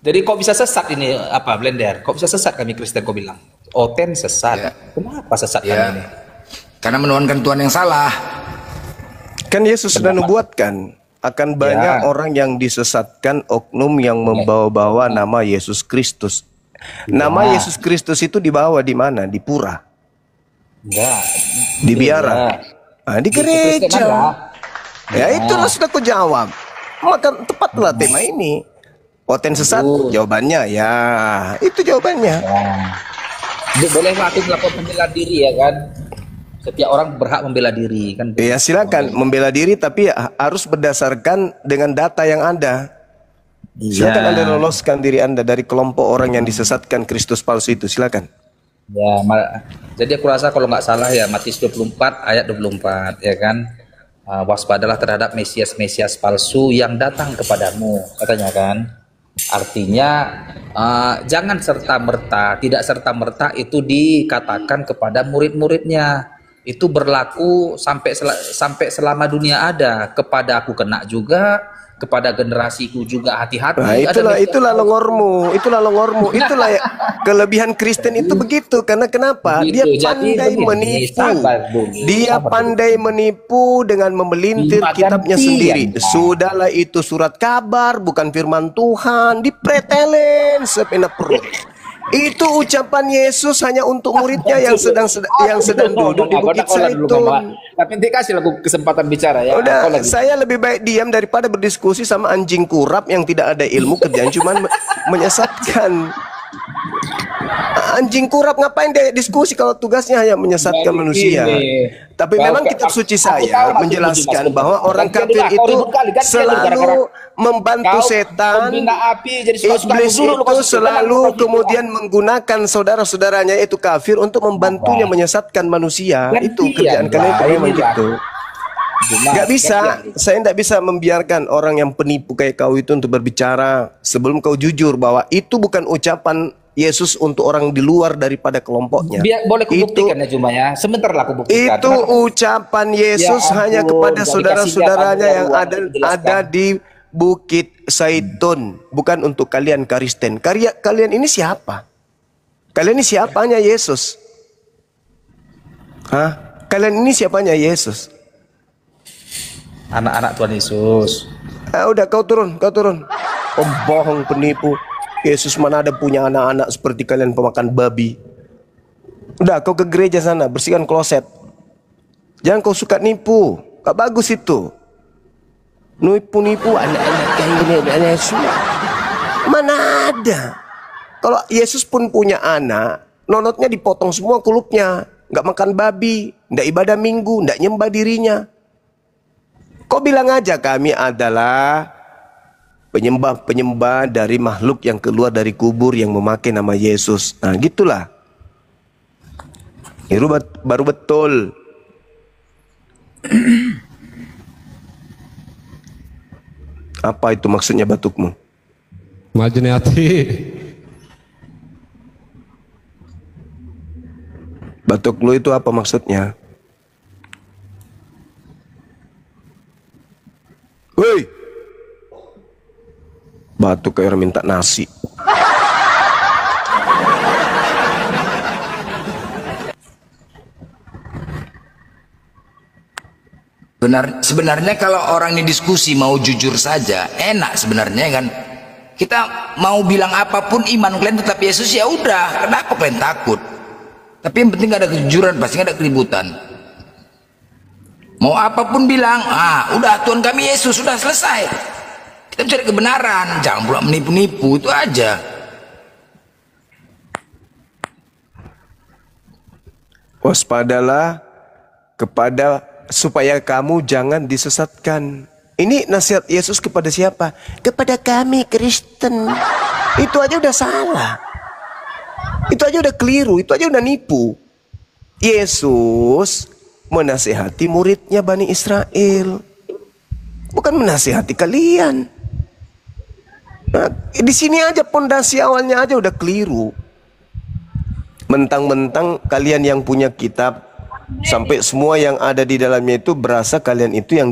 Jadi kok bisa sesat ini apa Blender? Kok bisa sesat kami Kristen kau bilang? Oten sesat. Ya. Kenapa sesat Ya. kami ini? Karena menuhankan Tuhan yang salah. Kan Yesus sudah nubuatkan akan banyak orang yang disesatkan oknum yang membawa-bawa nama Yesus Kristus. Nama Yesus Kristus itu dibawa di mana? Di pura, Enggak. di biara, di Kristen gereja. ada. Ya itulah sudah aku jawab. Maka tepatlah tema ini. Oten sesat? Jawabannya ya itu jawabannya. Bolehlah aku melakukan pembelaan diri ya kan? Setiap orang berhak membela diri kan? Ya silakan membela diri, tapi harus berdasarkan dengan data yang ada. Silakan Anda loloskan diri Anda dari kelompok orang yang disesatkan Kristus palsu itu. Silakan. Ya, jadi aku rasa kalau nggak salah ya Matius 24 ayat 24 ya kan, waspadalah terhadap Mesias palsu yang datang kepadamu, katanya kan. Artinya jangan tidak serta merta itu dikatakan kepada murid-muridnya. Itu berlaku sampai selama dunia ada. Kepada aku kena juga, kepada generasiku juga hati-hati. Nah, itulah longormu, itulah ya, kelebihan Kristen itu begitu. Karena kenapa? Begitu. Dia pandai menipu. Dia pandai menipu dengan memelintir kitabnya sendiri. Sudahlah itu surat kabar, bukan firman Tuhan, dipretelin sepenuh perut. Itu ucapan Yesus hanya untuk muridnya yang sedang duduk di Bukit Zaitun. Tapi nanti kasih aku kesempatan bicara ya. Udah, saya lebih baik diam daripada berdiskusi sama anjing kurap yang tidak ada ilmu, kerjaan cuman menyesatkan. Anjing kurap ngapain dia diskusi kalau tugasnya hanya menyesatkan manusia. Tapi memang kitab suci saya menjelaskan bahwa orang kafir itu selalu membantu setan. Iblis itu selalu kemudian menggunakan saudara-saudaranya itu kafir untuk membantunya menyesatkan manusia. Itu kerjaan kalian memang gitu. Gak bisa, saya tidak bisa membiarkan orang yang penipu kayak kau itu untuk berbicara sebelum kau jujur bahwa itu bukan ucapan Yesus untuk orang di luar daripada kelompoknya. Boleh kubuktikan ya cuma ya. Sebentar lah kubuktikan. Itu ucapan Yesus hanya kepada saudara-saudaranya yang ada di Bukit Zaitun, bukan untuk kalian Kristen. Kalian ini siapa? Kalian ini siapanya Yesus? Hah? Kalian ini siapanya Yesus? Anak-anak Tuhan Yesus. Udah kau turun. Bohong, penipu. Yesus mana ada punya anak-anak seperti kalian pemakan babi. Udah kau ke gereja sana, bersihkan kloset. Jangan kau suka nipu. Gak bagus itu. Nipu anak-anak yang benar-benar semua. Mana ada. Kalau Yesus pun punya anak, nonotnya dipotong semua kulupnya. Gak makan babi, gak ibadah minggu, gak nyembah dirinya. Kau bilang aja kami adalah penyembah dari makhluk yang keluar dari kubur yang memakai nama Yesus. Nah gitulah. Itu baru betul. Apa itu maksudnya batukmu? Majene hati. Batuk lu itu apa maksudnya? Woi, batuk kayak orang minta nasi. Sebenarnya kalau orang ini diskusi mau jujur saja enak sebenarnya kan. Kita mau bilang apapun iman kalian tetap Yesus, ya udah, kenapa kalian takut? Tapi yang penting gak ada kejujuran, pasti gak ada keributan. Mau apapun bilang, udah Tuhan kami Yesus, sudah selesai. Kita mencari kebenaran, jangan pula menipu-nipu, itu aja. Waspadalah supaya kamu jangan disesatkan. Ini nasihat Yesus kepada siapa? Kepada kami Kristen. Itu aja udah salah. Itu aja udah keliru, itu aja udah nipu. Yesus menasihati muridnya Bani Israel, bukan menasihati kalian. Nah, di sini aja pondasi awalnya aja udah keliru. Mentang-mentang kalian yang punya kitab, sampai semua yang ada di dalamnya itu berasa kalian itu yang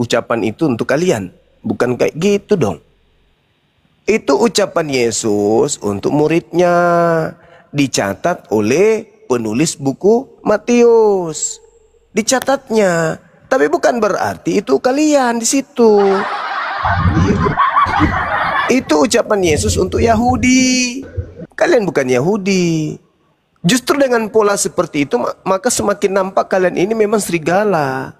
ucapan itu untuk kalian. Bukan kayak gitu dong. Itu ucapan Yesus untuk muridnya, dicatat oleh penulis buku Matius. Dicatatnya, tapi bukan berarti itu kalian di situ. Itu ucapan Yesus untuk Yahudi. Kalian bukan Yahudi. Justru dengan pola seperti itu, maka semakin nampak kalian ini memang serigala.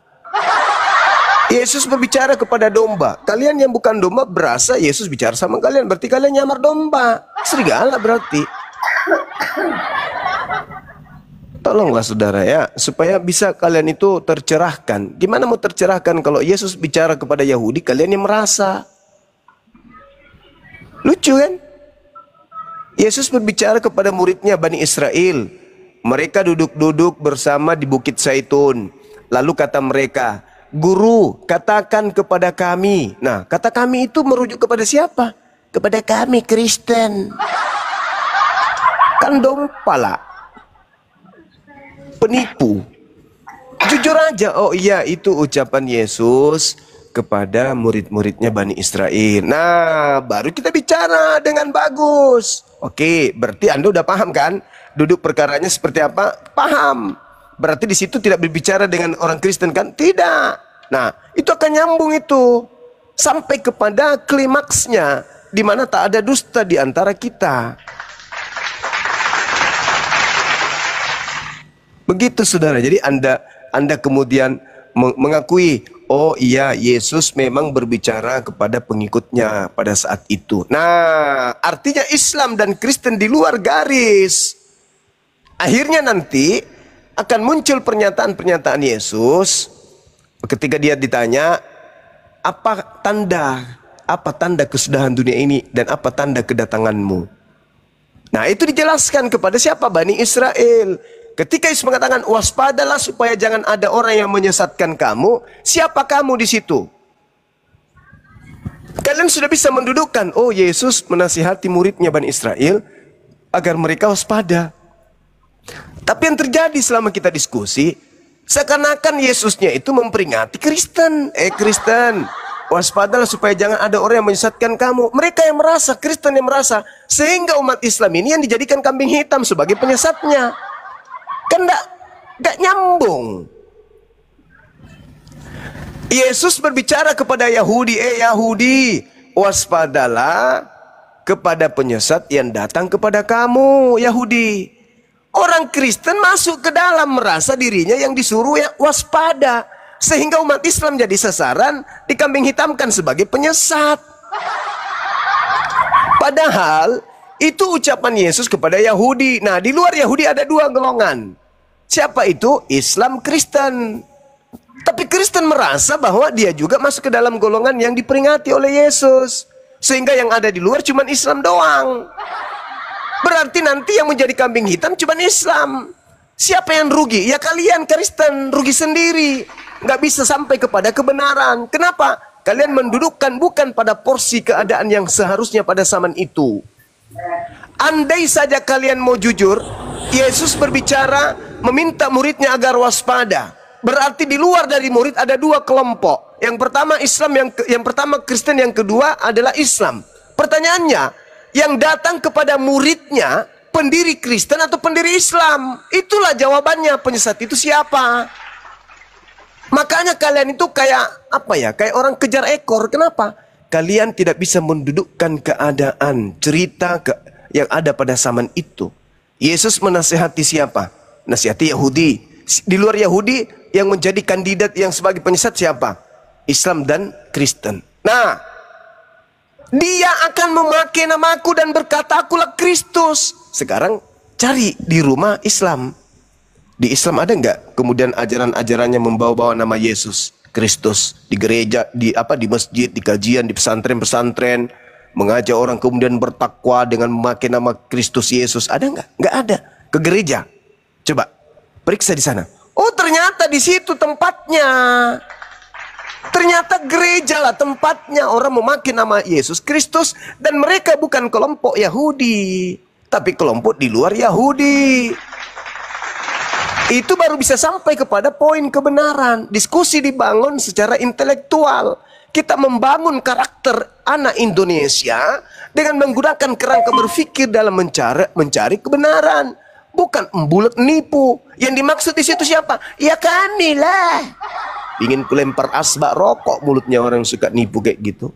Yesus berbicara kepada domba. Kalian yang bukan domba berasa Yesus bicara sama kalian. Berarti kalian nyamar domba. Serigala berarti. Tolonglah saudara ya, supaya bisa kalian itu tercerahkan. Gimana mau tercerahkan kalau Yesus bicara kepada Yahudi, kalian yang merasa? Lucu kan? Yesus berbicara kepada muridnya Bani Israel. Mereka duduk-duduk bersama di Bukit Zaitun. Lalu kata mereka, "Guru, katakan kepada kami." Nah, kata kami itu merujuk kepada siapa? Kepada kami Kristen. Kan dompala, penipu. Jujur aja, oh iya itu ucapan Yesus kepada murid-muridnya Bani Israel. Nah, baru kita bicara dengan bagus. Oke, berarti Anda udah paham kan? Duduk perkaranya seperti apa? Paham. Berarti di situ tidak berbicara dengan orang Kristen kan? Tidak. Nah, itu akan nyambung itu sampai kepada klimaksnya, di mana tak ada dusta di antara kita. Begitu saudara. Jadi Anda kemudian mengakui, oh iya Yesus memang berbicara kepada pengikutnya pada saat itu. Nah, artinya Islam dan Kristen di luar garis. Akhirnya nanti akan muncul pernyataan-pernyataan Yesus ketika dia ditanya, apa tanda kesudahan dunia ini dan apa tanda kedatanganmu? Nah, itu dijelaskan kepada siapa? Bani Israel. Ketika Yesus mengatakan waspadalah supaya jangan ada orang yang menyesatkan kamu, siapa kamu di situ? Kalian sudah bisa mendudukkan, oh Yesus menasihati muridnya Bani Israel agar mereka waspada. Tapi yang terjadi selama kita diskusi, seakan-akan Yesusnya itu memperingati Kristen. Kristen, waspadalah supaya jangan ada orang yang menyesatkan kamu. Mereka yang merasa, Kristen yang merasa, sehingga umat Islam ini yang dijadikan kambing hitam sebagai penyesatnya. Kan gak nyambung. Yesus berbicara kepada Yahudi, Yahudi, waspadalah kepada penyesat yang datang kepada kamu, Yahudi. Orang Kristen masuk ke dalam merasa dirinya yang disuruh ya waspada, sehingga umat Islam jadi sasaran, dikambing hitamkan sebagai penyesat. Padahal itu ucapan Yesus kepada Yahudi. Nah, di luar Yahudi ada dua golongan. Siapa itu? Islam, Kristen. Tapi Kristen merasa bahwa dia juga masuk ke dalam golongan yang diperingati oleh Yesus. Sehingga yang ada di luar cuma Islam doang. Berarti nanti yang menjadi kambing hitam cuma Islam. Siapa yang rugi? Ya kalian Kristen, rugi sendiri. Nggak bisa sampai kepada kebenaran. Kenapa? Kalian mendudukkan bukan pada porsi keadaan yang seharusnya pada zaman itu. Andai saja kalian mau jujur, Yesus berbicara meminta muridnya agar waspada. Berarti di luar dari murid ada dua kelompok. Yang pertama Islam, yang pertama Kristen, yang kedua adalah Islam. Pertanyaannya, yang datang kepada muridnya pendiri Kristen atau pendiri Islam? Itulah jawabannya. Penyesat itu siapa? Makanya kalian itu kayak apa ya? Kayak orang kejar ekor. Kenapa? Kalian tidak bisa mendudukkan keadaan, cerita yang ada pada zaman itu. Yesus menasihati siapa? Nasihati Yahudi. Di luar Yahudi yang menjadi kandidat yang sebagai penyesat siapa? Islam dan Kristen. Nah, dia akan memakai namaku dan berkata akulah Kristus. Sekarang cari di rumah Islam. Di Islam ada nggak kemudian ajaran-ajarannya membawa-bawa nama Yesus Kristus di gereja, di masjid, di kajian, di pesantren-pesantren, mengajak orang kemudian bertakwa dengan memakai nama Kristus Yesus? Ada nggak? Nggak ada. Ke gereja, coba periksa di sana. Oh, ternyata di situ tempatnya. Ternyata gereja lah tempatnya orang memakai nama Yesus Kristus. Dan mereka bukan kelompok Yahudi, tapi kelompok di luar Yahudi. Itu baru bisa sampai kepada poin kebenaran. Diskusi dibangun secara intelektual. Kita membangun karakter anak Indonesia dengan menggunakan kerangka berpikir dalam mencari kebenaran, bukan membulat nipu. Yang dimaksud di situ siapa? Ya kami lah. Ingin kulempar asbak rokok mulutnya orang yang suka nipu kayak gitu.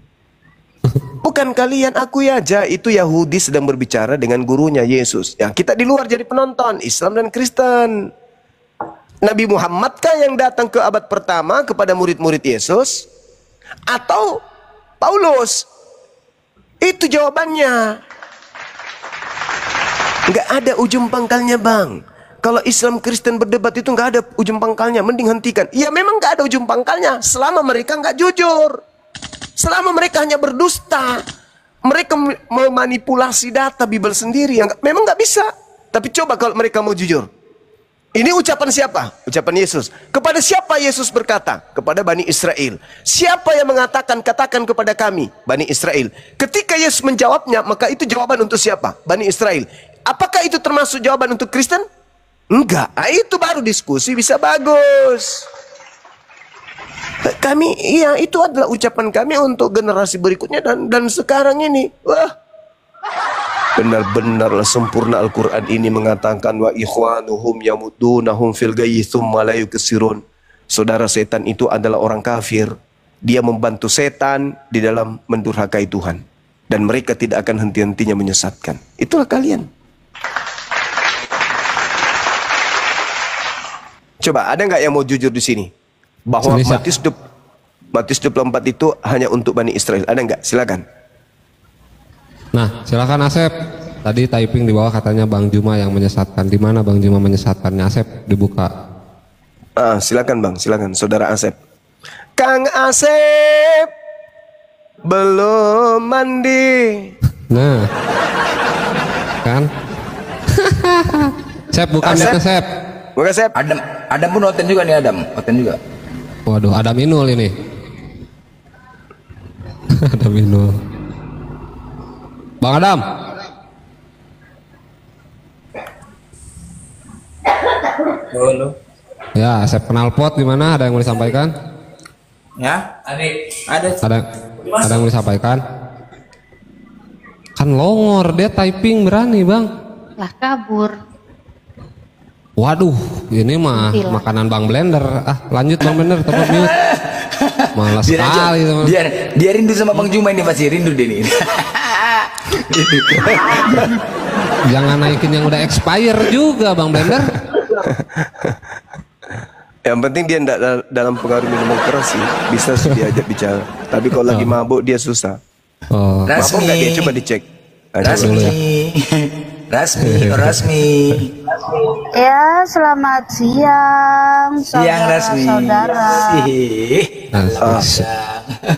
Bukan kalian, aku aja. Itu Yahudi sedang berbicara dengan gurunya Yesus. Ya, kita di luar jadi penonton, Islam dan Kristen. Nabi Muhammad kah yang datang ke abad pertama kepada murid-murid Yesus? Atau Paulus? Itu jawabannya. Nggak ada ujung pangkalnya, Bang. Kalau Islam Kristen berdebat itu nggak ada ujung pangkalnya, mending hentikan. Ya memang nggak ada ujung pangkalnya selama mereka nggak jujur. Selama mereka hanya berdusta. Mereka memanipulasi data Bible sendiri yang memang nggak bisa. Tapi coba kalau mereka mau jujur. Ini ucapan siapa? Ucapan Yesus. Kepada siapa Yesus berkata? Kepada Bani Israel. Siapa yang mengatakan, katakan kepada kami, Bani Israel. Ketika Yesus menjawabnya, maka itu jawaban untuk siapa? Bani Israel. Apakah itu termasuk jawaban untuk Kristen? Enggak. Itu baru diskusi bisa bagus. Kami, iya, itu adalah ucapan kami untuk generasi berikutnya dan sekarang ini. Wah. Benar-benarlah sempurna Al-Quran ini mengatakan wa ikhwanuhum yamudunahum fil gayyi tsumma la yuksirun. Saudara setan itu adalah orang kafir. Dia membantu setan di dalam mendurhakai Tuhan. Dan mereka tidak akan henti-hentinya menyesatkan. Itulah kalian. Coba, ada nggak yang mau jujur di sini? Bahwa Matius 24 itu hanya untuk Bani Israel. Ada nggak? Silakan. Nah, silakan Asep. Tadi typing di bawah katanya Bang Juma yang menyesatkan. Di mana Bang Juma menyesatkannya? Asep dibuka. Silakan Bang, silakan Saudara Asep. Kang Asep belum mandi. Nah, kan? Sep, bukan itu Sep. Bukan Sep. Adam pun oten juga nih, Adam. Oten juga. Waduh, Adam Inul ini. Adam Inul. Bang Adam. Halo. Ya, Asep knalpot gimana? Ada yang mau disampaikan? Ya, ada. Ada yang mau disampaikan? Kan longor, dia typing berani, Bang. Lah kabur. Waduh, ini mah makanan Bang Blender. Lanjut Bang Blender, tetap mute. Malas sekali teman. Dia rindu sama Bang Juma ini, pasti rindu dia nih. Jangan naikin yang udah expire juga Bang Blender. Yang penting dia tidak dalam pengaruh minuman keras sih. Bisa diajak bicara. Tapi kalau lagi mabuk dia susah. Oh. Mabuk nggak dia? Coba dicek. Rasmi. Ya, selamat siang, saudara.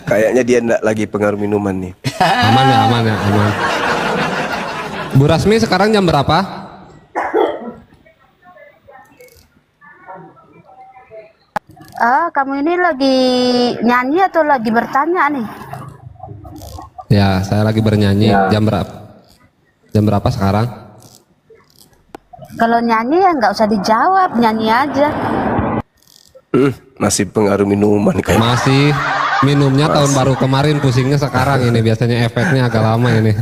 Kayaknya dia enggak lagi pengaruh minuman nih. Aman ya. Bu Rasmi sekarang jam berapa? Kamu ini lagi nyanyi atau lagi bertanya nih? Ya, saya lagi bernyanyi. Jam berapa? Jam berapa sekarang? Kalau nyanyi ya nggak usah dijawab, nyanyi aja. Masih pengaruh minuman kayak. Masih minumnya tahun baru kemarin, pusingnya sekarang ini. Biasanya efeknya agak lama ini.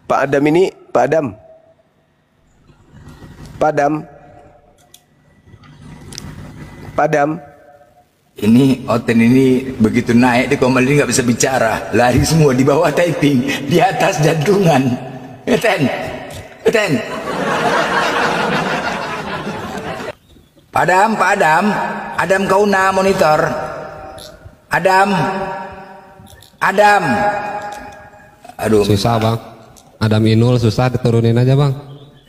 Pak Adam. Ini Oten ini begitu naik di komal ini nggak bisa bicara, lari semua di bawah typing, di atas jantungan. Oten. Pak Adam kauna monitor. Adam. Aduh. Susah Bang. Adam Inul susah, diturunin aja Bang.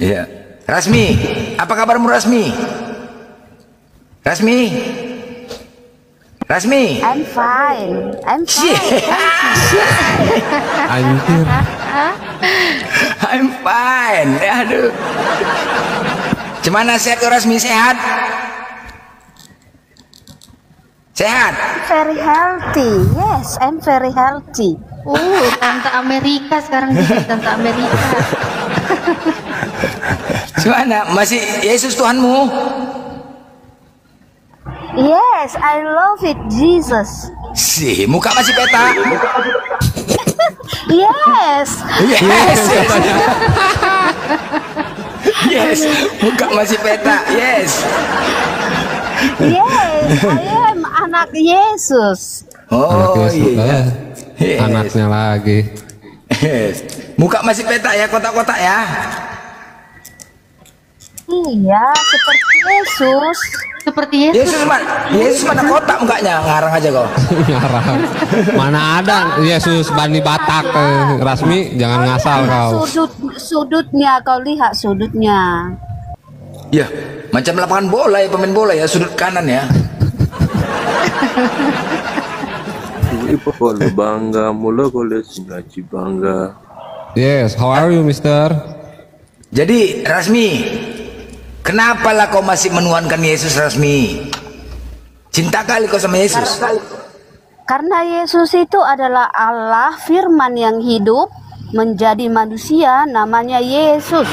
Iya. Rasmi, apa kabarmu Rasmi? I'm fine. Anjir. I'm fine. Aduh. Gimana sehat Rasmi, sehat? Sehat? Very healthy. Yes, I'm very healthy. Tante Amerika sekarang jadi Tante Amerika. Gimana? Masih Yesus Tuhanmu? Yes, I love it, Jesus. Sih, muka masih peta. Yes. Yes. Yes, muka masih peta. Yes. Yes, I am anak Yesus. Oh Anak Yesus, iya. Yes. Anaknya lagi. Yes. Muka masih peta ya, kotak-kotak ya. Iya, seperti Yesus. Seperti Yesus. Yesus mana kotak mukanya, ngarang aja kau. Ngarang. Mana ada Yesus Bani Batak, Rasmi, jangan ngasal kau. Sudutnya, kau lihat sudutnya. Ya, macam lapangan bola ya, pemain bola ya, sudut kanan ya. Ibu kalau bangga, mula kalau ngaji bangga. Yes, how are you, Mister? Jadi Rasmi, kenapalah kau masih menuhankan Yesus, Rasmi? Cinta kali kau sama Yesus. Karena Yesus itu adalah Allah firman yang hidup menjadi manusia, namanya Yesus.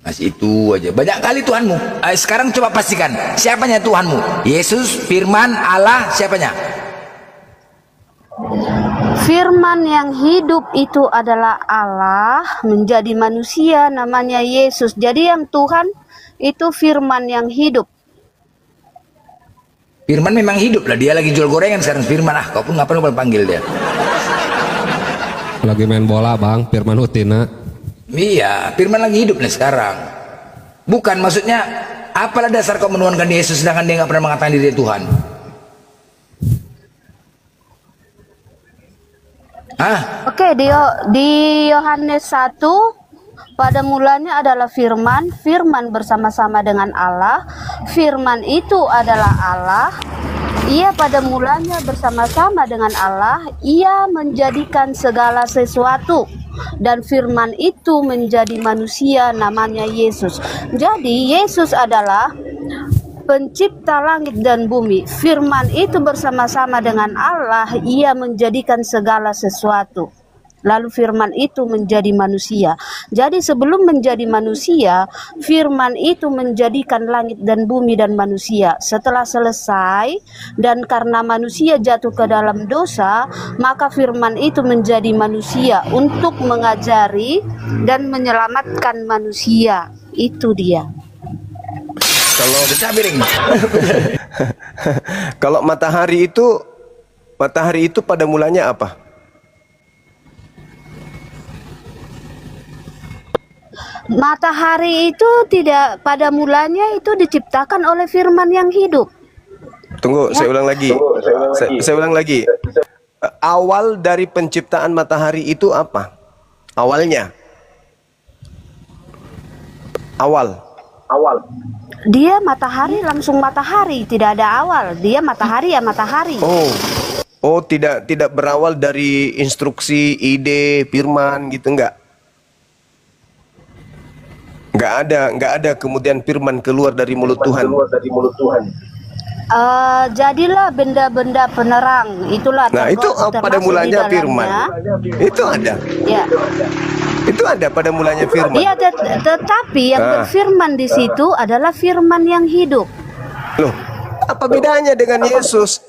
Masih itu aja. Banyak kali Tuhanmu. Sekarang coba pastikan, siapanya Tuhanmu? Yesus, firman, Allah, siapanya? Firman yang hidup itu adalah Allah menjadi manusia, namanya Yesus. Jadi yang Tuhan itu firman yang hidup. Firman memang hidup lah, dia lagi jual gorengan sekarang. Firman, kau pun ngapain lupa panggil dia? Lagi main bola, Bang. Firman Hutina. Iya, firman lagi hidup nih sekarang. Bukan, maksudnya apalah dasar kau menuhankan Yesus sedangkan dia nggak pernah mengatakan diri Tuhan? Oke, di Yohanes 1 pada mulanya adalah firman, firman bersama-sama dengan Allah, firman itu adalah Allah. Ia pada mulanya bersama-sama dengan Allah, ia menjadikan segala sesuatu, dan firman itu menjadi manusia, namanya Yesus. Jadi Yesus adalah pencipta langit dan bumi. Firman itu bersama-sama dengan Allah, ia menjadikan segala sesuatu. Lalu firman itu menjadi manusia. Jadi sebelum menjadi manusia, firman itu menjadikan langit dan bumi dan manusia. Setelah selesai dan karena manusia jatuh ke dalam dosa, maka firman itu menjadi manusia untuk mengajari dan menyelamatkan manusia. Itu dia. Kalau matahari itu pada mulanya apa? Matahari itu tidak pada mulanya itu diciptakan oleh firman yang hidup. Tunggu, saya ulang lagi. Saya ulang lagi. Awal dari penciptaan matahari itu apa? Awalnya. Awal. Dia matahari, langsung matahari, tidak ada awal. Dia matahari ya matahari. Oh, tidak berawal dari instruksi, ide, firman gitu, enggak? Enggak ada kemudian firman keluar dari mulut Tuhan. Jadilah benda-benda penerang. Itulah. Nah, itu pada mulanya firman. Itu ada. Ya. Itu ada pada mulanya firman. Iya, tetapi yang berfirman di situ adalah firman yang hidup. Loh, apa bedanya dengan Yesus?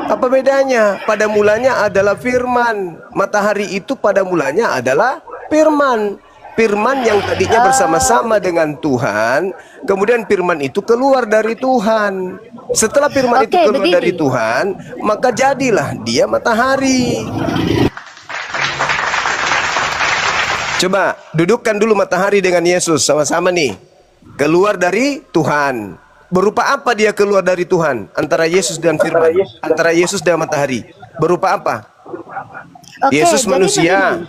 Apa bedanya? Pada mulanya adalah firman. Matahari itu pada mulanya adalah firman. Firman yang tadinya bersama-sama dengan Tuhan, kemudian firman itu keluar dari Tuhan. Setelah firman itu keluar dari Tuhan, maka jadilah dia matahari. Coba dudukkan dulu matahari dengan Yesus sama-sama nih. Keluar dari Tuhan. Berupa apa dia keluar dari Tuhan? Antara Yesus dan firman, antara Yesus dan matahari. Berupa apa? Yesus manusia.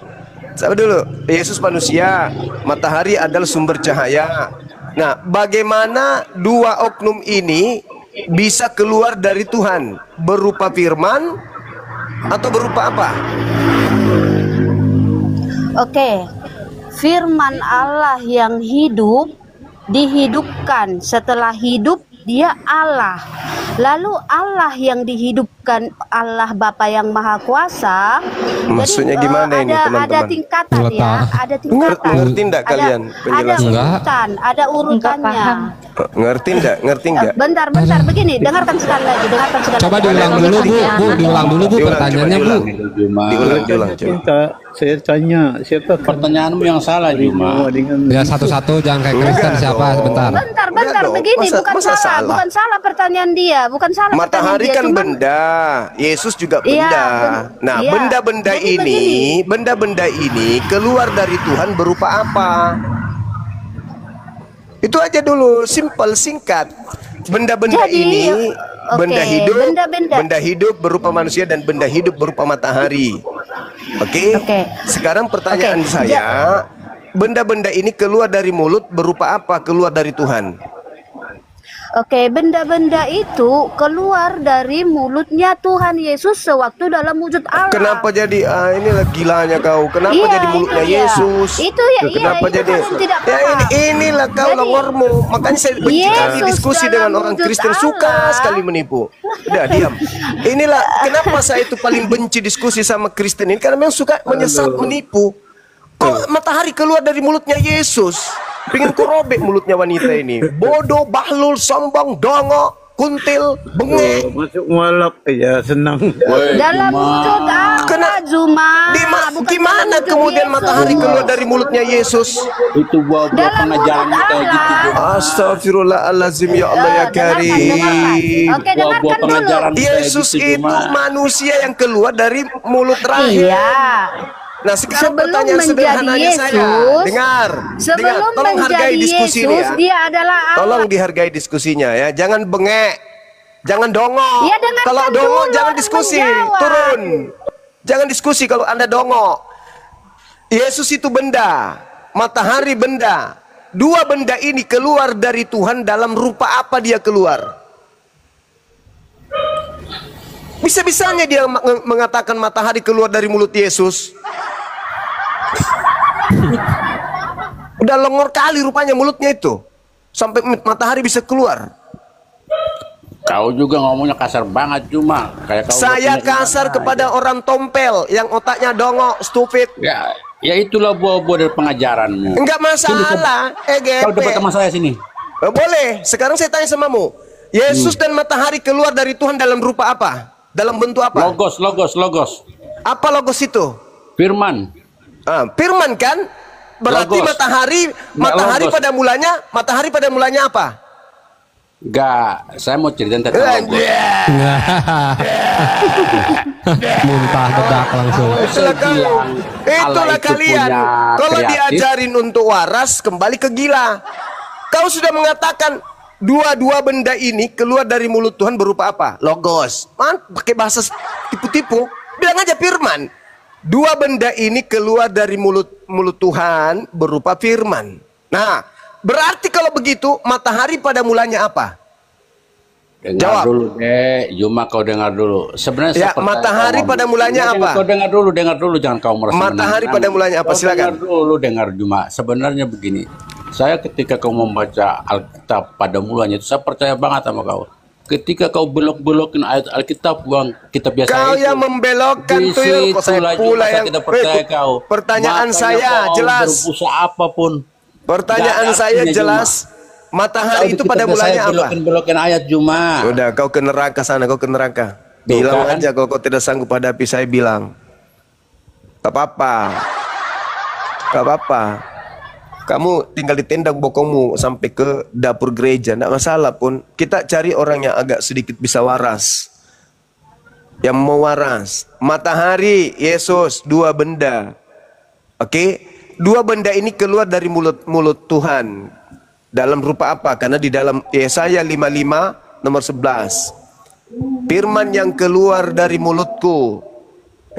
Sabar dulu, Yesus manusia, matahari adalah sumber cahaya. Nah, bagaimana dua oknum ini bisa keluar dari Tuhan? Berupa firman atau berupa apa? Oke, firman Allah yang hidup dihidupkan. Setelah hidup dia Allah. Lalu Allah yang dihidupkan, Allah Bapa yang Maha Kuasa. Maksudnya gimana ini, teman-teman? Ada tingkatan ya, ada tingkatan. Ngerti enggak kalian penjelasan? Ada urutannya. Ngerti enggak? Bentar, begini, dengarkan sekali lagi, Coba diulang dulu Bu, diulang dulu Bu pertanyaannya Bu. Diulang. Saya tanya, siapa pertanyaanmu yang salah Juma? Ya satu-satu, jangan kayak Kristen siapa, sebentar. Bentar, begini, bukan salah pertanyaan dia, bukan salah. Matahari kan benda, Yesus juga benda. Nah, benda-benda ini keluar dari Tuhan berupa apa? Itu aja dulu, simple, singkat. Benda-benda ini benda hidup berupa manusia dan benda hidup berupa matahari. Oke. Sekarang pertanyaan saya, benda-benda ini keluar dari mulut berupa apa? Keluar dari Tuhan. Oke, benda-benda itu keluar dari mulutnya Tuhan Yesus sewaktu dalam wujud Allah. Kenapa jadi inilah gilanya kau? Kenapa jadi mulutnya Yesus? Kenapa jadi? Inilah kau longormu. Makanya saya benci kali diskusi dengan orang Kristen, suka sekali menipu. Udah diam. Inilah kenapa saya itu paling benci diskusi sama Kristen ini, karena memang suka menyesat, menipu. Kok matahari keluar dari mulutnya Yesus? Pengen ku robek mulutnya wanita ini. Bodoh, bahlul, sombong, dongo, kuntil, bengek. Masuk mualaf ya, senang. Dalam wujud apa Juma? Gimana kemudian matahari keluar dari mulutnya Yesus? Itu buah pengajaran kayak gitu. Astagfirullahalazim, ya Allah ya Karim. Oke, dengarkan dulu. Yesus itu manusia yang keluar dari mulut rahim. Nah, sekarang pertanyaan sederhananya saya, dengar, tolong hargai diskusi ini ya. Dia adalah Allah. Tolong dihargai diskusinya ya, jangan bengek, jangan dongo. Kalau dongo jangan diskusi, turun. Jangan diskusi kalau Anda dongo. Yesus itu benda, matahari benda. Dua benda ini keluar dari Tuhan dalam rupa apa dia keluar? Bisa-bisanya dia mengatakan matahari keluar dari mulut Yesus. Udah longor kali rupanya mulutnya itu, sampai matahari bisa keluar. Kau juga ngomongnya kasar banget Cuma. Kayak kau saya kasar kepada orang tompel yang otaknya dongok, stupid. Ya itulah buah-buah dari pengajaranmu. Enggak masalah. Kau debat sama saya sini. Boleh. Sekarang saya tanya samamu. Yesus dan matahari keluar dari Tuhan dalam rupa apa? Dalam bentuk apa? Logos. Apa logos itu? Firman. Firman kan? Berarti logos. matahari pada mulanya apa? Enggak, saya mau cerita tentang logos. Muntah bedak langsung. Itulah kalian. Kalau diajarin untuk waras, kembali ke gila. Kau sudah mengatakan dua benda ini keluar dari mulut Tuhan berupa apa? Logos. Pakai bahasa tipu-tipu. Bilang aja firman. Dua benda ini keluar dari mulut Tuhan berupa firman. Nah, berarti kalau begitu matahari pada mulanya apa? Dengar dulu Juma, kau dengar dulu. Sebenarnya matahari pada mulanya apa? Kau dengar dulu, jangan kau merasa. Matahari pada mulanya apa? Silakan. Dengar Juma. Sebenarnya begini. Saya ketika kau membaca Alkitab pada mulanya itu saya percaya banget sama kau. Ketika kau belok-belokin ayat Alkitab, kita biasa kau yang membelokkan tuyul, kok saya pula yang tidak percaya kau. Pertanyaan saya jelas. Apapun. Pertanyaan saya jelas. Matahari itu pada mulanya apa? Belokin ayat Juma. Udah, kau ke neraka sana, kau ke neraka. Bilang aja kalau kau tidak sanggup hadapi saya, bilang. Gak apa-apa. Kamu tinggal ditendang bokongmu sampai ke dapur gereja, tidak masalah pun. Kita cari orang yang agak sedikit bisa waras, yang mau waras. Matahari, Yesus, dua benda. Oke, dua benda ini keluar dari mulut Tuhan dalam rupa apa? Karena di dalam Yesaya 55 nomor 11, firman yang keluar dari mulutku,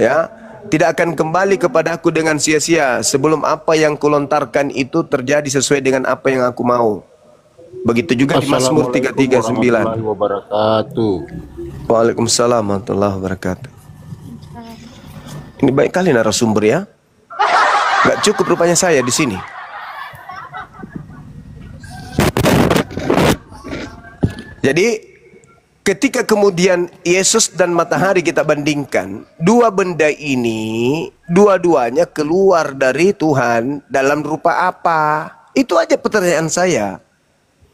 ya, tidak akan kembali kepadaku dengan sia-sia sebelum apa yang kulontarkan itu terjadi sesuai dengan apa yang aku mau. Begitu juga di Mazmur 33:9. Waalaikumsalam warahmatullahi wabarakatuh. Ini baik kali narasumber ya. Gak cukup rupanya saya di sini. Jadi ketika kemudian Yesus dan matahari kita bandingkan, dua benda ini dua-duanya keluar dari Tuhan dalam rupa apa? Itu aja pertanyaan saya.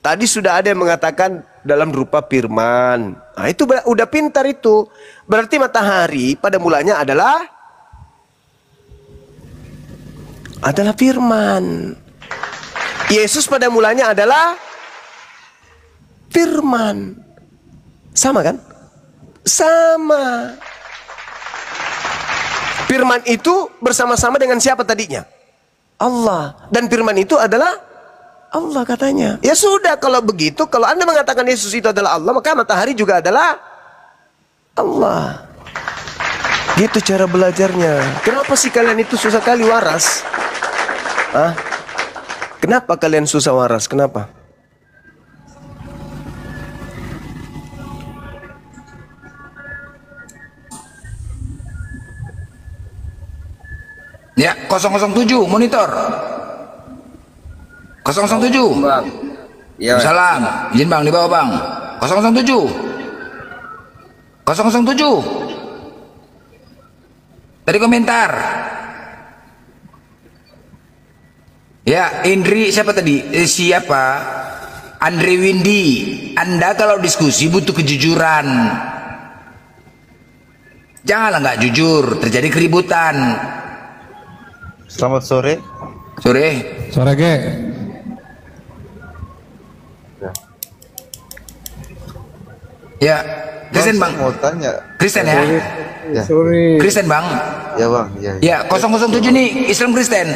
Tadi sudah ada yang mengatakan dalam rupa firman. Nah, itu udah pintar itu. Berarti matahari pada mulanya adalah firman. Yesus pada mulanya adalah firman. Sama kan? Sama. Firman itu bersama-sama dengan siapa tadinya? Allah. Dan firman itu adalah Allah katanya. Ya sudah, kalau begitu, kalau Anda mengatakan Yesus itu adalah Allah, maka matahari juga adalah Allah. Gitu cara belajarnya. Kenapa sih kalian itu susah kali waras? Hah? Kenapa kalian susah waras? Kenapa? Ya, 007 monitor. 007. Bang. Ya. Salam. Izin Bang, di bawah Bang. 007. 007. Tadi komentar. Ya, Indri siapa tadi? Siapa? Andre Windy. Anda kalau diskusi butuh kejujuran. Janganlah nggak jujur, terjadi keributan. Selamat sore. Sore. Sore Ge. Ya, Kristen Bang. Mau tanya. Kristen ya? Ya. Kristen Bang. Ya Bang. Ya, 007 nih Islam Kristen.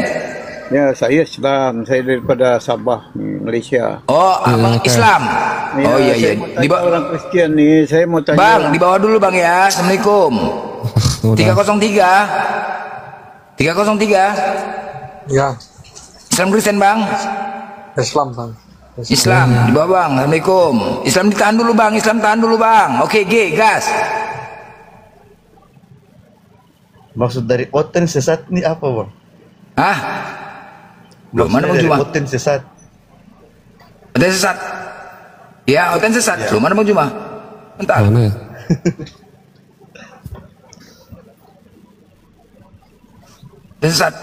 Ya, saya Islam. Saya daripada Sabah, Malaysia. Oh, Abang Islam. Ya, Oh iya iya. Di bawah orang Kristen nih, saya mau tanya. Bang, di bawah dulu Bang ya. Assalamualaikum. 303. 303. Ya. Islam Kristen Bang. Islam Bang. Islam di bawah Bang. Assalamualaikum. Islam ditahan dulu Bang. Islam tahan dulu Bang. Oke, gas. Maksud dari oten sesat ini apa Bang? Hah? Belum, mana Bang Juma? Oten sesat. Oten sesat. Ya, oten sesat. Belum, mana Bang Juma? Bentar. Mana ya? Oten sesat.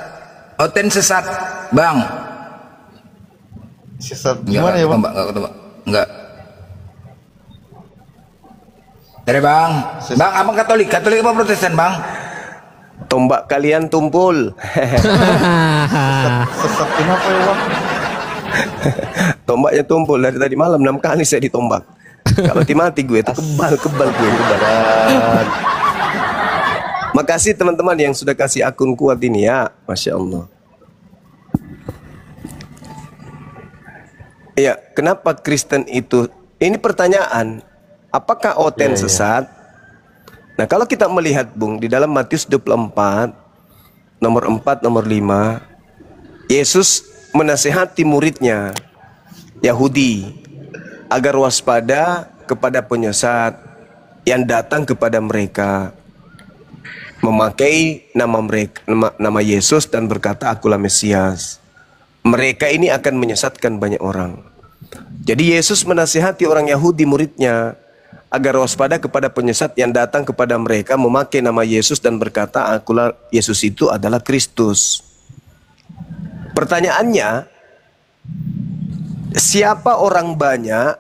Oten sesat, Bang. Sesat gimana ya Bang? Enggak ketebak. Enggak. Dari Bang. Bang, Abang Katolik apa Protestan Bang? Tombak kalian tumpul. Sesat kenapa ya Bang? Tombaknya tumpul dari tadi malam 6 kali saya ditombak. Kalau mati gue itu kebal gue kebalan. Makasih teman-teman yang sudah kasih akun kuat ini ya, Masya Allah. Ya, kenapa Kristen itu? Ini pertanyaan. Apakah oten sesat? Nah, kalau kita melihat Bung di dalam Matius 24 nomor 4 nomor 5, Yesus menasihati muridnya Yahudi agar waspada kepada penyesat yang datang kepada mereka, memakai nama Yesus dan berkata, "Akulah Mesias." Mereka ini akan menyesatkan banyak orang. Jadi Yesus menasihati orang Yahudi muridnya agar waspada kepada penyesat yang datang kepada mereka, memakai nama Yesus dan berkata, "Akulah Yesus." Itu adalah Kristus. Pertanyaannya, siapa orang banyak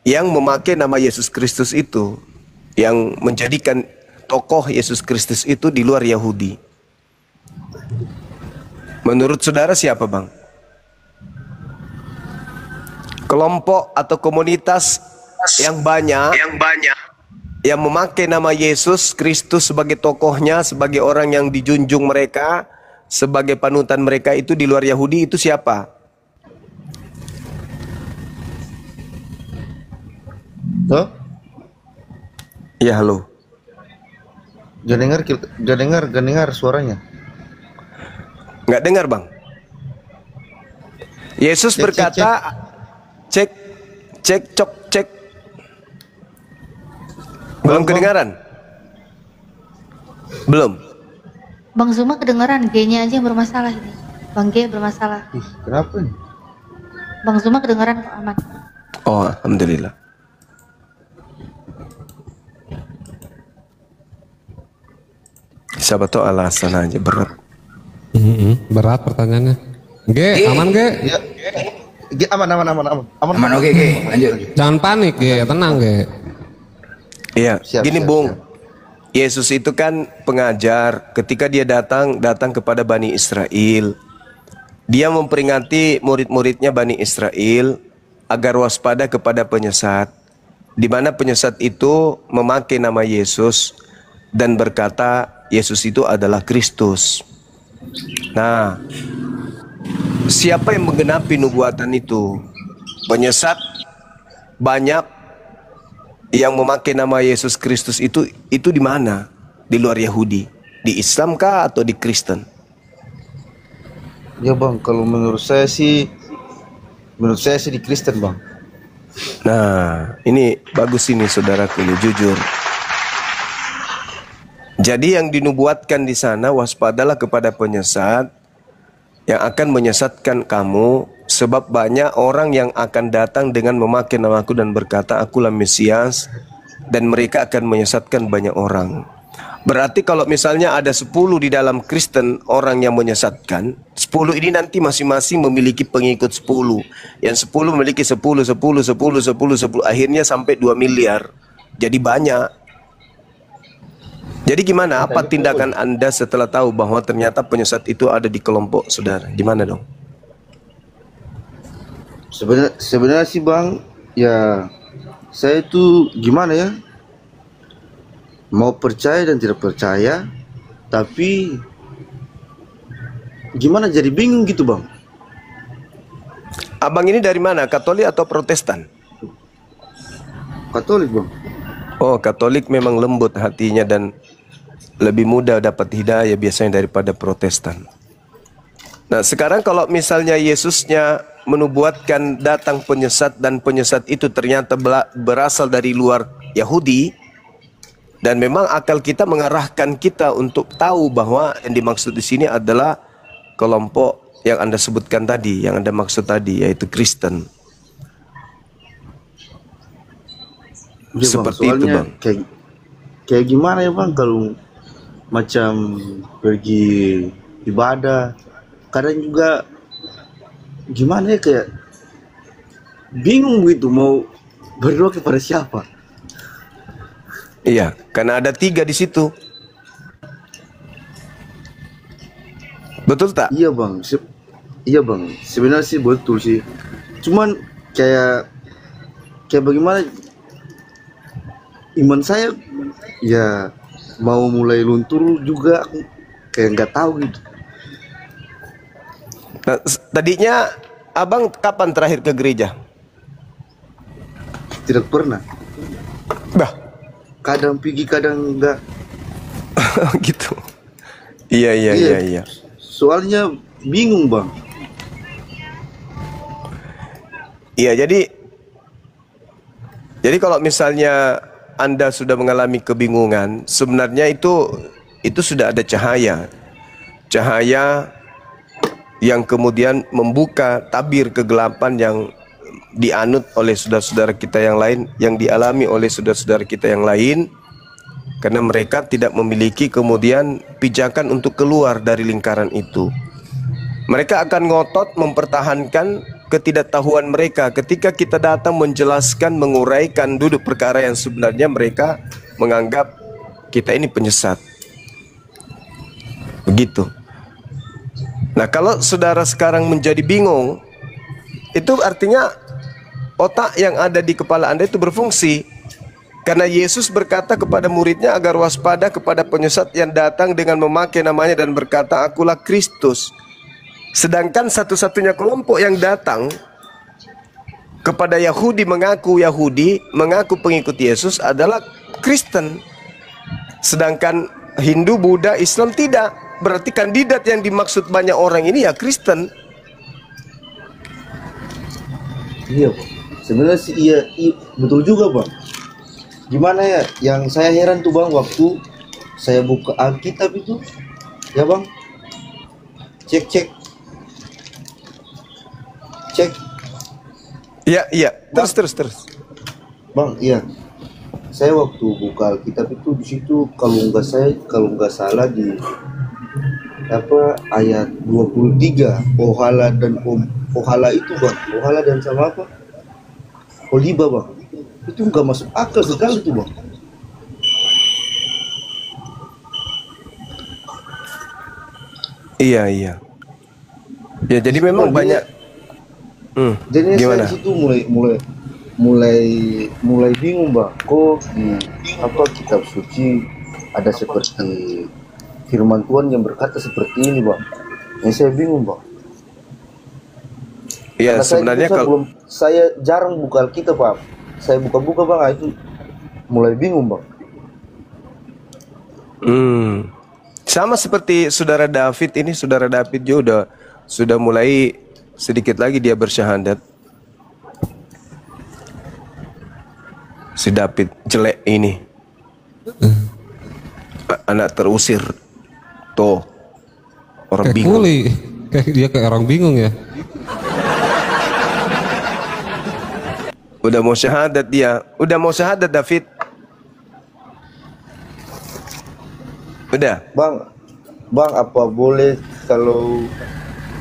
yang memakai nama Yesus Kristus itu, yang menjadikan tokoh Yesus Kristus itu di luar Yahudi? Menurut saudara siapa Bang? Kelompok atau komunitas yang banyak yang memakai nama Yesus Kristus sebagai tokohnya, sebagai orang yang dijunjung mereka, sebagai panutan mereka itu di luar Yahudi, itu siapa? Halo? Ya, halo. Gak dengar suaranya. Nggak dengar Bang. Yesus berkata, cek. Belum kedengaran? Belum. Bang Zuma kedengeran, G-nya aja yang bermasalah ini. Bang G bermasalah. Kenapa nih? Bang Zuma kedengeran kok aman. Oh, alhamdulillah. Siapa tahu alasan aja berat. Berat pertanyaannya. G, aman G? Ya. G, aman. Aman, oke, lanjut. Jangan panik G, tenang G. Iya, gini Bung. Yesus itu kan pengajar. Ketika dia datang kepada Bani Israel. Dia memperingati murid-muridnya Bani Israel agar waspada kepada penyesat. Di mana penyesat itu memakai nama Yesus dan berkata Yesus itu adalah Kristus. Nah, siapa yang menggenapi nubuatan itu? Penyesat banyak yang memakai nama Yesus Kristus itu di mana? Di luar Yahudi, di Islam kah atau di Kristen? Ya bang, kalau menurut saya sih di Kristen bang. Nah, ini bagus ini saudaraku, jujur. Jadi yang dinubuatkan di sana, waspadalah kepada penyesat yang akan menyesatkan kamu, sebab banyak orang yang akan datang dengan memakai namaku dan berkata akulah Mesias, dan mereka akan menyesatkan banyak orang. Berarti kalau misalnya ada 10 di dalam Kristen orang yang menyesatkan, 10 ini nanti masing-masing memiliki pengikut 10. Yang 10 memiliki 10, akhirnya sampai 2 miliar. Jadi banyak. Jadi gimana? Apa tindakan Anda setelah tahu bahwa ternyata penyesat itu ada di kelompok saudara? Gimana dong? Sebenarnya sih bang, ya saya itu gimana ya? Mau percaya dan tidak percaya, tapi gimana jadi bingung gitu bang. Abang ini dari mana? Katolik atau Protestan? Katolik bang. Oh, Katolik memang lembut hatinya dan lebih mudah dapat hidayah biasanya daripada Protestan. Nah sekarang kalau misalnya Yesusnya menubuatkan datang penyesat dan penyesat itu ternyata berasal dari luar Yahudi, dan memang akal kita mengarahkan kita untuk tahu bahwa yang dimaksud di sini adalah kelompok yang Anda sebutkan tadi, yang Anda maksud tadi, yaitu Kristen. Ya, seperti bang, itu bang. Kayak gimana ya bang kalau macam pergi ibadah, kadang juga gimana ya, kayak bingung gitu mau berdoa kepada siapa. Iya, karena ada 3 di situ. Betul tak? Iya bang, iya bang. Sebenarnya sih betul sih. Cuman kayak bagaimana iman saya ya mau mulai luntur juga, kayak nggak tahu gitu. Nah, tadinya abang kapan terakhir ke gereja? Tidak pernah. Bah. Kadang pergi, kadang enggak. Gitu. Iya. Soalnya bingung bang. Iya, jadi kalau misalnya Anda sudah mengalami kebingungan, sebenarnya itu sudah ada cahaya yang kemudian membuka tabir kegelapan yang dianut oleh saudara-saudara kita yang lain, yang dialami oleh saudara-saudara kita yang lain, karena mereka tidak memiliki kemudian pijakan untuk keluar dari lingkaran itu. Mereka akan ngotot mempertahankan ketidaktahuan mereka ketika kita datang menjelaskan, menguraikan duduk perkara yang sebenarnya mereka menganggap kita ini penyesat. Begitu. Nah, kalau saudara sekarang menjadi bingung, itu artinya otak yang ada di kepala Anda itu berfungsi. Karena Yesus berkata kepada muridnya agar waspada kepada penyesat yang datang dengan memakai namanya dan berkata akulah Kristus. Sedangkan satu-satunya kelompok yang datang kepada Yahudi, mengaku pengikut Yesus adalah Kristen. Sedangkan Hindu, Buddha, Islam tidak. Berarti kandidat yang dimaksud banyak orang ini ya Kristen. Iya bang. Sebenarnya sih iya, betul juga bang. Gimana ya, yang saya heran tuh bang, waktu saya buka Alkitab itu, ya bang, cek. Iya, terus. Bang, iya. saya waktu buka Alkitab itu di situ kalau nggak salah di apa ayat 23 ohala dan ohala itu bang, ohala dan sama apa oliba bang, itu nggak masuk akal sekali itu bang. Iya iya. Ya jadi memang banyak. Jadi gimana? saya situ mulai bingung bang. Kok di apa kitab suci ada seperti firman Tuhan yang berkata seperti ini bang. Yang saya bingung bang. Iya sebenarnya kalau saya jarang buka Alkitab bang. Saya buka-buka bang, itu mulai bingung bang. Sama seperti saudara David ini, saudara David juga sudah mulai sedikit lagi dia bersyahadat. Si David jelek ini, anak terusir, tuh orang kayak bingung. Kayak orang bingung ya. Udah mau syahadat dia, udah mau syahadat David. Udah. Bang, apa boleh kalau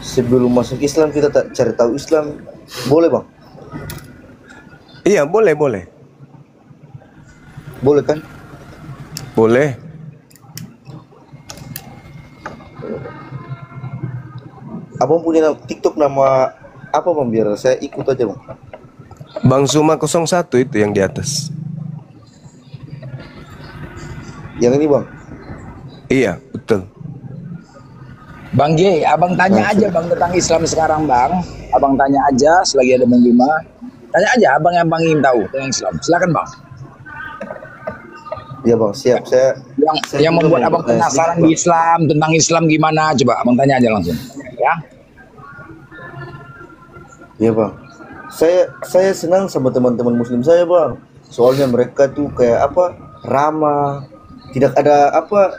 sebelum masuk Islam kita cari tahu Islam? Boleh bang? Iya boleh. Boleh kan? Boleh. Abang punya TikTok nama apa bang, biar saya ikut aja bang. Bang Zuma 01 itu yang di atas. Yang ini bang? Iya, betul. Bang G, abang tanya aja bang tentang Islam sekarang bang. Abang tanya aja selagi ada Bang Bima. Tanya aja abang yang bang ingin tahu tentang Islam. Silakan bang. Iya bang, siap. Yang membuat abang penasaran di Islam, tentang Islam gimana? Coba abang tanya aja langsung. Ya. Iya bang. Saya senang sama teman-teman Muslim saya bang. Soalnya mereka tuh kayak apa, ramah. Tidak ada apa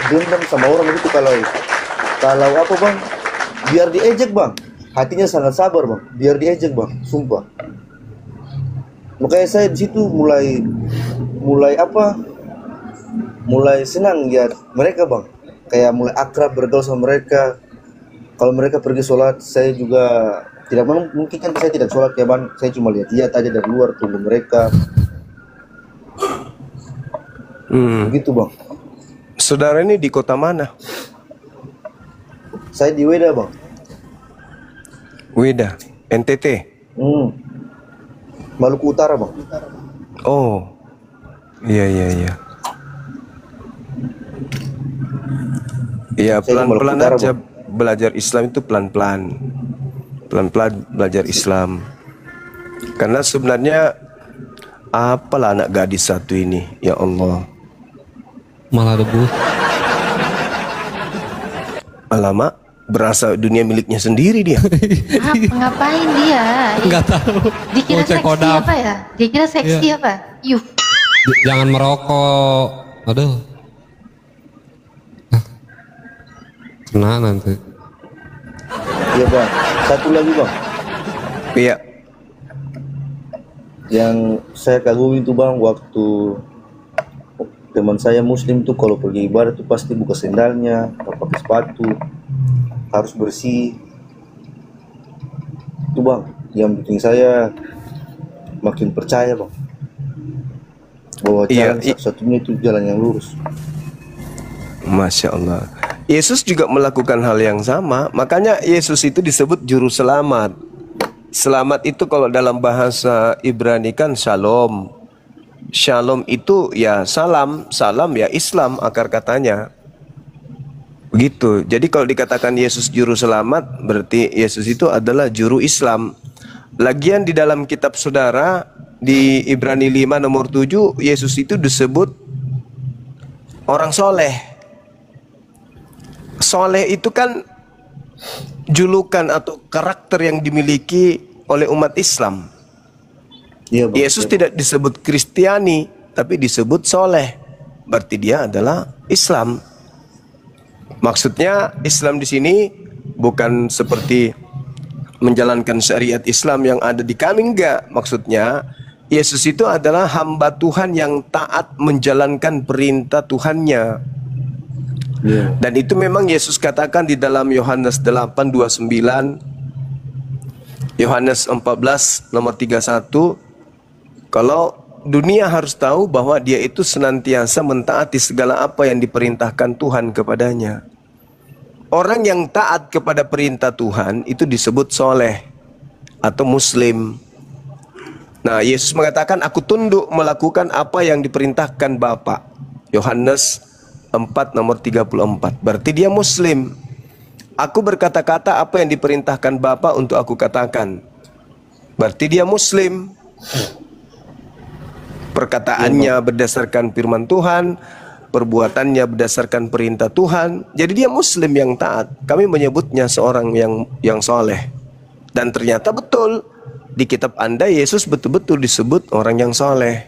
dendam sama orang itu. Kalau apa bang, biar diejek bang, hatinya sangat sabar bang, biar diejek bang, sumpah. Makanya saya di situ mulai senang lihat mereka bang, kayak mulai akrab bergaul sama mereka. Kalau mereka pergi sholat, saya juga tidak mungkin kan saya tidak sholat ya bang, saya cuma lihat aja dari luar, tunggu mereka. Begitu bang. Saudara ini di kota mana? Saya di Weda bang. Weda, NTT. Maluku Utara bang. Oh, iya. Iya pelan-pelan aja belajar Islam itu pelan-pelan belajar Islam. Karena sebenarnya apalah anak gadis satu ini, ya Allah. Malah debus. Alamak, berasa dunia miliknya sendiri dia. Ngapain dia? Enggak tahu. Dikira seksi apa ya? Dikira seksi apa? Yuh. Jangan merokok. Aduh. Kena nanti. Iya bang. Satu lagi bang. Iya. Yang saya kagumi itu bang, waktu teman saya Muslim tuh kalau pergi ibadah tuh pasti buka sendalnya, pakai sepatu, harus bersih. Itu bang, yang bikin saya makin percaya bang, bahwa jalan satu-satunya itu jalan yang lurus. Masya Allah. Yesus juga melakukan hal yang sama. Makanya Yesus itu disebut juru selamat. Selamat itu kalau dalam bahasa Ibrani kan shalom. Shalom itu ya salam, salam ya Islam akar katanya. Begitu. Jadi kalau dikatakan Yesus juru selamat, berarti Yesus itu adalah juru Islam. Lagian di dalam kitab saudara di Ibrani 5 nomor 7, Yesus itu disebut orang soleh. Soleh itu kan julukan atau karakter yang dimiliki oleh umat Islam. Ya, bang, Yesus tidak disebut Kristiani, tapi disebut soleh. Berarti dia adalah Islam. Maksudnya Islam di sini bukan seperti menjalankan syariat Islam yang ada di kami, enggak. Maksudnya Yesus itu adalah hamba Tuhan yang taat menjalankan perintah Tuhannya. Dan itu memang Yesus katakan di dalam Yohanes 8:29, Yohanes 14 nomor 31, kalau dunia harus tahu bahwa dia itu senantiasa mentaati segala apa yang diperintahkan Tuhan kepadanya. Orang yang taat kepada perintah Tuhan itu disebut soleh atau muslim. Nah, Yesus mengatakan, aku tunduk melakukan apa yang diperintahkan Bapa. Yohanes 4 nomor 34. Berarti dia muslim. Aku berkata-kata apa yang diperintahkan Bapa untuk aku katakan. Berarti dia muslim. Perkataannya berdasarkan firman Tuhan, perbuatannya berdasarkan perintah Tuhan. Jadi dia muslim yang taat. Kami menyebutnya seorang yang soleh. Dan ternyata betul, di kitab Anda Yesus betul-betul disebut orang yang soleh.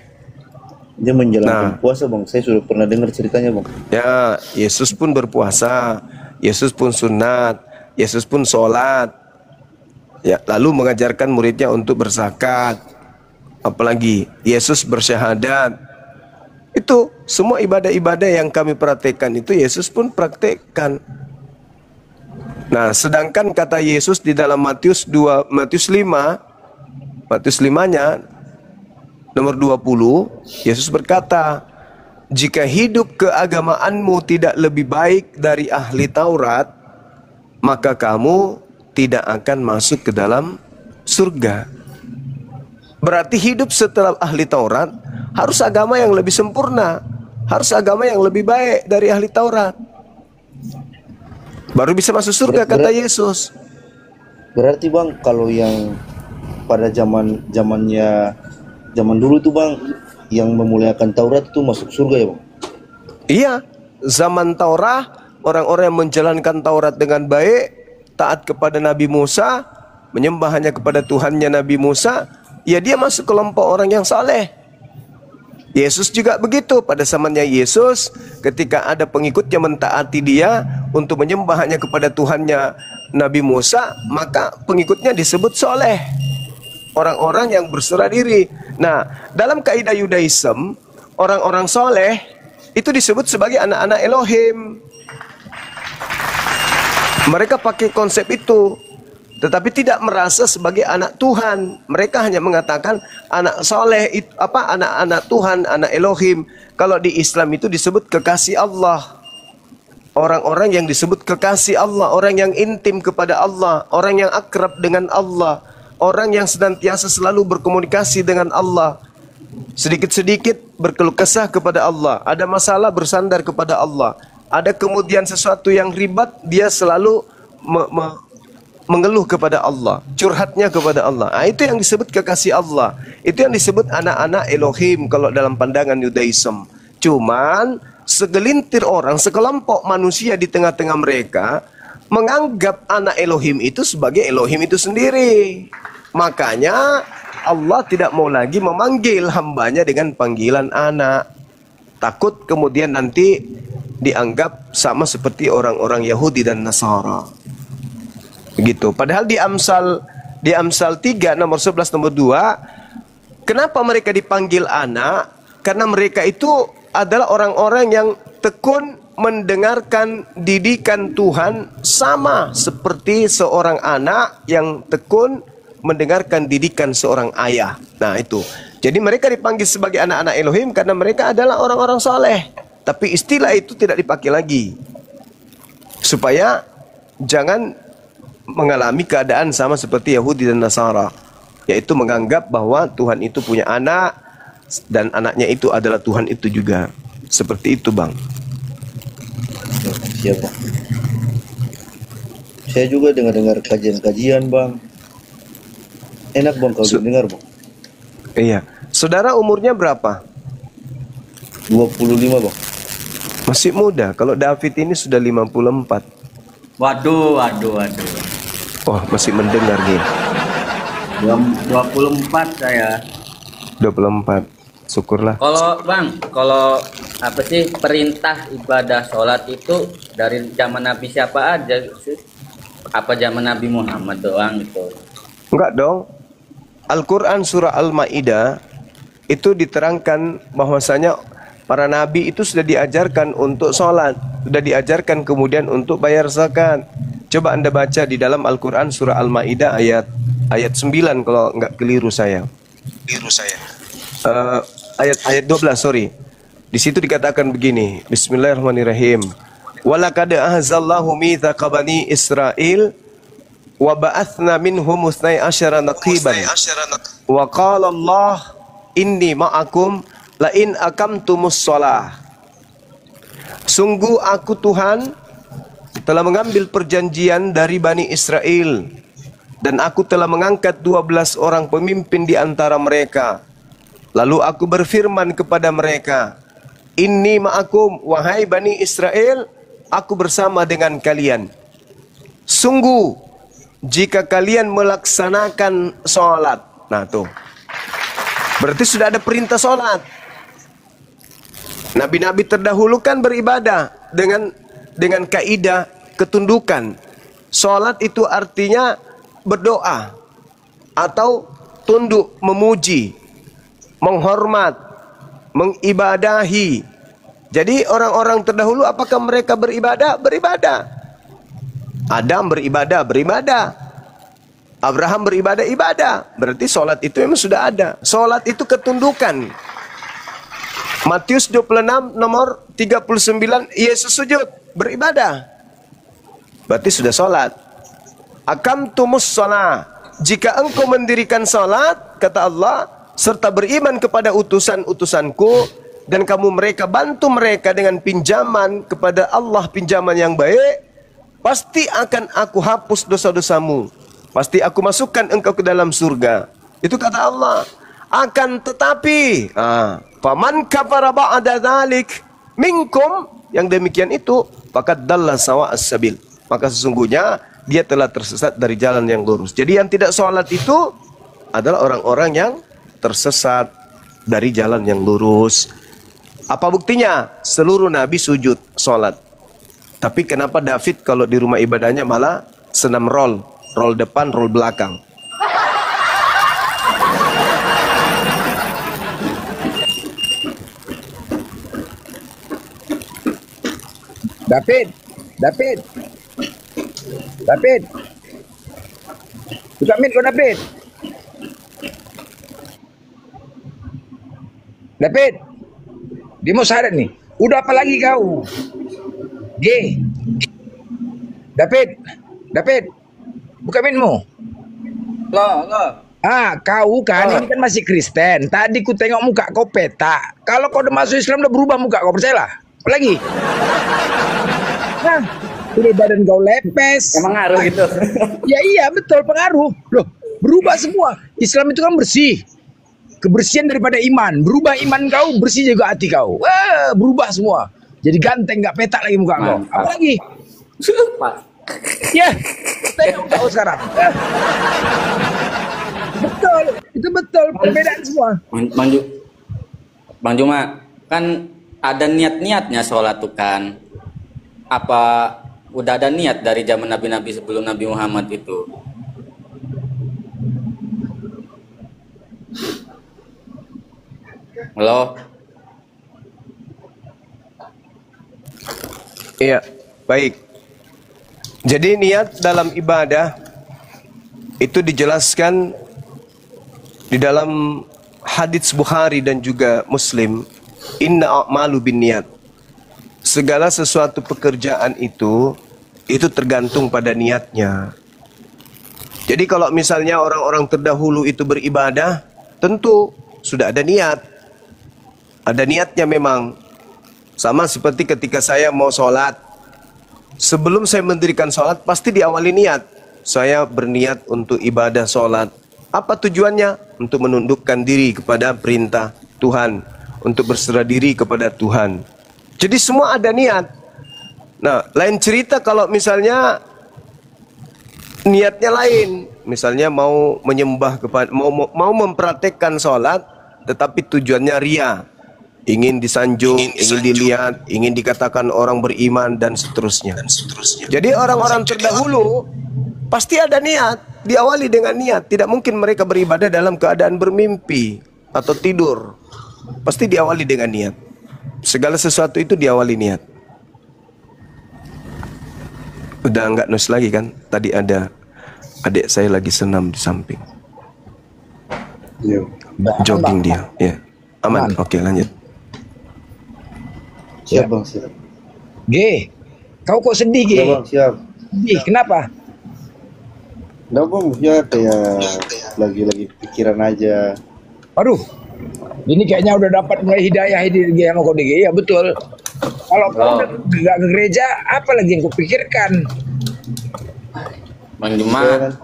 Dia menjalankan puasa, Bang. Saya sudah pernah dengar ceritanya, Bang. Ya, Yesus pun berpuasa, Yesus pun sunat, Yesus pun sholat. Ya, lalu mengajarkan muridnya untuk berzakat. Apalagi Yesus bersyahadat. Itu semua ibadah-ibadah yang kami praktekkan itu Yesus pun praktekkan. Nah, sedangkan kata Yesus di dalam Matius 5-nya nomor 20, Yesus berkata, jika hidup keagamaanmu tidak lebih baik dari ahli Taurat, maka kamu tidak akan masuk ke dalam surga. Berarti hidup setelah ahli Taurat harus agama yang lebih sempurna, harus agama yang lebih baik dari ahli Taurat. Baru bisa masuk surga, kata Yesus. Berarti, Bang, kalau yang pada zaman dulu tuh, Bang, yang memuliakan Taurat itu masuk surga ya, Bang? Iya, zaman Taurat, orang-orang yang menjalankan Taurat dengan baik, taat kepada Nabi Musa, menyembah hanya kepada Tuhannya Nabi Musa, ya dia masuk kelompok orang yang saleh. Yesus juga begitu. Pada zamannya Yesus, ketika ada pengikutnya mentaati dia untuk menyembah hanya kepada Tuhannya Nabi Musa, maka pengikutnya disebut soleh, orang-orang yang berserah diri. Nah, dalam kaidah Yudaism, orang-orang soleh itu disebut sebagai anak-anak Elohim. Mereka pakai konsep itu, tetapi tidak merasa sebagai anak Tuhan. Mereka hanya mengatakan anak soleh itu apa, anak-anak Tuhan, anak Elohim. Kalau di Islam itu disebut kekasih Allah. Orang-orang yang disebut kekasih Allah, orang yang intim kepada Allah, orang yang akrab dengan Allah, orang yang senantiasa selalu berkomunikasi dengan Allah. Sedikit-sedikit berkeluh kesah kepada Allah, ada masalah bersandar kepada Allah. Ada kemudian sesuatu yang ribet, dia selalu mengeluh kepada Allah, curhatnya kepada Allah. Nah, itu yang disebut kekasih Allah. Itu yang disebut anak-anak Elohim kalau dalam pandangan Yudaism. Cuman segelintir orang, sekelompok manusia di tengah-tengah mereka menganggap anak Elohim itu sebagai Elohim itu sendiri. Makanya Allah tidak mau lagi memanggil hambanya dengan panggilan anak. Takut kemudian nanti dianggap sama seperti orang-orang Yahudi dan Nasara. Begitu. Padahal di Amsal 3 nomor 11 nomor 2, kenapa mereka dipanggil anak? Karena mereka itu adalah orang-orang yang tekun mendengarkan didikan Tuhan, sama seperti seorang anak yang tekun mendengarkan didikan seorang ayah. Nah, itu. Jadi mereka dipanggil sebagai anak-anak Elohim karena mereka adalah orang-orang soleh. Tapi istilah itu tidak dipakai lagi, supaya jangan mengalami keadaan sama seperti Yahudi dan Nasara, yaitu menganggap bahwa Tuhan itu punya anak dan anaknya itu adalah Tuhan itu juga. Seperti itu, Bang. Siapa? Saya juga dengar kajian-kajian, Bang. Enak, Bang, kalau dengar, Bang. Iya. Saudara umurnya berapa? 25, Bang. Masih muda. Kalau David ini sudah 54. Waduh. Wah, masih mendengar nih. 24 saya. 24. Syukurlah. Kalau Bang, kalau apa sih perintah ibadah sholat itu dari zaman Nabi siapa aja sih? Apa zaman Nabi Muhammad doang gitu? Enggak dong. Al-Quran surah Al-Ma'idah itu diterangkan bahwasanya para nabi itu sudah diajarkan untuk sholat, sudah diajarkan kemudian untuk bayar zakat. Coba Anda baca di dalam Al-Quran surah Al-Ma'idah ayat 9 kalau nggak keliru saya. Ayat 12, sorry. Di situ dikatakan begini, Bismillahirrahmanirrahim. Walaqad ahzallahu mitsaqa bani Israil wa ba'athna minhum 12 naqiban. Wa qala Allah inni ma'akum la in aqamtumus shalah. Sungguh aku Tuhan telah mengambil perjanjian dari Bani Israel dan aku telah mengangkat 12 orang pemimpin di antara mereka. Lalu aku berfirman kepada mereka, inni ma'akum, wahai Bani Israel, aku bersama dengan kalian. Sungguh jika kalian melaksanakan sholat. Nah tuh, berarti sudah ada perintah sholat. Nabi-nabi terdahulu kan beribadah dengan kaidah ketundukan. Sholat itu artinya berdoa atau tunduk, memuji, menghormat, mengibadahi. Jadi orang-orang terdahulu apakah mereka beribadah? Beribadah. Adam beribadah. Abraham beribadah. Berarti sholat itu memang sudah ada. Sholat itu ketundukan. Matius 26 nomor 39, Yesus sujud, beribadah. Berarti sudah sholat. Aqamtumus shalah. Jika engkau mendirikan sholat, kata Allah, serta beriman kepada utusan-utusanku, dan kamu bantu mereka dengan pinjaman kepada Allah, pinjaman yang baik, pasti akan aku hapus dosa-dosamu. Pasti aku masukkan engkau ke dalam surga. Itu kata Allah. Akan tetapi, faman kafara ba'da dzalik minkum, yang demikian itu faqad dalla sawa'as sabil. Maka sesungguhnya dia telah tersesat dari jalan yang lurus. Jadi yang tidak sholat itu adalah orang-orang yang tersesat dari jalan yang lurus. Apa buktinya? Seluruh nabi sujud sholat. Tapi kenapa David kalau di rumah ibadahnya malah senam roll depan, roll belakang? David. Buka mic kau David. Dia mau syarat nih. Udah apa lagi kau? David. Buka mic-mu. Lah. Kau kan ini kan masih Kristen. Tadi ku tengok muka kau peta. Kalau kau udah masuk Islam udah berubah muka kau, percayalah. Apa lagi? Nah, udah badan kau lepes. Emang ngaruh gitu. Ya iya betul, pengaruh. Loh, berubah semua. Islam itu kan bersih. Kebersihan daripada iman. Berubah iman kau, bersih juga hati kau. Wah, berubah semua. Jadi ganteng, gak petak lagi muka kau. Apa lagi? Ya, tengok kau sekarang. Betul, itu betul. Perbedaan semua. Bang Juma, kan ada niat-niatnya sholat tuh kan. Apa udah ada niat dari zaman nabi-nabi sebelum Nabi Muhammad itu? Halo? Iya, baik. Jadi niat dalam ibadah itu dijelaskan di dalam hadits Bukhari dan juga Muslim. Inna a'malu bin niat. Segala sesuatu pekerjaan itu tergantung pada niatnya. Jadi kalau misalnya orang-orang terdahulu itu beribadah, tentu sudah ada niat. Ada niatnya memang. Sama seperti ketika saya mau sholat. Sebelum saya mendirikan sholat, pasti diawali niat. Saya berniat untuk ibadah sholat. Apa tujuannya? Untuk menundukkan diri kepada perintah Tuhan. Untuk berserah diri kepada Tuhan. Jadi semua ada niat. Nah, lain cerita kalau misalnya niatnya lain. Misalnya mau menyembah kepada, mau mempraktekkan sholat, tetapi tujuannya ria. Ingin disanjung, ingin dilihat, ingin dikatakan orang beriman, dan seterusnya. Jadi orang-orang terdahulu pasti ada niat. Diawali dengan niat. Tidak mungkin mereka beribadah dalam keadaan bermimpi. atau tidur, pasti diawali dengan niat. Segala sesuatu itu diawali niat. Udah nggak nus lagi kan? Tadi ada adik saya lagi senam di samping. Jogging dia. Ya. Aman. Oke, lanjut. Siap bang, siap. G, kau kok sedih G? Siap bang, siap. Sedih, kenapa? Nggak bang, ya kayak lagi pikiran aja. Aduh, ini kayaknya udah dapat mulai hidayah di sama kau DG. Ya betul. Kalau kau nggak ke gereja, apa lagi yang kau pikirkan? Bang Juma.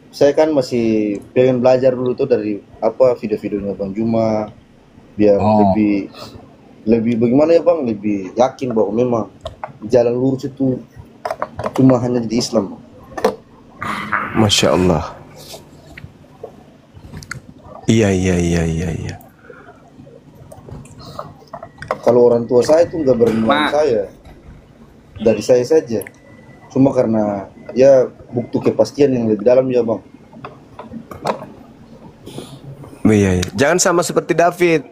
Saya kan masih pengen belajar dulu tuh dari video-videonya Bang Juma, biar lebih bagaimana ya Bang, lebih yakin bahwa memang jalan lurus itu cuma hanya di Islam. Masya Allah. Iya. Kalau orang tua saya itu nggak berniat saya, dari saya saja. Cuma karena ya butuh kepastian yang lebih dalam ya Bang. Iya. Jangan sama seperti David.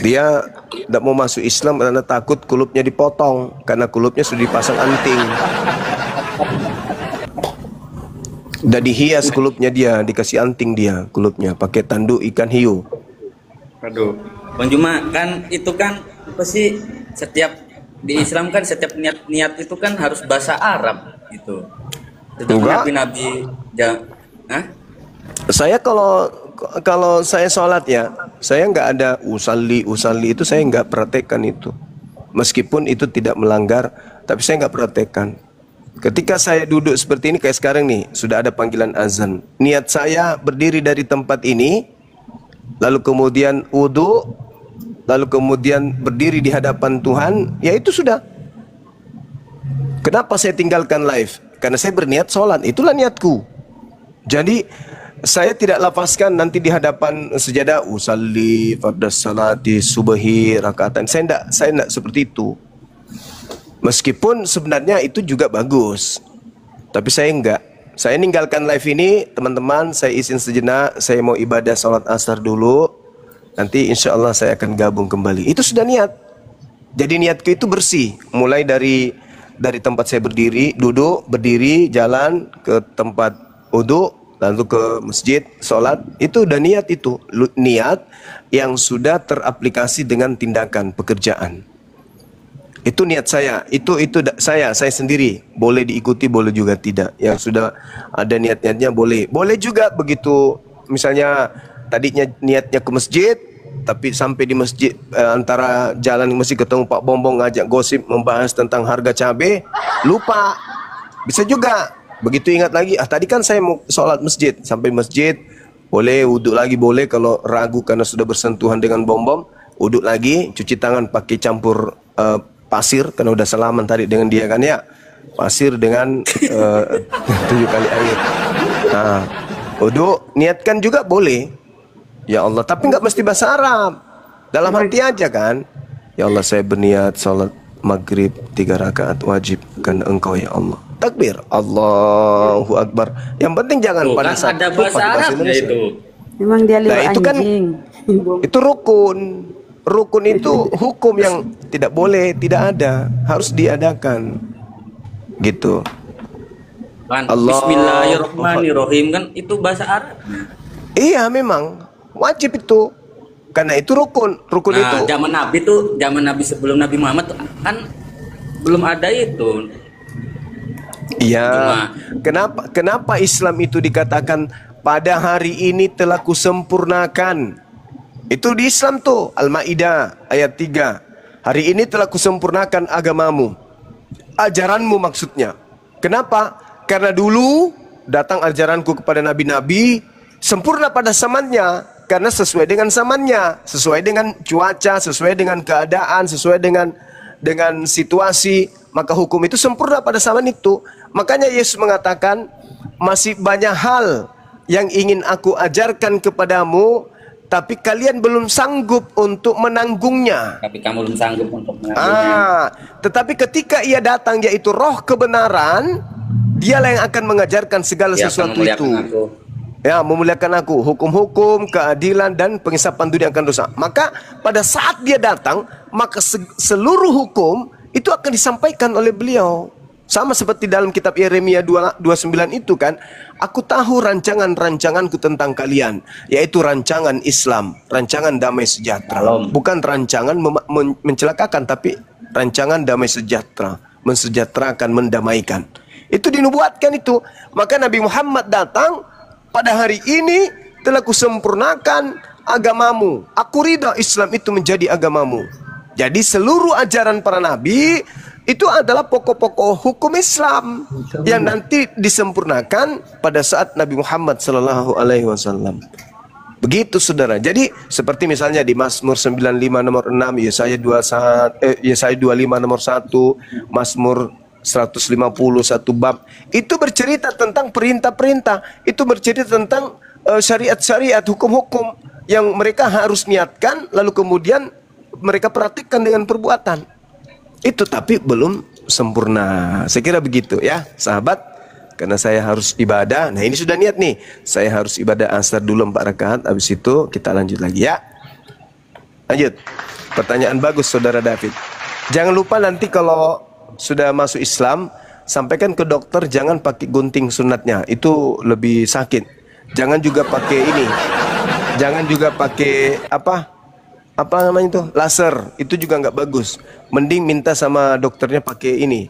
Dia tidak mau masuk Islam karena takut kulupnya dipotong, karena kulupnya sudah dipasang anting. Udah dihias kulupnya dia, dikasih anting dia kulupnya, pakai tanduk ikan hiu. Aduh, Bang Juma, kan itu kan pasti setiap di Islam kan setiap niat itu kan harus bahasa Arab gitu. Nabi-nabi Saya kalau saya sholat ya, saya nggak ada usalli itu, saya nggak praktekkan itu. Meskipun itu tidak melanggar, tapi saya nggak praktekkan. Ketika saya duduk seperti ini kayak sekarang nih, sudah ada panggilan azan. Niat saya berdiri dari tempat ini, lalu kemudian wudu, lalu kemudian berdiri di hadapan Tuhan, ya itu sudah. Kenapa saya tinggalkan live? Karena saya berniat sholat, itulah niatku. Jadi saya tidak lafazkan nanti di hadapan sejadah usalli fardas salati subhi rakaatan. Saya enggak seperti itu. Meskipun sebenarnya itu juga bagus, tapi saya enggak. Saya ninggalkan live ini, teman-teman, saya izin sejenak, saya mau ibadah sholat asar dulu. Nanti insya Allah saya akan gabung kembali. Itu sudah niat. Jadi niatku itu bersih. Mulai dari tempat saya berdiri, duduk, berdiri, jalan ke tempat wudu, lalu ke masjid, sholat. Itu udah niat itu. Niat yang sudah teraplikasi dengan tindakan, pekerjaan. Itu niat saya, itu saya sendiri. Boleh diikuti, boleh juga tidak. Yang sudah ada niat-niatnya boleh. Boleh juga begitu, misalnya tadinya niatnya ke masjid, tapi sampai di masjid antara jalan ke masjid ketemu Pak Bombong ngajak gosip membahas tentang harga cabai, lupa. Bisa juga. Begitu ingat lagi, tadi kan saya mau sholat masjid, sampai masjid boleh, wudhu lagi boleh. Kalau ragu karena sudah bersentuhan dengan bom, wudhu lagi, cuci tangan pakai campur pasir, karena udah salaman tadi dengan dia kan ya, pasir dengan 7 kali air. Nah, wudhu, niatkan juga boleh. Ya Allah, tapi nggak mesti bahasa Arab. Dalam hati aja kan. Ya Allah, saya berniat sholat maghrib 3 rakaat wajib karena Engkau ya Allah. Takbir, Allahu Akbar. Yang penting jangan pada saat ada bahasa Arabnya itu. Memang dia lewat itu kan, itu rukun. Rukun itu hukum yang tidak boleh, tidak ada, harus diadakan. Gitu. Bismillahirrahmanirrahim kan itu bahasa Arab. Iya, memang wajib itu. Karena itu rukun. Rukun itu. Zaman Nabi sebelum Nabi Muhammad kan belum ada itu. Iya. Kenapa Islam itu dikatakan pada hari ini telah kusempurnakan? Itu di Islam tuh, Al-Maidah ayat 3. Hari ini telah kusempurnakan agamamu. Ajaranmu maksudnya. Kenapa? Karena dulu datang ajaranku kepada nabi-nabi sempurna pada zamannya, karena sesuai dengan zamannya, sesuai dengan cuaca, sesuai dengan keadaan, sesuai dengan situasi, maka hukum itu sempurna pada zaman itu. Makanya Yesus mengatakan, masih banyak hal yang ingin aku ajarkan kepadamu, tapi kalian belum sanggup untuk menanggungnya. Tapi kamu belum sanggup untuk menanggungnya. Tetapi ketika ia datang, yaitu roh kebenaran, dialah yang akan mengajarkan segala sesuatu itu. Ya, memuliakan aku, hukum-hukum, keadilan dan pengisapan dunia akan dosa. Maka pada saat dia datang, maka seluruh hukum itu akan disampaikan oleh beliau. Sama seperti dalam kitab Yeremia 29 itu kan, aku tahu rancangan-rancanganku tentang kalian, yaitu rancangan Islam, rancangan damai sejahtera. Bukan rancangan mencelakakan, tapi rancangan damai sejahtera, mensejahterakan, mendamaikan. Itu dinubuatkan itu. Maka Nabi Muhammad datang, pada hari ini telah kusempurnakan agamamu. Aku ridha Islam itu menjadi agamamu. Jadi seluruh ajaran para nabi itu adalah pokok-pokok hukum Islam yang nanti disempurnakan pada saat Nabi Muhammad SAW. Begitu saudara. Jadi seperti misalnya di Mazmur 95 nomor 6, Yesaya 25 nomor 1, Mazmur 150 satu bab itu bercerita tentang perintah-perintah, itu bercerita tentang syariat-syariat, hukum-hukum yang mereka harus niatkan lalu kemudian mereka praktikkan dengan perbuatan. Itu tapi belum sempurna. Saya kira begitu ya, sahabat. Karena saya harus ibadah. Nah, ini sudah niat nih. Saya harus ibadah asar dulu 4 rakaat, habis itu kita lanjut lagi ya. Lanjut. Pertanyaan bagus saudara David. Jangan lupa nanti kalau sudah masuk Islam, sampaikan ke dokter jangan pakai gunting sunatnya, itu lebih sakit. Jangan juga pakai ini, jangan juga pakai apa namanya itu, laser, itu juga nggak bagus. Mending minta sama dokternya pakai ini,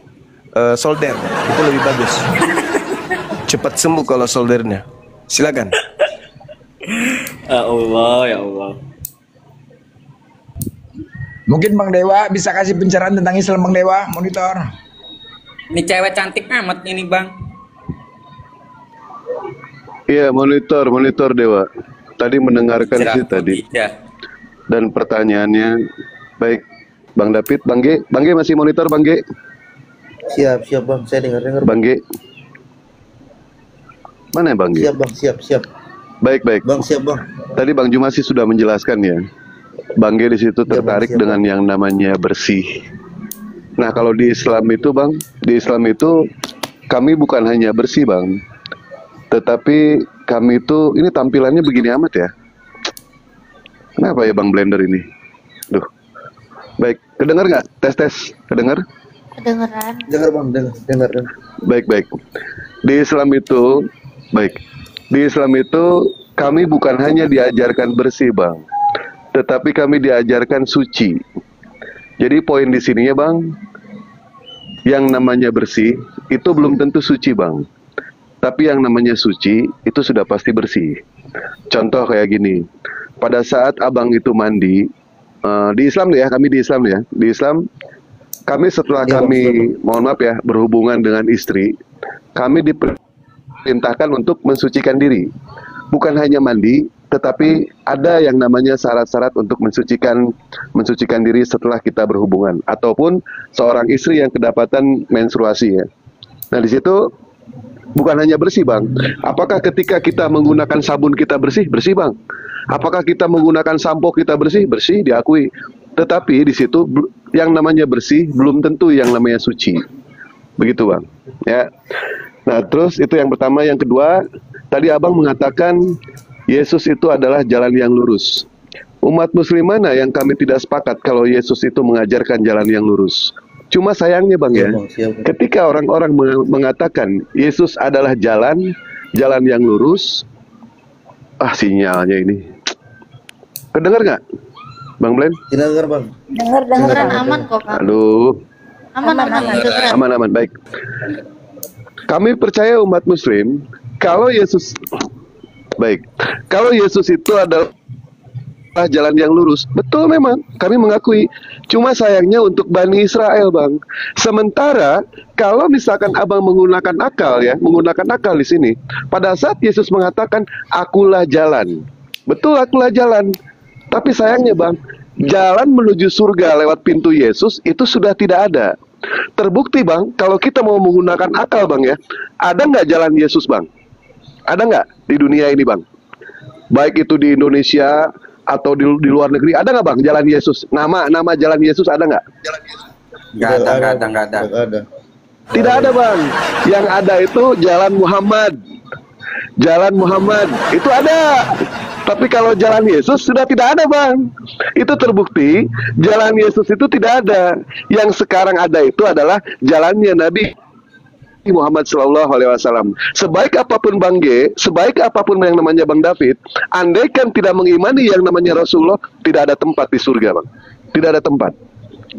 solder, itu lebih bagus. Cepat sembuh kalau soldernya. Silakan. Ya Allah, ya Allah. Mungkin Bang Dewa bisa kasih pencerahan tentang Islam, Bang Dewa, monitor. Ini cewek cantik amat ini, Bang. Iya, monitor Dewa. Tadi mendengarkan sih tadi. Dan pertanyaannya, baik Bang David, Bang G masih monitor Bang G? Siap Bang, saya dengar. Bang G. Mana ya Bang G? Siap Bang, siap. Baik. Bang, siap Bang. Tadi Bang Juma sih sudah menjelaskan ya. Bang G di situ tertarik dengan yang namanya bersih. Nah, kalau di Islam itu Bang, di Islam itu kami bukan hanya bersih Bang, tetapi kami itu, ini tampilannya begini amat ya. Kenapa ya Bang Blender ini? Duh. Baik, kedengar nggak? Tes. Kedengar? Kedengeran. Dengar Bang, dengar. Baik. Di Islam itu, di Islam itu kami bukan hanya diajarkan bersih Bang, tetapi kami diajarkan suci. Jadi poin di sininya Bang, yang namanya bersih itu belum tentu suci Bang. Tapi yang namanya suci itu sudah pasti bersih. Contoh kayak gini, pada saat abang itu mandi, di Islam ya, kami di Islam ya, di Islam kami setelah kami, mohon maaf ya, berhubungan dengan istri, kami diperintahkan untuk mensucikan diri. Bukan hanya mandi, tetapi ada yang namanya syarat-syarat untuk mensucikan diri setelah kita berhubungan, ataupun seorang istri yang kedapatan menstruasi ya. Nah di situ bukan hanya bersih Bang. Apakah ketika kita menggunakan sabun kita bersih? Bersih Bang. Apakah kita menggunakan sampo kita bersih? Bersih, diakui. Tetapi di situ yang namanya bersih belum tentu yang namanya suci. Begitu Bang. Ya. Nah terus itu yang pertama. Yang kedua, tadi abang mengatakan Yesus itu adalah jalan yang lurus. Umat muslim mana yang kami tidak sepakat kalau Yesus itu mengajarkan jalan yang lurus? Cuma sayangnya Bang ya, ketika orang-orang mengatakan Yesus adalah jalan yang lurus, sinyalnya ini. Kedengar nggak, Bang Blen? Dengar Bang. Dengeran aman kok Kak. Aduh. Aman, baik. Kami percaya umat muslim, kalau Yesus itu adalah jalan yang lurus, betul memang kami mengakui. Cuma sayangnya untuk Bani Israel Bang. Sementara kalau misalkan abang menggunakan akal di sini, pada saat Yesus mengatakan akulah jalan, betul akulah jalan. Tapi sayangnya Bang, jalan menuju surga lewat pintu Yesus itu sudah tidak ada. Terbukti Bang, kalau kita mau menggunakan akal Bang ya, ada nggak jalan Yesus Bang? Ada nggak di dunia ini Bang? Baik itu di Indonesia atau di luar negeri, ada nggak Bang jalan Yesus? Nama jalan Yesus ada nggak? Nggak ada. Tidak ada Bang. Yang ada itu jalan Muhammad. Jalan Muhammad itu ada. Tapi kalau jalan Yesus sudah tidak ada, Bang. Itu terbukti jalan Yesus itu tidak ada. Yang sekarang ada itu adalah jalannya Nabi Muhammad Sallallahu Alaihi Wasallam. Sebaik apapun Bang G, sebaik apapun yang namanya Bang David, andaikan tidak mengimani yang namanya Rasulullah, tidak ada tempat di surga, Bang. Tidak ada tempat.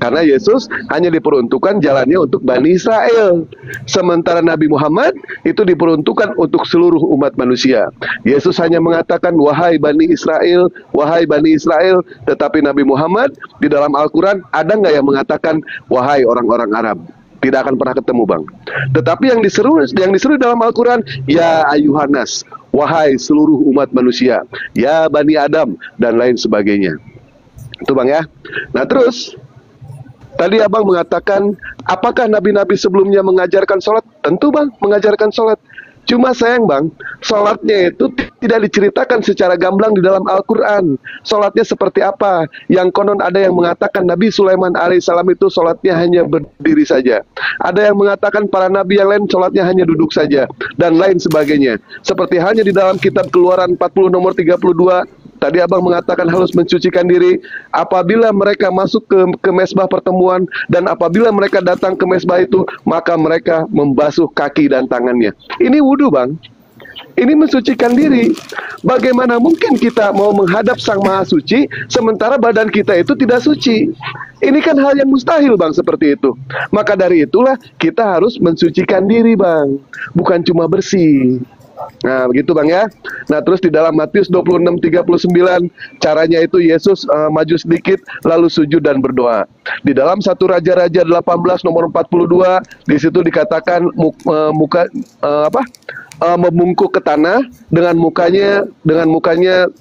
Karena Yesus hanya diperuntukkan jalannya untuk Bani Israel. Sementara Nabi Muhammad itu diperuntukkan untuk seluruh umat manusia. Yesus hanya mengatakan, wahai Bani Israel, wahai Bani Israel. Tetapi Nabi Muhammad di dalam Al-Quran ada nggak yang mengatakan, wahai orang-orang Arab? Tidak akan pernah ketemu, Bang. Tetapi yang diseru dalam Al-Quran, ya ayuhanas, wahai seluruh umat manusia, ya Bani Adam, dan lain sebagainya. Itu, Bang, ya. Nah, terus tadi Abang mengatakan, apakah nabi-nabi sebelumnya mengajarkan sholat? Tentu, Bang, mengajarkan sholat. Cuma sayang, Bang, sholatnya itu tidak diceritakan secara gamblang di dalam Al-Quran. Sholatnya seperti apa? Yang konon ada yang mengatakan Nabi Sulaiman alaihissalam itu sholatnya hanya berdiri saja. Ada yang mengatakan para nabi yang lain sholatnya hanya duduk saja. Dan lain sebagainya. Seperti halnya di dalam kitab Keluaran 40 nomor 32, tadi Abang mengatakan harus mencucikan diri apabila mereka masuk ke mesbah pertemuan, dan apabila mereka datang ke mesbah itu, maka mereka membasuh kaki dan tangannya. Ini wudhu, Bang. Ini mensucikan diri. Bagaimana mungkin kita mau menghadap Sang Maha Suci sementara badan kita itu tidak suci? Ini kan hal yang mustahil, Bang, seperti itu. Maka dari itulah kita harus mensucikan diri, Bang. Bukan cuma bersih. Nah, begitu, Bang, ya. Nah, terus di dalam Matius 26:39, caranya itu Yesus maju sedikit lalu sujud dan berdoa. Di dalam 1 Raja-Raja 18 nomor 42, di situ dikatakan membungkuk ke tanah dengan mukanya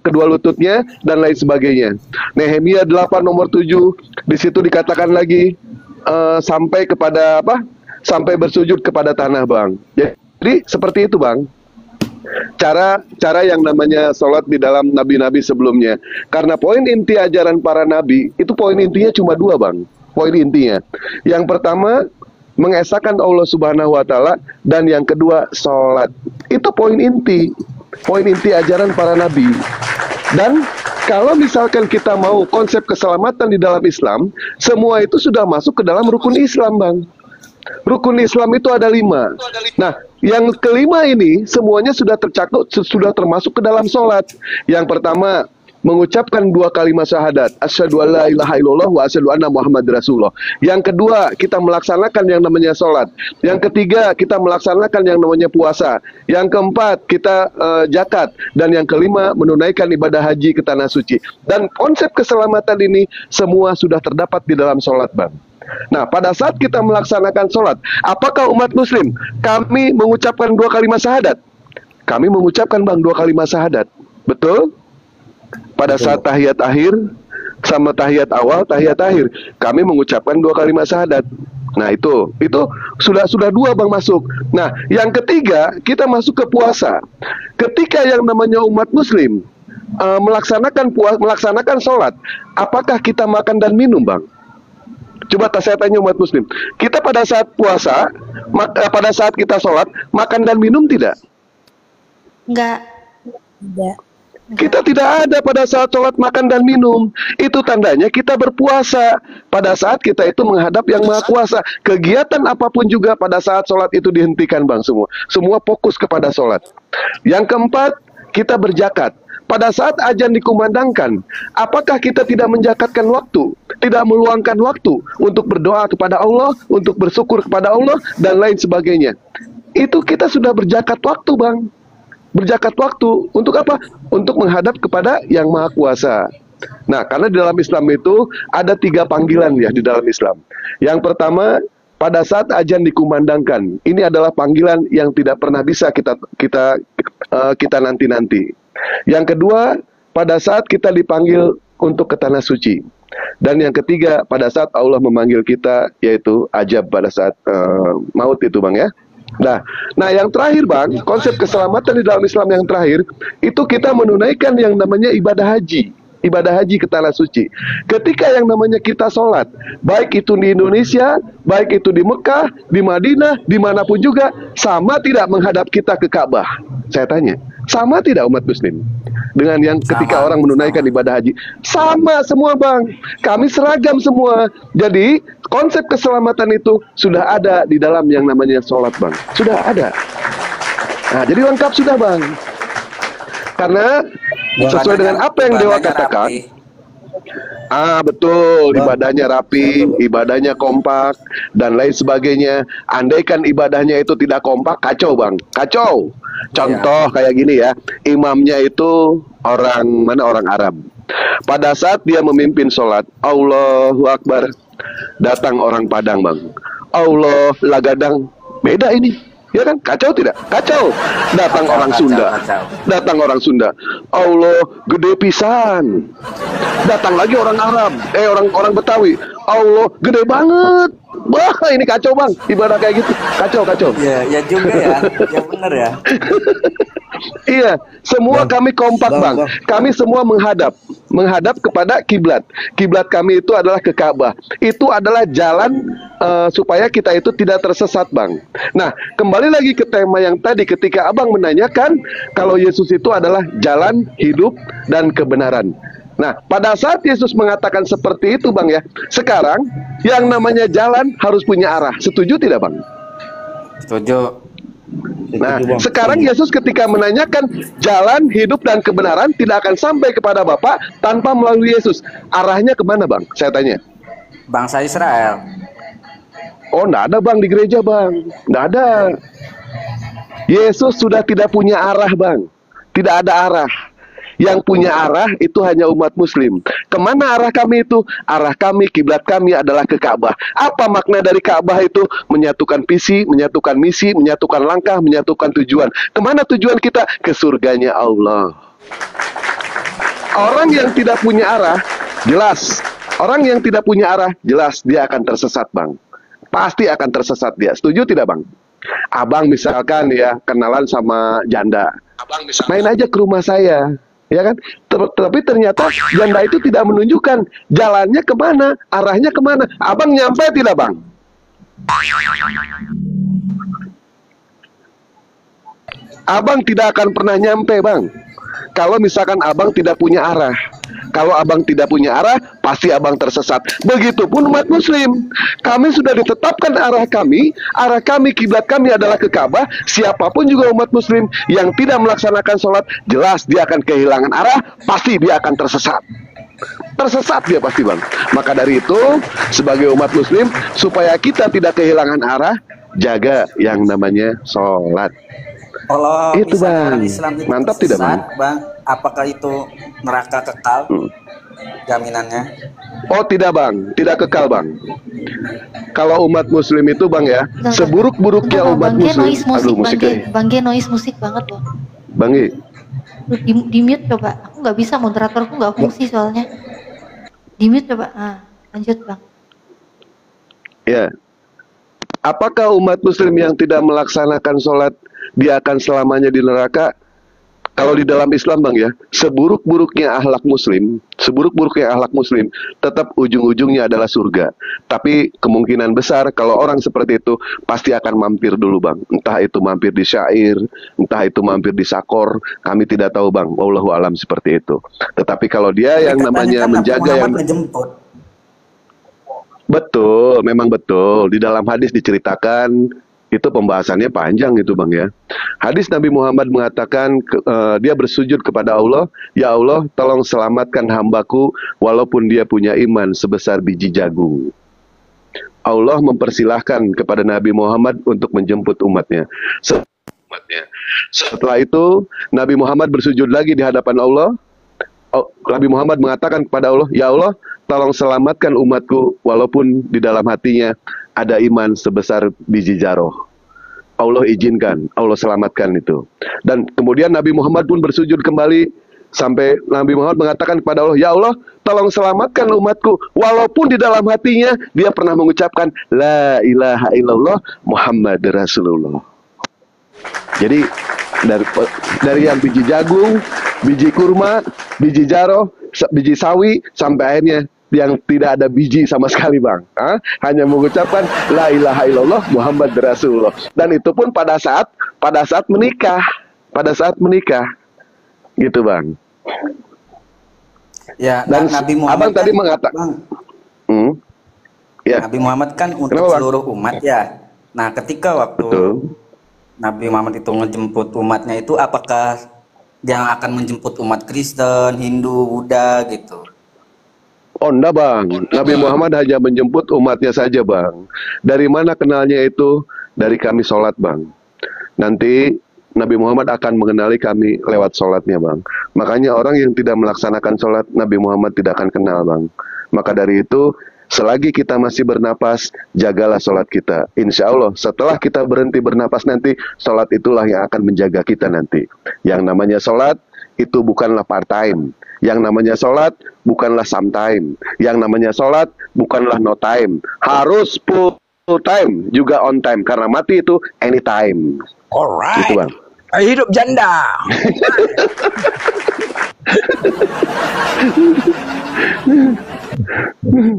kedua lututnya dan lain sebagainya. Nehemia 8 nomor 7, di situ dikatakan lagi sampai kepada sampai bersujud kepada tanah, Bang. Jadi seperti itu, Bang, cara yang namanya sholat di dalam nabi-nabi sebelumnya. Karena poin inti ajaran para nabi itu poin intinya cuma dua, Bang. Poin intinya, yang pertama mengesahkan Allah Subhanahu Wa Taala, dan yang kedua sholat. Itu poin inti ajaran para nabi. Dan kalau misalkan kita mau konsep keselamatan di dalam Islam, semua itu sudah masuk ke dalam rukun Islam, Bang. Rukun Islam itu ada 5. Nah, yang kelima ini semuanya sudah termasuk ke dalam sholat. Yang pertama, mengucapkan 2 kalimat syahadat, asyhadu alla ilaha illallah wa asyhadu anna Muhammad Rasulullah. Yang kedua, kita melaksanakan yang namanya sholat. Yang ketiga, kita melaksanakan yang namanya puasa. Yang keempat, kita zakat. Dan yang kelima, menunaikan ibadah haji ke tanah suci. Dan konsep keselamatan ini semua sudah terdapat di dalam sholat, Bang. Nah, pada saat kita melaksanakan sholat, apakah umat muslim kami mengucapkan 2 kalimat syahadat? Kami mengucapkan, Bang, 2 kalimat syahadat. Betul? Pada saat tahiyat akhir sama tahiyat awal, tahiyat akhir, kami mengucapkan 2 kalimat syahadat. Nah, itu sudah 2, Bang, masuk. Nah, yang ketiga, kita masuk ke puasa. Ketika yang namanya umat muslim melaksanakan sholat, apakah kita makan dan minum, Bang? Coba saya tanya umat muslim, kita pada saat puasa, pada saat kita sholat, makan dan minum tidak? Enggak. Tidak. Kita tidak ada pada saat sholat makan dan minum. Itu tandanya kita berpuasa. Pada saat kita itu menghadap yang Maha Kuasa, kegiatan apapun juga pada saat sholat itu dihentikan, Bang, semua fokus kepada sholat. Yang keempat, kita berzakat. Pada saat azan dikumandangkan, apakah kita tidak menjakatkan waktu, tidak meluangkan waktu untuk berdoa kepada Allah, untuk bersyukur kepada Allah, dan lain sebagainya? Itu kita sudah berzakat waktu, Bang. Berzakat waktu untuk apa? Untuk menghadap kepada yang Maha Kuasa. Nah, karena di dalam Islam itu ada 3 panggilan ya di dalam Islam. Yang pertama, pada saat azan dikumandangkan, ini adalah panggilan yang tidak pernah bisa kita nanti-nanti. Yang kedua, pada saat kita dipanggil untuk ke tanah suci. Dan yang ketiga, pada saat Allah memanggil kita, yaitu ajab pada saat maut itu, Bang, ya. Nah, yang terakhir, Bang, konsep keselamatan di dalam Islam yang terakhir, itu kita menunaikan yang namanya ibadah haji. ibadah haji ke tanah suci. Ketika yang namanya kita sholat, baik itu di Indonesia, baik itu di Mekah, di Madinah, dimanapun juga, sama tidak menghadap kita ke Ka'bah? Saya tanya, sama tidak umat muslim dengan yang ketika orang menunaikan ibadah haji? Sama semua bang, kami seragam semua. Jadi konsep keselamatan itu sudah ada di dalam yang namanya sholat bang, sudah ada. Nah, jadi lengkap sudah bang. Karena sesuai dengan apa yang Dewa katakan. Betul, ibadahnya rapi, ibadahnya kompak, dan lain sebagainya. Andaikan ibadahnya itu tidak kompak, kacau bang, kacau. Contoh kayak gini ya, imamnya itu orang Arab. Pada saat dia memimpin sholat, Allahu Akbar, datang orang Padang bang, Allah lagadang, beda ini. Ya kan, kacau tidak? Kacau. Datang orang Sunda. Datang orang Sunda. Allah gede pisan. Datang lagi orang Arab, orang Betawi. Allah gede banget. Wah, ini kacau bang. Ibadah kayak gitu, kacau. Ya juga ya. Ya benar ya. Iya, semua kami kompak bang. Kami semua menghadap kepada kiblat. Kiblat kami itu adalah ke Ka'bah. Itu adalah jalan supaya kita itu tidak tersesat bang. Nah, kembali lagi ke tema yang tadi ketika abang menanyakan kalau Yesus itu adalah jalan, hidup, dan kebenaran. Nah, pada saat Yesus mengatakan seperti itu bang ya, sekarang yang namanya jalan harus punya arah. Setuju tidak bang? Setuju. Nah, sekarang Yesus ketika menanyakan jalan, hidup, dan kebenaran tidak akan sampai kepada Bapa tanpa melalui Yesus. Arahnya kemana bang? Saya tanya. Bangsa Israel. Oh, enggak ada bang di gereja bang. Enggak ada. Yesus sudah tidak punya arah bang. Tidak ada arah. Yang punya arah itu hanya umat muslim. Kemana arah kami itu? Arah kami, kiblat kami adalah ke Ka'bah. Apa makna dari Ka'bah itu? Menyatukan visi, menyatukan misi, menyatukan langkah, menyatukan tujuan. Kemana tujuan kita? Ke surganya Allah. Orang yang tidak punya arah, jelas. Orang yang tidak punya arah, jelas dia akan tersesat bang. Pasti akan tersesat dia. Setuju tidak bang? Abang misalkan ya kenalan sama janda, main aja ke rumah saya. Ya kan? Tapi ternyata janda itu tidak menunjukkan jalannya kemana, arahnya kemana. Abang nyampe tidak bang? Abang tidak akan pernah nyampe bang. Kalau misalkan abang tidak punya arah. Kalau abang tidak punya arah, pasti abang tersesat. Begitupun umat muslim. Kami sudah ditetapkan arah kami, kiblat kami adalah ke Ka'bah. Siapapun juga umat muslim yang tidak melaksanakan sholat, jelas dia akan kehilangan arah, pasti dia akan tersesat. Tersesat dia pasti bang. Maka dari itu, sebagai umat muslim, supaya kita tidak kehilangan arah, jaga yang namanya sholat. Kalau itu bang, Islam itu mantap tidak bang? Apakah itu neraka kekal? Jaminannya? Oh tidak bang, tidak kekal bang. Kalau umat muslim itu bang ya, seburuk-buruknya umat muslim. Aduh musiknya. Bang G noise musik banget loh. Bang G. Di mute coba. Aku nggak bisa, moderatorku nggak fungsi soalnya. Di mute coba. Lanjut bang. Ya. Apakah umat muslim yang tidak melaksanakan sholat dia akan selamanya di neraka? Kalau di dalam Islam bang ya, seburuk-buruknya akhlak muslim, tetap ujung-ujungnya adalah surga. Tapi kemungkinan besar kalau orang seperti itu pasti akan mampir dulu bang. Entah itu mampir di syair, entah itu mampir di sakor, kami tidak tahu bang. Wallahu alam seperti itu. Tetapi kalau dia yang namanya menjaga yang betul, memang betul. Di dalam hadis diceritakan, itu pembahasannya panjang itu bang ya. Hadis Nabi Muhammad mengatakan dia bersujud kepada Allah, ya Allah tolong selamatkan hambaku walaupun dia punya iman sebesar biji jagung. Allah mempersilahkan kepada Nabi Muhammad untuk menjemput umatnya. Setelah itu Nabi Muhammad bersujud lagi di hadapan Allah. Nabi Muhammad mengatakan kepada Allah, ya Allah tolong selamatkan umatku walaupun di dalam hatinya ada iman sebesar biji jaroh. Allah izinkan, Allah selamatkan itu. Dan kemudian Nabi Muhammad pun bersujud kembali sampai Nabi Muhammad mengatakan kepada Allah, ya Allah tolong selamatkan umatku walaupun di dalam hatinya dia pernah mengucapkan la ilaha illallah Muhammad Rasulullah. Jadi dari yang biji jagung, biji kurma, biji jaroh, biji sawi sampai akhirnya yang tidak ada biji sama sekali bang, hanya mengucapkan la ilaha illallah Muhammad Rasulullah, dan itu pun pada saat menikah, gitu bang. Ya, Dan Nabi Muhammad abang tadi mengatakan, ya. Nabi Muhammad kan untuk Kenapa, Bang? seluruh umat ya. Nah, ketika waktu Betul. Nabi Muhammad itu menjemput umatnya itu, apakah yang akan menjemput umat Kristen, Hindu, Buddha gitu? Oh enggak bang, Nabi Muhammad hanya menjemput umatnya saja bang. Dari mana kenalnya itu? Dari kami sholat bang. Nanti Nabi Muhammad akan mengenali kami lewat sholatnya bang. Makanya orang yang tidak melaksanakan sholat, Nabi Muhammad tidak akan kenal bang. Maka dari itu, selagi kita masih bernapas, jagalah sholat kita. Insya Allah setelah kita berhenti bernapas nanti, sholat itulah yang akan menjaga kita nanti. Yang namanya sholat itu bukanlah part time. Yang namanya sholat bukanlah sometime. Yang namanya sholat bukanlah no time. Harus full time, juga on time. Karena mati itu anytime. Alright. Gitu bang. Hidup janda.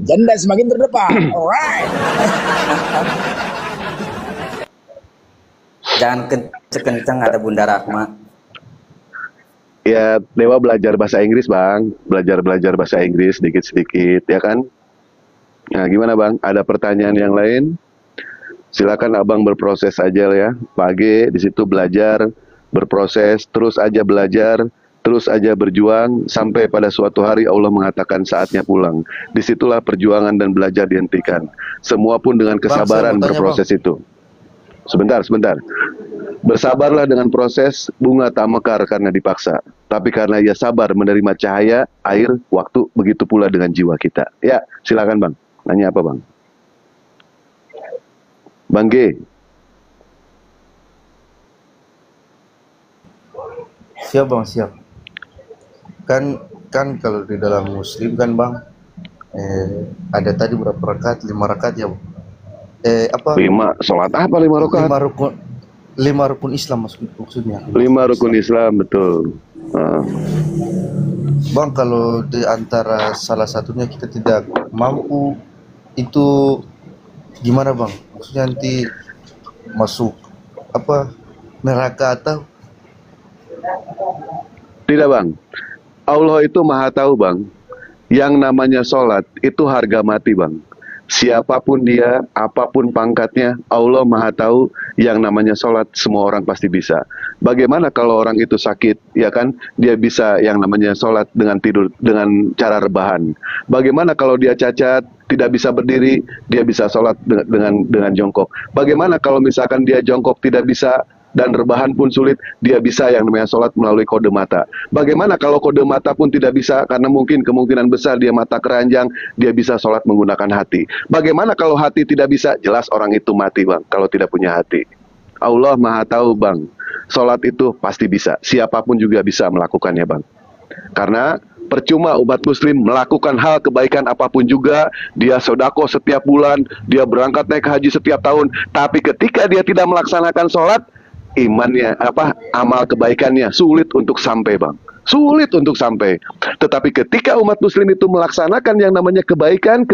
Janda semakin terdepan. Alright. Jangan kenceng-kenceng, ada Bunda Rahma. Ya, Dewa belajar bahasa Inggris bang, belajar bahasa Inggris sedikit-sedikit, ya kan? Nah, gimana bang? Ada pertanyaan yang lain? Silakan abang berproses aja ya, pagi di situ belajar, berproses, terus aja belajar, terus aja berjuang sampai pada suatu hari Allah mengatakan saatnya pulang. Disitulah perjuangan dan belajar dihentikan. Semua pun dengan kesabaran berproses itu. Sebentar. Bersabarlah dengan proses, bunga tak mekar karena dipaksa. Tapi karena ia sabar menerima cahaya, air, waktu, begitu pula dengan jiwa kita. Ya, silakan bang. Nanya apa bang? Bang G. Siap bang, siap. Kan kalau di dalam Muslim kan bang, ada tadi berapa rakaat? 5 rakaat ya bang? Apa? 5, sholat apa 5 rakaat? 5 rukun Islam maksudnya. 5 rukun Islam, betul. Bang, kalau di antara salah satunya kita tidak mampu, itu gimana bang? Maksudnya nanti masuk apa neraka atau? Tidak bang, Allah itu maha tahu bang. Yang namanya sholat itu harga mati bang. Siapapun dia, apapun pangkatnya, Allah maha tahu. Yang namanya sholat semua orang pasti bisa. Bagaimana kalau orang itu sakit, ya kan? Dia bisa yang namanya sholat dengan tidur, dengan cara rebahan. Bagaimana kalau dia cacat, tidak bisa berdiri, dia bisa sholat dengan jongkok. Bagaimana kalau misalkan dia jongkok tidak bisa, dan rebahan pun sulit, dia bisa yang namanya sholat melalui kode mata. Bagaimana kalau kode mata pun tidak bisa, karena mungkin kemungkinan besar dia mata keranjang, dia bisa sholat menggunakan hati. Bagaimana kalau hati tidak bisa? Jelas orang itu mati bang, kalau tidak punya hati. Allah maha tahu bang, sholat itu pasti bisa, siapapun juga bisa melakukannya bang. Karena percuma umat muslim melakukan hal kebaikan apapun juga, dia sodako setiap bulan, dia berangkat naik haji setiap tahun, tapi ketika dia tidak melaksanakan sholat, imannya amal kebaikannya sulit untuk sampai bang, sulit untuk sampai. Tetapi ketika umat muslim itu melaksanakan yang namanya kebaikan,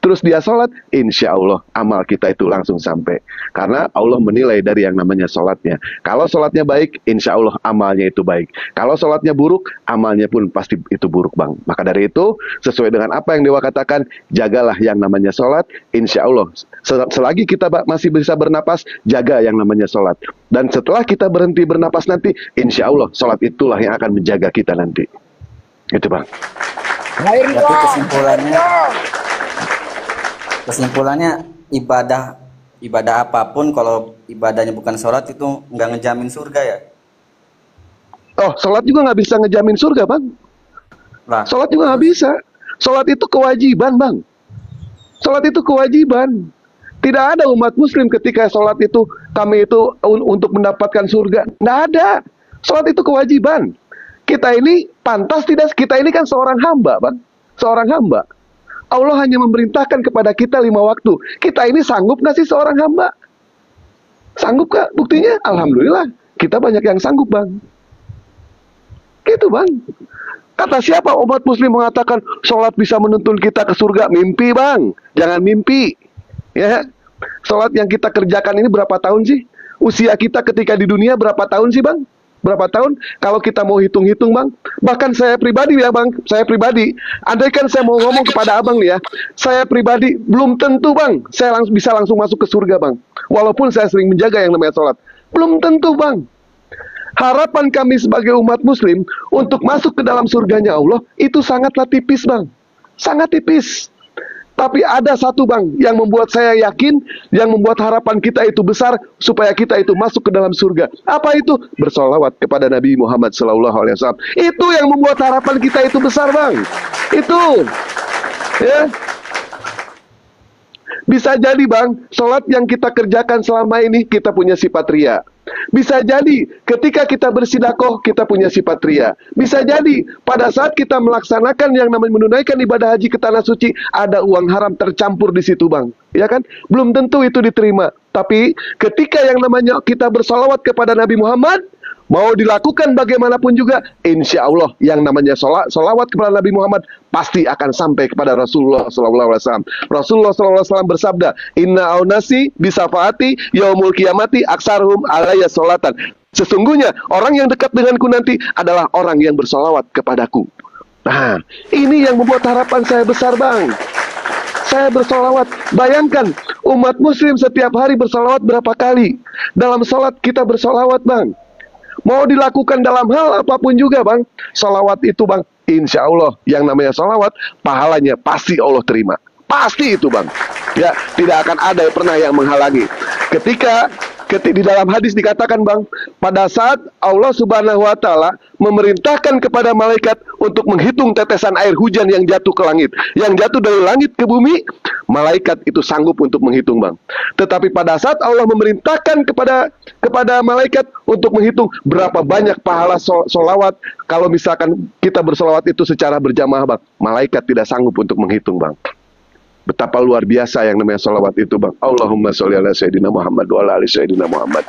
terus dia sholat, insya Allah amal kita itu langsung sampai. Karena Allah menilai dari yang namanya sholatnya. Kalau sholatnya baik, insya Allah amalnya itu baik. Kalau sholatnya buruk, amalnya pun pasti itu buruk bang. Maka dari itu, sesuai dengan apa yang Dewa katakan, jagalah yang namanya sholat, insya Allah selagi kita masih bisa bernapas, jaga yang namanya sholat. Dan setelah kita berhenti bernapas nanti, insya Allah sholat itulah yang akan menjaga kita nanti. Itu bang. Tapi kesimpulannya ibadah apapun kalau ibadahnya bukan sholat itu nggak ngejamin surga ya? Oh, sholat juga nggak bisa ngejamin surga bang. Sholat juga nggak bisa. Sholat itu kewajiban bang. Sholat itu kewajiban. Tidak ada umat muslim ketika sholat itu kami itu untuk mendapatkan surga. Tidak ada. Sholat itu kewajiban. Kita ini pantas tidak? Kita ini kan seorang hamba, bang. Seorang hamba. Allah hanya memerintahkan kepada kita 5 waktu. Kita ini sanggup nggak sih seorang hamba? Sanggup kak? Buktinya, alhamdulillah. Kita banyak yang sanggup, bang. Gitu, bang. Kata siapa umat muslim mengatakan sholat bisa menuntun kita ke surga? Mimpi bang, jangan mimpi. Ya, sholat yang kita kerjakan ini berapa tahun sih? Usia kita ketika di dunia berapa tahun sih bang? Berapa tahun? Kalau kita mau hitung-hitung bang, bahkan saya pribadi ya bang, saya pribadi, andaikan saya mau ngomong kepada abang nih ya, saya pribadi belum tentu bang, saya bisa langsung masuk ke surga bang, walaupun saya sering menjaga yang namanya sholat, belum tentu bang. Harapan kami sebagai umat muslim untuk masuk ke dalam surganya Allah itu sangatlah tipis bang, sangat tipis. Tapi ada satu bang yang membuat saya yakin, yang membuat harapan kita itu besar supaya kita itu masuk ke dalam surga. Apa itu? Bersolawat kepada Nabi Muhammad SAW. Itu yang membuat harapan kita itu besar bang. Itu, ya. Bisa jadi bang, sholat yang kita kerjakan selama ini kita punya sifat ria. Bisa jadi ketika kita bersedekah kita punya sifat ria. Bisa jadi pada saat kita melaksanakan yang namanya menunaikan ibadah haji ke tanah suci ada uang haram tercampur di situ bang, ya kan? Belum tentu itu diterima. Tapi ketika yang namanya kita bersolawat kepada Nabi Muhammad, mau dilakukan bagaimanapun juga, insya Allah yang namanya solawat kepada Nabi Muhammad pasti akan sampai kepada Rasulullah SAW. Rasulullah SAW bersabda, Inna aunasi bisafaati yaumul kiamati aksaruhum alaya solatan. Sesungguhnya orang yang dekat denganku nanti adalah orang yang bersolawat kepadaku. Nah, ini yang membuat harapan saya besar bang. Saya bersolawat. Bayangkan, umat muslim setiap hari bersolawat berapa kali? Dalam sholat kita bersolawat bang. Mau dilakukan dalam hal apapun juga bang, salawat itu bang, insya Allah yang namanya salawat, pahalanya pasti Allah terima. Pasti itu bang. Ya, tidak akan ada yang pernah yang menghalangi. Ketika di dalam hadis dikatakan bang, pada saat Allah Subhanahu wa Ta'ala memerintahkan kepada malaikat untuk menghitung tetesan air hujan yang jatuh ke langit, yang jatuh dari langit ke bumi, malaikat itu sanggup untuk menghitung bang. Tetapi pada saat Allah memerintahkan kepada malaikat untuk menghitung berapa banyak pahala solawat, kalau misalkan kita bersolawat itu secara berjamaah bang, malaikat tidak sanggup untuk menghitung bang. Betapa luar biasa yang namanya salawat itu bang. Allahumma sholli ala sayyidina Muhammad wa ala ali sayyidina Muhammad.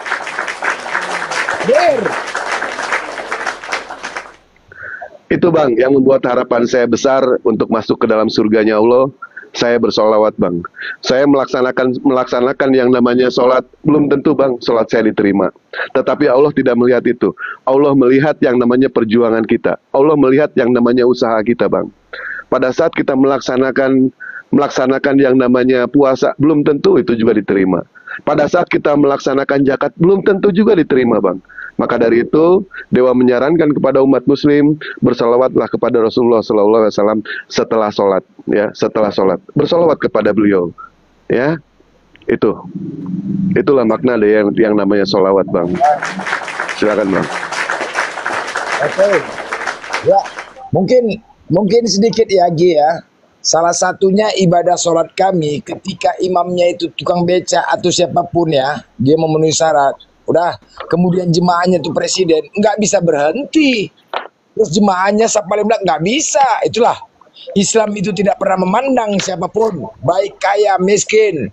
Itu bang yang membuat harapan saya besar untuk masuk ke dalam surganya Allah. Saya bersolawat bang. Saya melaksanakan yang namanya sholat. Belum tentu bang sholat saya diterima. Tetapi Allah tidak melihat itu. Allah melihat yang namanya perjuangan kita. Allah melihat yang namanya usaha kita bang. Pada saat kita melaksanakan yang namanya puasa, belum tentu itu juga diterima. Pada saat kita melaksanakan zakat, belum tentu juga diterima bang. Maka dari itu, Dewa menyarankan kepada umat muslim, bersalawatlah kepada Rasulullah SAW setelah sholat. Ya, setelah sholat. Bersalawat kepada beliau. Ya, itulah makna dari yang namanya salawat bang. Silakan bang. Oke. Ya, mungkin sedikit ya Gi ya. Salah satunya ibadah sholat kami ketika imamnya itu tukang beca atau siapapun ya, dia memenuhi syarat. Udah, kemudian jemaahnya itu presiden, nggak bisa berhenti. Terus jemaahnya paling belakang nggak bisa. Itulah Islam itu tidak pernah memandang siapapun, baik kaya miskin,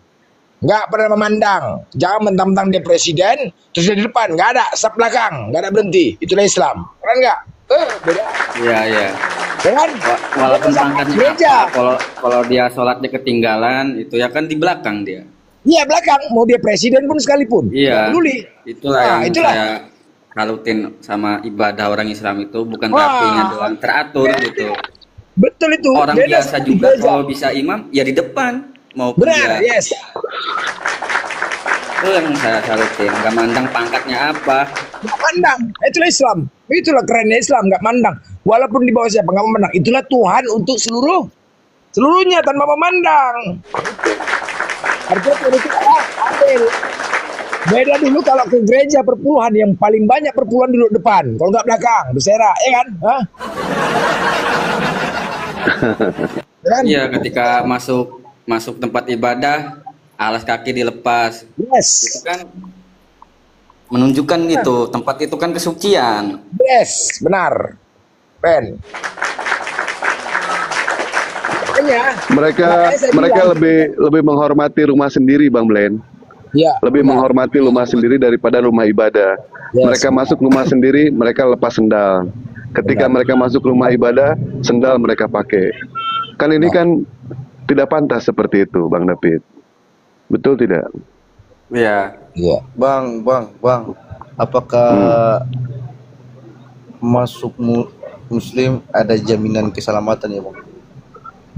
nggak pernah memandang. Jangan mentang-mentang dia presiden, terus dia di depan, nggak ada, sap belakang, nggak ada berhenti. Itulah Islam, keren nggak? Beda. Iya iya. Dengan walaupun pangkatnya kalau dia sholatnya ketinggalan itu ya kan di belakang dia. Iya belakang, mau dia presiden pun sekalipun. Iya. Peduli. Itulah yang saya salutin sama ibadah orang Islam itu, bukan rapinya doang, teratur gitu. Betul itu. Orang biasa juga kalau bisa imam ya di depan mau benar, yes. Itu yang saya salutin, nggak mandang pangkatnya apa. Nggak mandang, itulah Islam. Itulah kerennya Islam, nggak mandang. Walaupun di bawah siapa nggak memandang. Itulah Tuhan untuk seluruhnya tanpa memandang. Artinya itu adil. Beda dulu kalau ke gereja perpuluhan, yang paling banyak perpuluhan duduk depan, kalau nggak belakang, bersera, ya kan? Iya, ketika masuk tempat ibadah, alas kaki dilepas. Yes. Itu kan menunjukkan itu tempat itu kan kesucian. Yes, benar. Ben. Mereka lebih menghormati rumah sendiri bang Blen. Ya, lebih menghormati rumah sendiri daripada rumah ibadah. Yes. Mereka masuk rumah sendiri, mereka lepas sendal. Ketika mereka masuk rumah ibadah, sendal mereka pakai. Kan ini kan tidak pantas seperti itu, Bang David. Betul tidak? Iya. Iya. Bang. Apakah masuk Muslim ada jaminan keselamatan ya, Bang?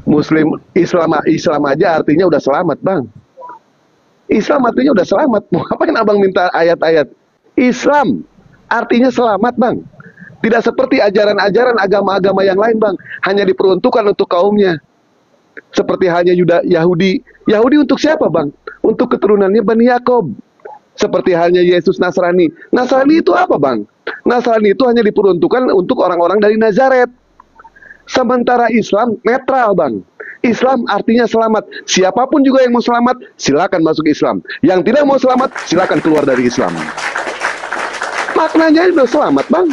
Muslim, Islam aja artinya udah selamat, Bang. Islam artinya udah selamat. Mau ngapain abang minta ayat-ayat? Islam artinya selamat, Bang. Tidak seperti ajaran-ajaran agama-agama yang lain, Bang. Hanya diperuntukkan untuk kaumnya. Seperti halnya Yahudi. Yahudi untuk siapa, Bang? Untuk keturunannya Bani Yakob. Seperti halnya Yesus Nasrani. Nasrani itu apa, Bang? Nasrani itu hanya diperuntukkan untuk orang-orang dari Nazaret. Sementara Islam netral, Bang. Islam artinya selamat. Siapapun juga yang mau selamat, silakan masuk Islam. Yang tidak mau selamat, silakan keluar dari Islam. Maknanya udah selamat, Bang.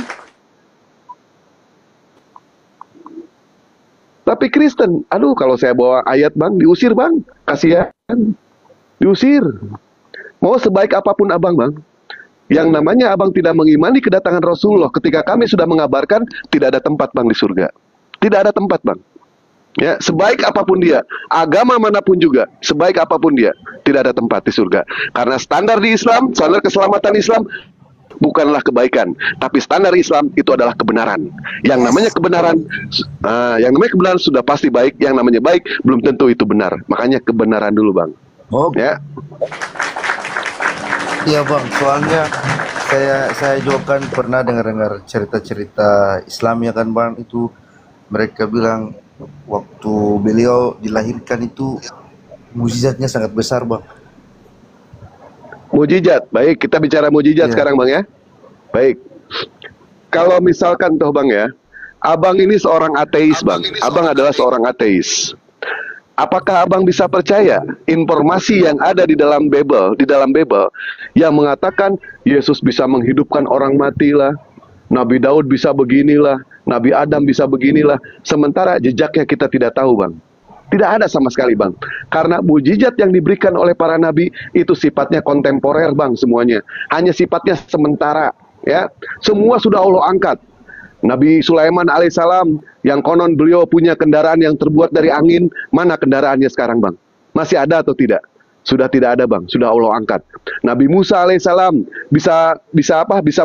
Tapi Kristen, aduh kalau saya bawa ayat, Bang, diusir, Bang. Kasihan. Diusir. Mau sebaik apapun abang, Bang. Yang namanya abang tidak mengimani kedatangan Rasulullah ketika kami sudah mengabarkan, tidak ada tempat, Bang, di surga. Tidak ada tempat, Bang. Ya, sebaik apapun dia, agama manapun juga, sebaik apapun dia, tidak ada tempat di surga. Karena standar di Islam, standar keselamatan Islam bukanlah kebaikan, tapi standar Islam itu adalah kebenaran. Yang namanya kebenaran sudah pasti baik, yang namanya baik belum tentu itu benar. Makanya kebenaran dulu, Bang. Ya. Iya, Bang, soalnya saya juga kan pernah dengar cerita-cerita Islam ya kan, Bang, itu mereka bilang waktu beliau dilahirkan itu mukjizatnya sangat besar, Bang. Mujizat, baik, kita bicara mujizat sekarang, Bang, ya. Baik. Kalau misalkan toh, Bang, ya, abang ini seorang ateis, Bang. Abang adalah seorang ateis. Apakah abang bisa percaya informasi yang ada di dalam Bible, yang mengatakan Yesus bisa menghidupkan orang mati lah, Nabi Daud bisa beginilah, Nabi Adam bisa beginilah, sementara jejaknya kita tidak tahu, Bang. Tidak ada sama sekali, Bang. Karena mujizat yang diberikan oleh para nabi itu sifatnya kontemporer, Bang, semuanya. Hanya sifatnya sementara, ya. Semua sudah Allah angkat. Nabi Sulaiman alaihissalam yang konon beliau punya kendaraan yang terbuat dari angin, mana kendaraannya sekarang, Bang? Masih ada atau tidak? Sudah tidak ada, Bang. Sudah Allah angkat. Nabi Musa alaihissalam bisa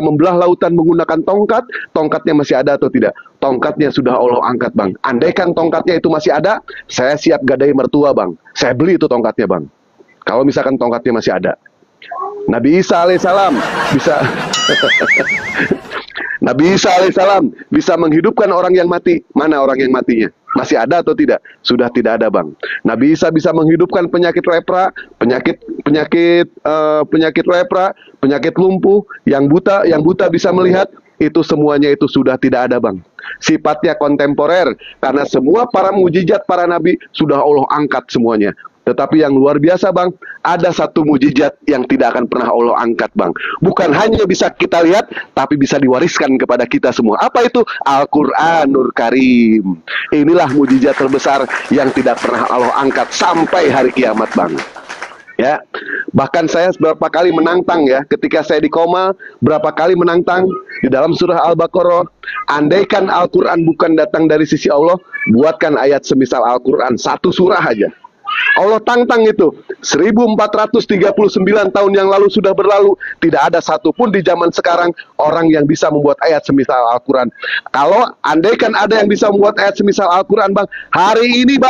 membelah lautan menggunakan tongkat. Tongkatnya masih ada atau tidak? Tongkatnya sudah Allah angkat, Bang. Andaikan tongkatnya itu masih ada, saya siap gadai mertua, Bang. Saya beli itu tongkatnya, Bang. Kalau misalkan tongkatnya masih ada. Nabi Isa alaihissalam Nabi Isa alaihissalam bisa menghidupkan orang yang mati. Mana orang yang matinya? Masih ada atau tidak? Sudah tidak ada, Bang. Nabi Isa bisa menghidupkan penyakit lepra, penyakit lepra, penyakit lumpuh, yang buta bisa melihat. Itu semuanya itu sudah tidak ada, Bang. Sifatnya kontemporer karena semua para mujizat para nabi sudah Allah angkat semuanya. Tetapi yang luar biasa, Bang, ada satu mujizat yang tidak akan pernah Allah angkat, Bang. Bukan hanya bisa kita lihat, tapi bisa diwariskan kepada kita semua. Apa itu? Al-Quranul Karim. Inilah mujizat terbesar yang tidak pernah Allah angkat sampai hari kiamat, Bang. Ya, bahkan saya beberapa kali menantang, ya, ketika saya di koma, berapa kali menantang di dalam surah Al-Baqarah, andaikan Al-Quran bukan datang dari sisi Allah, buatkan ayat semisal Al-Quran, satu surah aja. Allah tantang itu. 1439 tahun yang lalu sudah berlalu, tidak ada satupun di zaman sekarang orang yang bisa membuat ayat semisal Al-Quran. Kalau andaikan ada yang bisa membuat ayat semisal Al-Quran, Bang, hari ini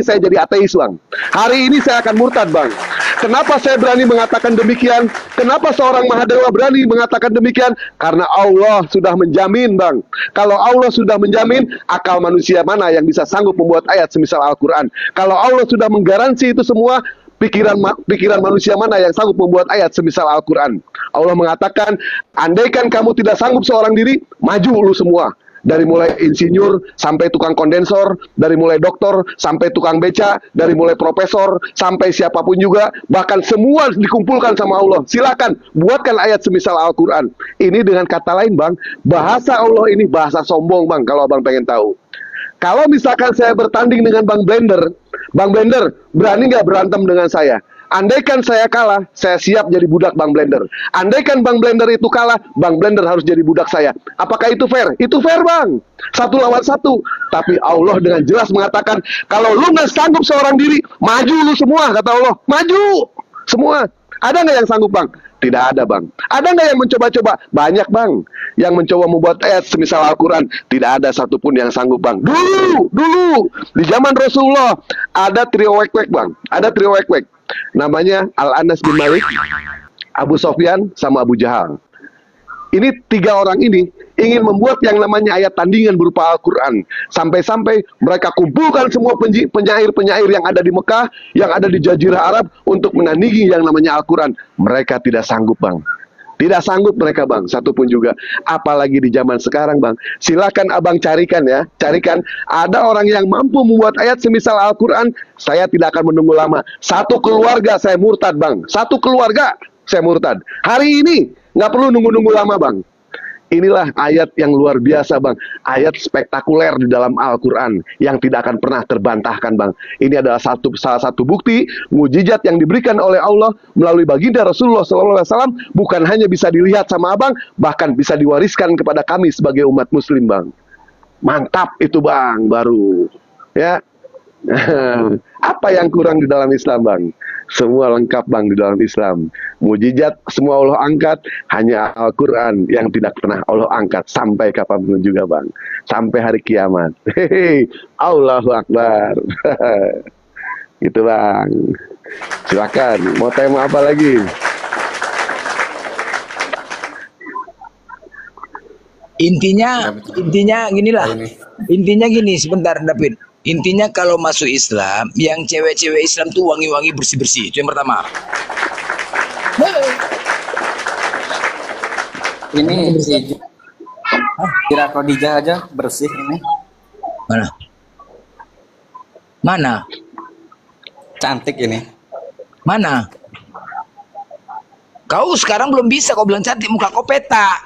saya jadi ateis, Bang. Hari ini saya akan murtad, Bang. Kenapa saya berani mengatakan demikian? Kenapa seorang Mahadewa berani mengatakan demikian? Karena Allah sudah menjamin, Bang. Kalau Allah sudah menjamin, akal manusia mana yang bisa sanggup membuat ayat semisal Al-Quran? Kalau Allah sudah menggaransi itu semua, pikiran manusia mana yang sanggup membuat ayat semisal Al-Quran? Allah mengatakan, andaikan kamu tidak sanggup seorang diri, maju lu semua. Dari mulai insinyur sampai tukang kondensor, dari mulai dokter sampai tukang beca, dari mulai profesor sampai siapapun juga, bahkan semua dikumpulkan sama Allah. Silakan buatkan ayat semisal Al-Quran. Ini dengan kata lain, Bang, bahasa Allah ini bahasa sombong, Bang, kalau Abang pengen tahu. Kalau misalkan saya bertanding dengan Bang Blender berani nggak berantem dengan saya? Andaikan saya kalah, saya siap jadi budak Bang Blender. Andaikan Bang Blender itu kalah, Bang Blender harus jadi budak saya. Apakah itu fair? Itu fair, Bang. 1 lawan 1. Tapi Allah dengan jelas mengatakan, kalau lu nggak sanggup seorang diri, maju lu semua, kata Allah. Maju semua. Ada nggak yang sanggup, Bang? Tidak ada, Bang. Ada nggak yang mencoba-coba? Banyak, Bang. Yang mencoba membuat ayat semisal Al-Quran. Tidak ada satupun yang sanggup, Bang. Dulu. Di zaman Rasulullah, ada trio wek-wek, Bang. Ada trio wek-wek. Namanya Al-Anas bin Malik, Abu Sofyan, sama Abu Jahal. Ini 3 orang ini ingin membuat yang namanya ayat tandingan berupa Al-Quran. Sampai-sampai mereka kumpulkan semua penyair-penyair yang ada di Mekah, yang ada di Jazirah Arab untuk menandingi yang namanya Al-Quran. Mereka tidak sanggup, Bang. Tidak sanggup mereka, Bang, satupun juga. Apalagi di zaman sekarang, Bang. Silakan Abang carikan ya. Carikan. Ada orang yang mampu membuat ayat semisal Al-Quran. Saya tidak akan menunggu lama. 1 keluarga saya murtad, Bang. 1 keluarga saya murtad. Hari ini. Nggak perlu nunggu-nunggu lama, Bang. Inilah ayat yang luar biasa, Bang. Ayat spektakuler di dalam Al-Quran yang tidak akan pernah terbantahkan, Bang. Ini adalah salah satu bukti mujizat yang diberikan oleh Allah melalui baginda Rasulullah SAW. Bukan hanya bisa dilihat sama Abang, bahkan bisa diwariskan kepada kami sebagai umat Muslim, Bang. Mantap itu, Bang, baru. Ya. Apa yang kurang di dalam Islam, Bang? Semua lengkap, Bang, di dalam Islam. Mujizat semua Allah angkat, hanya Al-Quran yang tidak pernah Allah angkat sampai kapanpun juga, Bang. Sampai hari kiamat. Hehehe. Allahu Akbar. Gitu, Bang. Silakan. Mau tema apa lagi? Intinya ginilah. Intinya gini, sebentar, David. Intinya kalau masuk Islam, yang cewek-cewek Islam tuh wangi-wangi, bersih-bersih. Itu yang pertama. Ini kira Khadijah aja bersih ini. Mana? Cantik ini. Mana? Kau sekarang belum bisa kau bilang cantik, muka kau peta.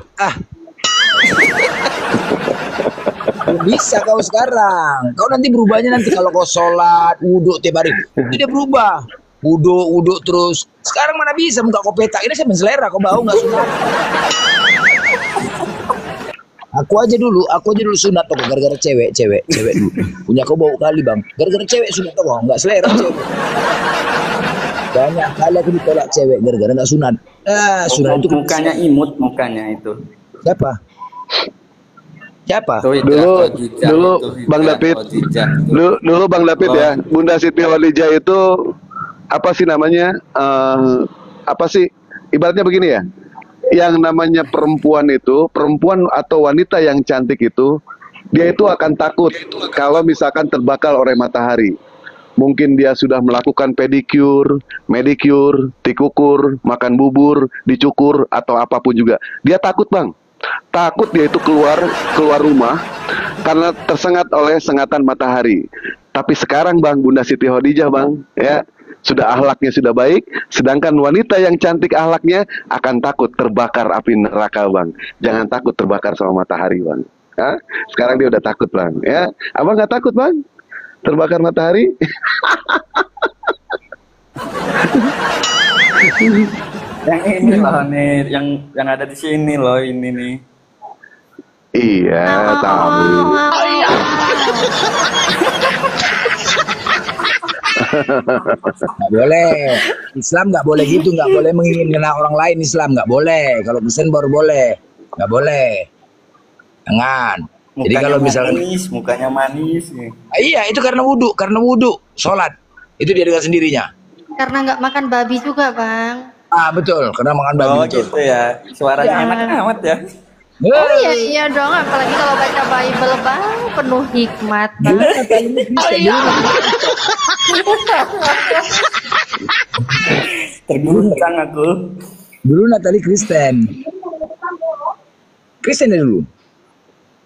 Belum bisa kau sekarang. Kau nanti berubahnya nanti kalau kau sholat, wudhu tiap hari. Itu dia berubah. Wudhu terus. Sekarang mana bisa muka kau peta. Ini saya selera, kau bau nggak sunat. Aku aja dulu sunat tuh gara-gara cewek dulu. Punya kau bau kali, Bang. Gara-gara cewek sunat tuh, nggak selera cewek. Banyak kali aku ditolak cewek gara-gara nggak sunat. Sunat itu mukanya imut, mukanya itu. Siapa? Dulu Bang David, dulu Bang David ya, Bunda Siti Khadijah itu apa sih namanya? Apa sih? Ibaratnya begini ya, yang namanya perempuan atau wanita yang cantik itu, dia itu akan takut kalau misalkan terbakar oleh matahari. Mungkin dia sudah melakukan pedicure, manicure, dikukur, makan bubur, dicukur atau apapun juga. Dia takut, Bang. Takut dia itu keluar rumah karena tersengat oleh sengatan matahari. Tapi sekarang, Bang, Bunda Siti Khadijah, Bang, ya, sudah akhlaknya sudah baik, sedangkan wanita yang cantik akhlaknya akan takut terbakar api neraka, Bang. Jangan takut terbakar sama matahari, Bang. Ya? Sekarang dia udah takut, Bang. Ya, Abang nggak takut, Bang? Terbakar matahari? Yang ini loh nih, yang ada di sini loh, ini nih. Iya, tahu. Nggak boleh. Islam nggak boleh gitu, nggak boleh menginginkan orang lain. Islam nggak boleh. Kalau Kristen baru boleh. Nggak boleh. Jangan. Jadi kalau misalnya mukanya manis. Iya, itu karena wudhu, sholat. Itu dia dengan sendirinya. Karena nggak makan babi juga, Bang. Betul, karena makan babi. Gitu ya. Suaranya enak amat ya. Oh iya dong, apalagi kalau baca Bible, Bang, penuh hikmat. Terguncang aku. Dulu Natali Kristen ya dulu.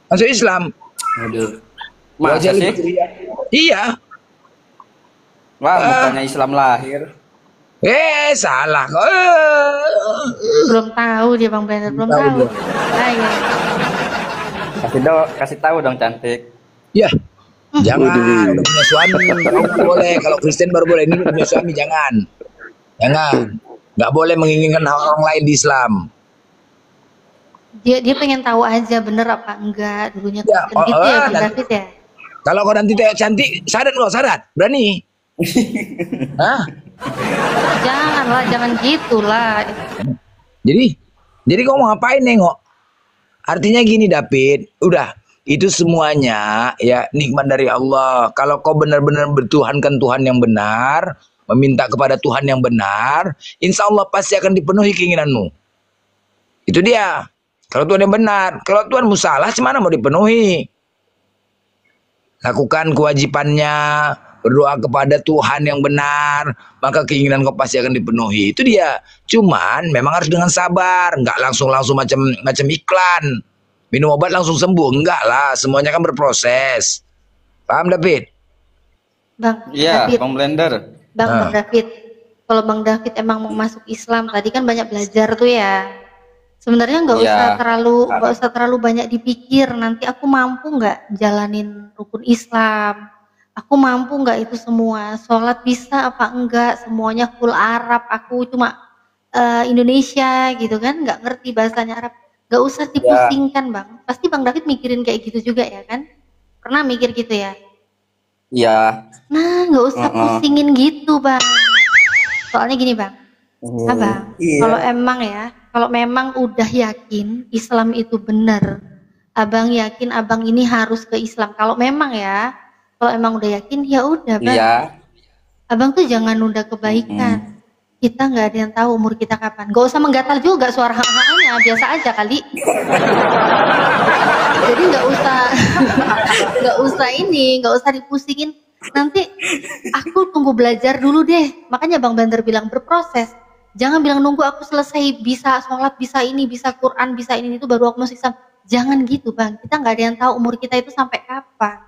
Masuk Islam. Aduh. Masa sih? Iya. Wah, bukannya Islam lahir. Salah kok. Belum tahu dia, Bang Blender, belum tahu. Iya. Kasih tahu dong, cantik. Ya. Jangan, udah punya suami, jangan boleh. Kalau Kristen baru boleh, ini udah punya suami, jangan. Jangan. Nggak boleh menginginkan hak orang lain di Islam. Dia pengen tahu aja bener apa enggak dulunya Ya, Kristen gitu ya Bang David ya. Kalau kau nanti tengok cantik, syarat lo, syarat, berani. Hah? Janganlah, jangan gitulah. Jadi kau mau ngapain nengok? Artinya gini David, udah itu semuanya ya nikmat dari Allah. Kalau kau benar-benar bertuhankan Tuhan yang benar, meminta kepada Tuhan yang benar, insya Allah pasti akan dipenuhi keinginanmu. Itu dia. Kalau Tuhan yang benar, kalau Tuhanmu salah, gimana mau dipenuhi? Lakukan kewajibannya, berdoa kepada Tuhan yang benar, maka keinginan kau pasti akan dipenuhi. Itu dia. Cuman memang harus dengan sabar, nggak langsung macam iklan. Minum obat langsung sembuh, enggak lah. Semuanya kan berproses. Paham David? Bang Iya, David. Bang Blender. Bang David. Kalau Bang David emang mau masuk Islam, tadi kan banyak belajar tuh ya. Sebenarnya nggak usah terlalu banyak dipikir. Nanti aku mampu nggak jalanin rukun Islam? Aku mampu nggak itu semua? Sholat bisa apa enggak? Semuanya full Arab. Aku cuma Indonesia gitu kan, nggak ngerti bahasanya Arab. Nggak usah dipusingkan Bang. Pasti Bang David mikirin kayak gitu juga ya kan? Pernah mikir gitu ya? Iya. Nah, nggak usah pusingin gitu Bang. Soalnya gini Bang, Abang, kalau memang udah yakin Islam itu benar, Abang yakin Abang ini harus ke Islam. Kalau memang udah yakin, ya udah Bang. Iya. Abang tuh jangan nunda kebaikan. Kita nggak ada yang tahu umur kita kapan. Gak usah menggatal juga suara hak-haknya, biasa aja kali. Jadi nggak usah dipusingin. Nanti aku tunggu belajar dulu deh. Makanya Bang Blender bilang berproses. Jangan bilang nunggu aku selesai bisa sholat, bisa ini, bisa Quran, bisa ini itu baru aku masuk Islam. Jangan gitu Bang. Kita nggak ada yang tahu umur kita itu sampai kapan.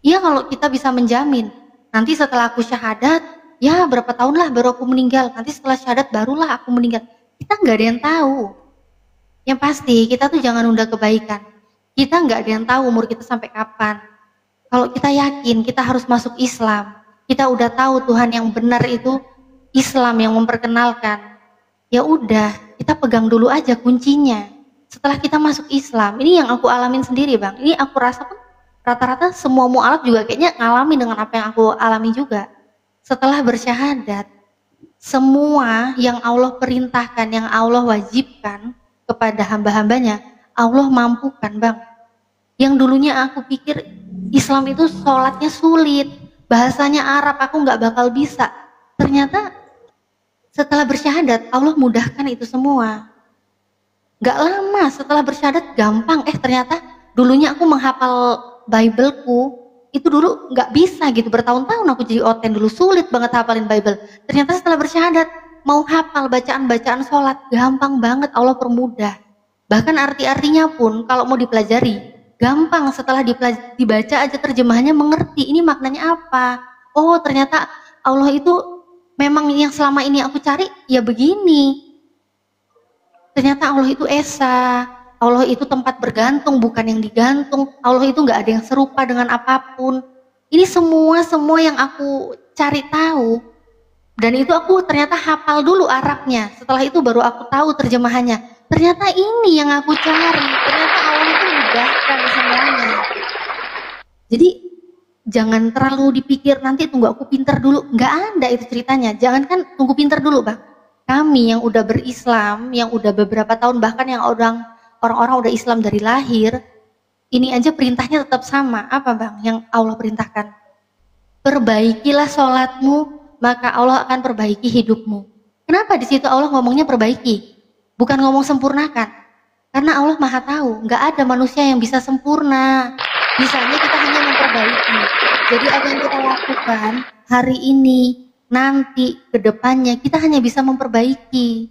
Iya kalau kita bisa menjamin. Nanti setelah aku syahadat, ya berapa tahun lah baru aku meninggal. Nanti setelah syahadat barulah aku meninggal. Kita nggak ada yang tahu. Yang pasti kita tuh jangan nunda kebaikan. Kita nggak ada yang tahu umur kita sampai kapan. Kalau kita yakin kita harus masuk Islam, kita udah tahu Tuhan yang benar itu Islam yang memperkenalkan. Ya udah, kita pegang dulu aja kuncinya. Setelah kita masuk Islam, ini yang aku alamin sendiri Bang. Ini aku rasa pun rata-rata semua mu'alaf juga kayaknya ngalamin dengan apa yang aku alami juga. Setelah bersyahadat, semua yang Allah perintahkan, yang Allah wajibkan kepada hamba-hambanya, Allah mampukan Bang. Yang dulunya aku pikir Islam itu sholatnya sulit, bahasanya Arab, aku nggak bakal bisa. Ternyata setelah bersyahadat, Allah mudahkan itu semua. Gak lama setelah bersyahadat gampang. Ternyata dulunya aku menghafal Bible-ku, itu dulu nggak bisa gitu. Bertahun-tahun aku jadi oten dulu, sulit banget hafalin Bible. Ternyata setelah bersyahadat, mau hafal bacaan-bacaan sholat, gampang banget Allah permudah. Bahkan arti-artinya pun kalau mau dipelajari, gampang. Setelah dibaca aja terjemahannya mengerti, ini maknanya apa. Oh ternyata Allah itu memang yang selama ini aku cari ya begini. Ternyata Allah itu esa, Allah itu tempat bergantung bukan yang digantung. Allah itu nggak ada yang serupa dengan apapun. Ini semua yang aku cari tahu. Dan itu aku ternyata hafal dulu Arabnya. Setelah itu baru aku tahu terjemahannya. Ternyata ini yang aku cari. Ternyata Allah itu mudahkan semuanya. Jadi jangan terlalu dipikir nanti tunggu aku pintar dulu. Nggak ada itu ceritanya. Jangankan tunggu pintar dulu Bang. Kami yang udah berislam, yang udah beberapa tahun, bahkan yang orang-orang udah Islam dari lahir, ini aja perintahnya tetap sama. Apa Bang yang Allah perintahkan? Perbaikilah sholatmu, maka Allah akan perbaiki hidupmu. Kenapa di situ Allah ngomongnya perbaiki? Bukan ngomong sempurnakan. Karena Allah maha tahu, nggak ada manusia yang bisa sempurna. Bisanya kita hanya memperbaiki. Jadi apa yang kita lakukan hari ini, nanti, ke depannya, kita hanya bisa memperbaiki.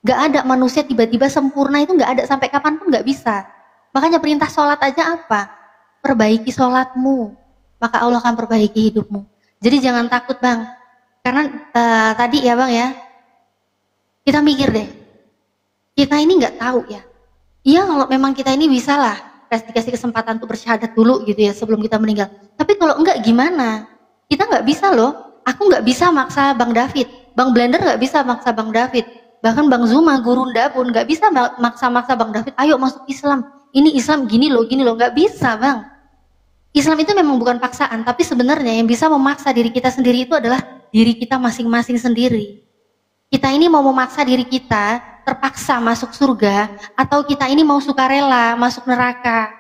Gak ada manusia tiba-tiba sempurna, itu gak ada, sampai kapanpun gak bisa. Makanya perintah sholat aja apa? Perbaiki sholatmu, maka Allah akan perbaiki hidupmu. Jadi jangan takut Bang. Karena tadi ya Bang ya, kita mikir deh, kita ini gak tahu ya. Iya kalau memang kita ini bisa lah, dikasih kesempatan untuk bersyahadat dulu gitu ya sebelum kita meninggal. Tapi kalau enggak gimana? Kita gak bisa loh. Aku nggak bisa maksa Bang David, Bang Blender nggak bisa maksa Bang David, bahkan Bang Zuma, Gurunda pun nggak bisa maksa-maksa Bang David, ayo masuk Islam, ini Islam gini loh, nggak bisa Bang. Islam itu memang bukan paksaan, tapi sebenarnya yang bisa memaksa diri kita sendiri itu adalah diri kita masing-masing sendiri. Kita ini mau memaksa diri kita terpaksa masuk surga, atau kita ini mau sukarela masuk neraka.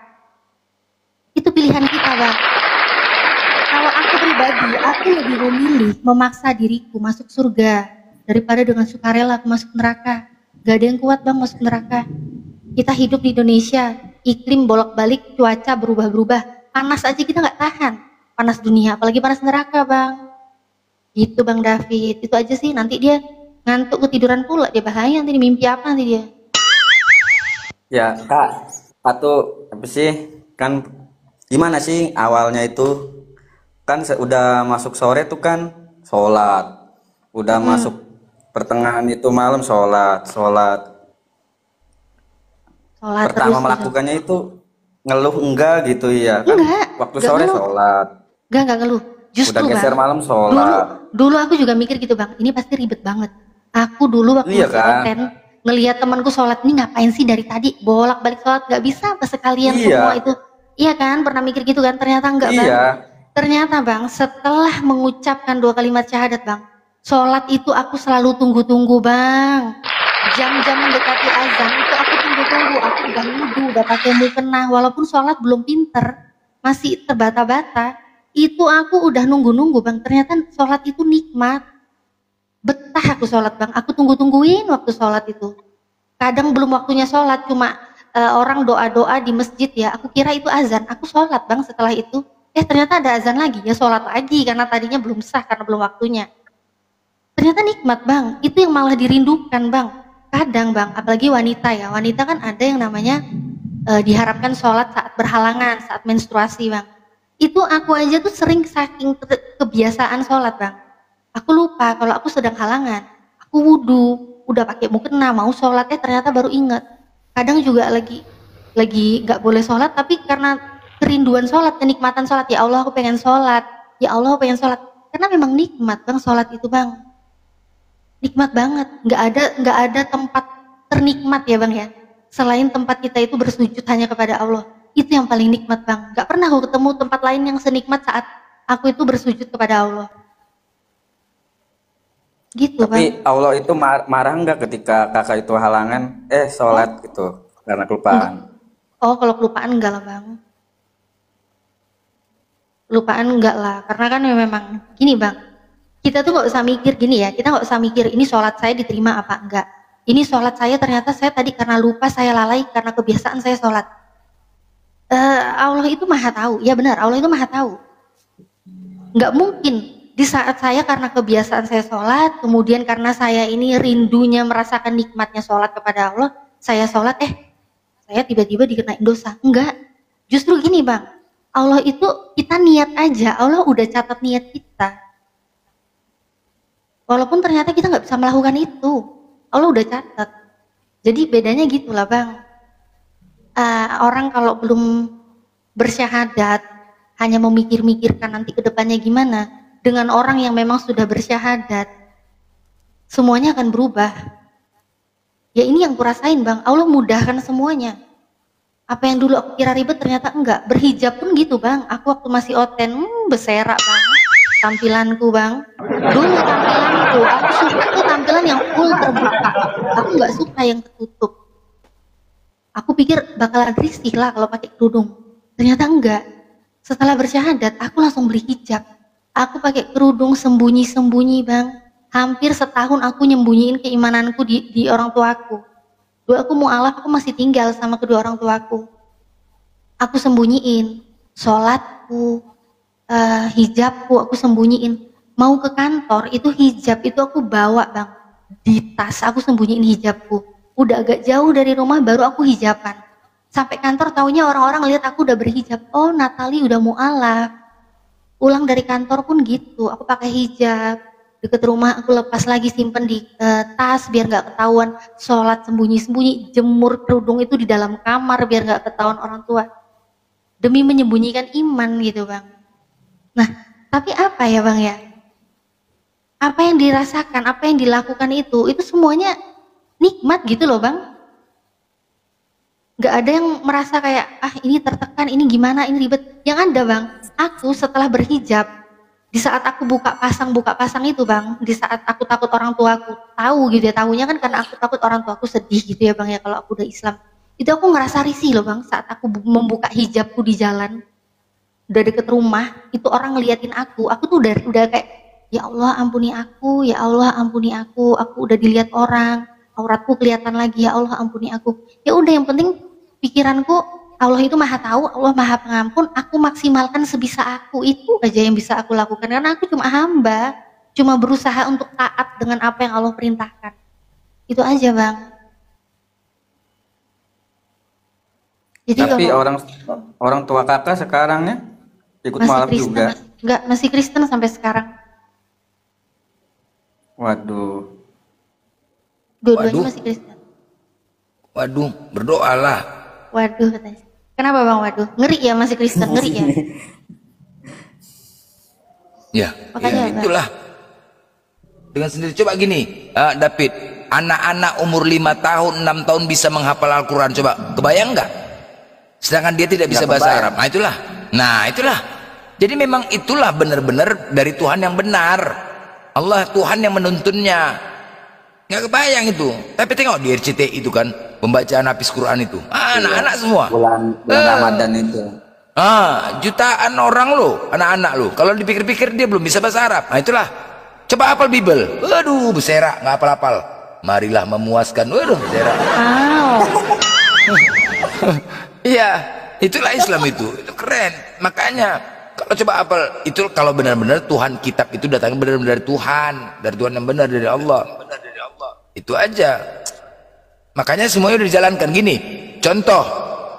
Itu pilihan kita Bang. Kalau aku pribadi, aku lebih memilih memaksa diriku masuk surga daripada dengan sukarela aku masuk neraka. Gak ada yang kuat Bang masuk neraka. Kita hidup di Indonesia, iklim bolak-balik, cuaca berubah-berubah. Panas aja kita nggak tahan, panas dunia, apalagi panas neraka Bang. Gitu Bang David, itu aja sih. Nanti dia ngantuk ketiduran pula, dia bahaya nanti, mimpi apa nanti dia. Ya Kak, atau apa sih, kan gimana sih awalnya itu, kan udah masuk sore tuh kan sholat, udah masuk pertengahan itu malam sholat pertama melakukannya itu ngeluh enggak gitu ya kan? Enggak, waktu sore ngeluh. sholat, Enggak ngeluh. Justru udah geser Bang, malam sholat. dulu aku juga mikir gitu Bang, ini pasti ribet banget. Aku dulu waktu Iya masih kan? OTEN, ngelihat temanku sholat, ini ngapain sih dari tadi bolak-balik sholat, nggak bisa apa sekalian Iya. semua itu. Iya kan, pernah mikir gitu kan? Ternyata enggak Bang. Iya. Ternyata Bang, setelah mengucapkan 2 kalimat syahadat Bang, sholat itu aku selalu tunggu-tunggu Bang. Jam-jam mendekati azan itu aku tunggu-tunggu, aku udah wudhu, udah pakai mukena, walaupun sholat belum pinter, masih terbata-bata, itu aku udah nunggu-nunggu Bang. Ternyata sholat itu nikmat, betah aku sholat Bang. Aku tunggu-tungguin waktu sholat itu. Kadang belum waktunya sholat, cuma orang doa-doa di masjid ya, aku kira itu azan, aku sholat Bang. Setelah itu ternyata ada azan lagi, ya sholat lagi karena tadinya belum sah karena belum waktunya. Ternyata nikmat Bang, itu yang malah dirindukan Bang. Kadang Bang, apalagi wanita ya, wanita kan ada yang namanya diharapkan sholat saat berhalangan, saat menstruasi Bang. Itu aku aja tuh sering saking kebiasaan sholat Bang, aku lupa kalau aku sedang halangan, aku wudhu, udah pakai mukena mau sholat, ternyata baru ingat. Kadang juga lagi nggak boleh sholat, tapi karena kerinduan sholat, kenikmatan sholat, ya Allah aku pengen sholat, ya Allah aku pengen sholat, karena memang nikmat Bang sholat itu Bang. Nikmat banget, nggak ada tempat ternikmat ya Bang ya, selain tempat kita itu bersujud hanya kepada Allah. Itu yang paling nikmat Bang. Nggak pernah aku ketemu tempat lain yang senikmat saat aku itu bersujud kepada Allah. Gitu Bang. Tapi Allah itu marah nggak ketika kakak itu halangan sholat gitu karena kelupaan? Oh kalau kelupaan enggak lah Bang. Kelupaan enggak lah, karena kan memang gini Bang. Kita tuh nggak usah mikir gini ya, kita nggak usah mikir ini sholat saya diterima apa enggak. Ini sholat saya ternyata saya tadi karena lupa, saya lalai karena kebiasaan saya sholat. Allah itu maha tahu, ya benar, Allah itu maha tahu. Nggak mungkin di saat saya karena kebiasaan saya sholat, kemudian karena saya ini rindunya merasakan nikmatnya sholat kepada Allah, saya sholat, saya tiba-tiba dikenain dosa. Enggak, justru gini Bang, Allah itu kita niat aja, Allah udah catat niat kita. Walaupun ternyata kita nggak bisa melakukan itu, Allah udah catat. Jadi bedanya gitulah Bang. Orang kalau belum bersyahadat hanya memikir-mikirkan nanti kedepannya gimana, dengan orang yang memang sudah bersyahadat, semuanya akan berubah. Ya ini yang kurasain Bang, Allah mudahkan semuanya. Apa yang dulu aku kira ribet ternyata enggak. Berhijab pun gitu Bang, aku waktu masih OTEN, beserak Bang. Tampilanku Bang, dulu tampilanku, aku suka tuh tampilan yang full terbuka, aku nggak suka yang tertutup. Aku pikir bakalan risih lah kalau pakai kerudung, ternyata enggak. Setelah bersyahadat, aku langsung beli hijab, aku pakai kerudung sembunyi-sembunyi Bang. Hampir setahun aku nyembunyiin keimananku di orang tuaku. Dulu aku mu'alaf, aku masih tinggal sama kedua orang tuaku. Aku sembunyiin sholatku, hijabku aku sembunyiin. Mau ke kantor itu hijab itu aku bawa Bang di tas, aku sembunyiin hijabku. Udah agak jauh dari rumah baru aku hijaban. Sampai kantor taunya orang-orang lihat aku udah berhijab. Oh Natali udah mu'alaf. Pulang dari kantor pun gitu, aku pakai hijab. Deket rumah aku lepas lagi, simpen di tas biar nggak ketahuan. Sholat sembunyi-sembunyi, jemur kerudung itu di dalam kamar biar nggak ketahuan orang tua. Demi menyembunyikan iman gitu Bang. Nah, tapi apa ya Bang ya? apa yang dirasakan, apa yang dilakukan itu semuanya nikmat gitu loh Bang. Gak ada yang merasa kayak ini tertekan, ini gimana, ini ribet. Yang ada Bang, aku setelah berhijab, di saat aku buka pasang itu Bang, di saat aku takut orang tua aku tahu gitu ya, tahunya kan karena aku takut orang tua aku sedih gitu ya Bang ya kalau aku udah Islam. Itu aku ngerasa risih loh Bang, saat aku membuka hijabku di jalan, udah deket rumah, itu orang ngeliatin aku tuh udah kayak, ya Allah ampuni aku, ya Allah ampuni aku udah dilihat orang, auratku kelihatan lagi, ya Allah ampuni aku. Ya udah, yang penting pikiranku, Allah itu maha tahu, Allah maha pengampun, aku maksimalkan sebisa aku, itu aja yang bisa aku lakukan, karena aku cuma hamba, cuma berusaha untuk taat dengan apa yang Allah perintahkan. Itu aja Bang. Jadi tapi kalau orang tua kakak sekarang ya ikut masih malam Kristen, juga. enggak, masih Kristen sampai sekarang. Waduh. Dua-duanya masih Kristen. Waduh, berdoalah. Waduh katanya. Kenapa Bang waduh? Ngeri ya masih Kristen, ngeri ya. Ya, Makanya, ya itulah. Dengan sendiri coba gini, David, anak-anak umur 5 tahun, 6 tahun bisa menghafal Al-Quran, coba kebayang nggak? Sedangkan dia tidak bisa bahasa Arab. Nah itulah. Jadi memang itulah benar-benar dari Tuhan yang benar. Allah Tuhan yang menuntunnya. Nggak kebayang itu. Tapi tengok di RCTI itu kan, pembacaan habis Quran itu. Anak-anak semua. Bulan Ramadan itu. Jutaan orang loh, anak-anak loh. Kalau dipikir-pikir dia belum bisa bahasa Arab. Nah itulah. Coba hafal Bible. Waduh, berserak, nggak hafal-hafal. Marilah memuaskan. Waduh, berserak. Iya, itulah Islam itu keren. Makanya kalau coba hafal itu, kalau benar-benar Tuhan, kitab itu datang benar-benar dari Tuhan yang benar, dari Allah. Itu aja. Makanya semuanya udah dijalankan gini. Contoh,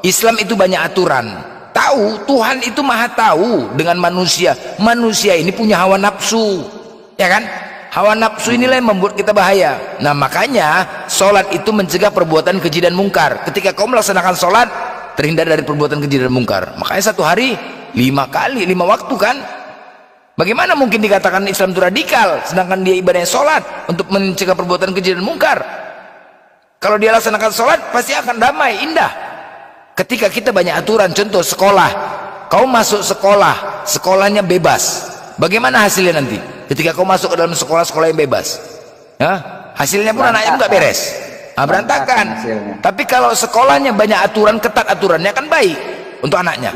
Islam itu banyak aturan. Tahu Tuhan itu maha tahu dengan manusia. Manusia ini punya hawa nafsu, ya kan? Hawa nafsu inilah yang membuat kita bahaya. Nah makanya sholat itu mencegah perbuatan keji dan mungkar. Ketika kau melaksanakan sholat, terhindar dari perbuatan keji dan mungkar. Makanya satu hari 5 kali, 5 waktu kan. Bagaimana mungkin dikatakan Islam itu radikal, sedangkan dia ibadahnya sholat untuk mencegah perbuatan keji dan mungkar? Kalau dia laksanakan sholat, pasti akan damai, indah. Ketika kita banyak aturan, contoh sekolah, kau masuk sekolah, sekolahnya bebas, bagaimana hasilnya nanti? Ketika kau masuk ke dalam sekolah yang bebas, hasilnya pun anaknya nggak beres, berantakan. Tapi kalau sekolahnya banyak aturan, ketat aturannya, kan baik untuk anaknya.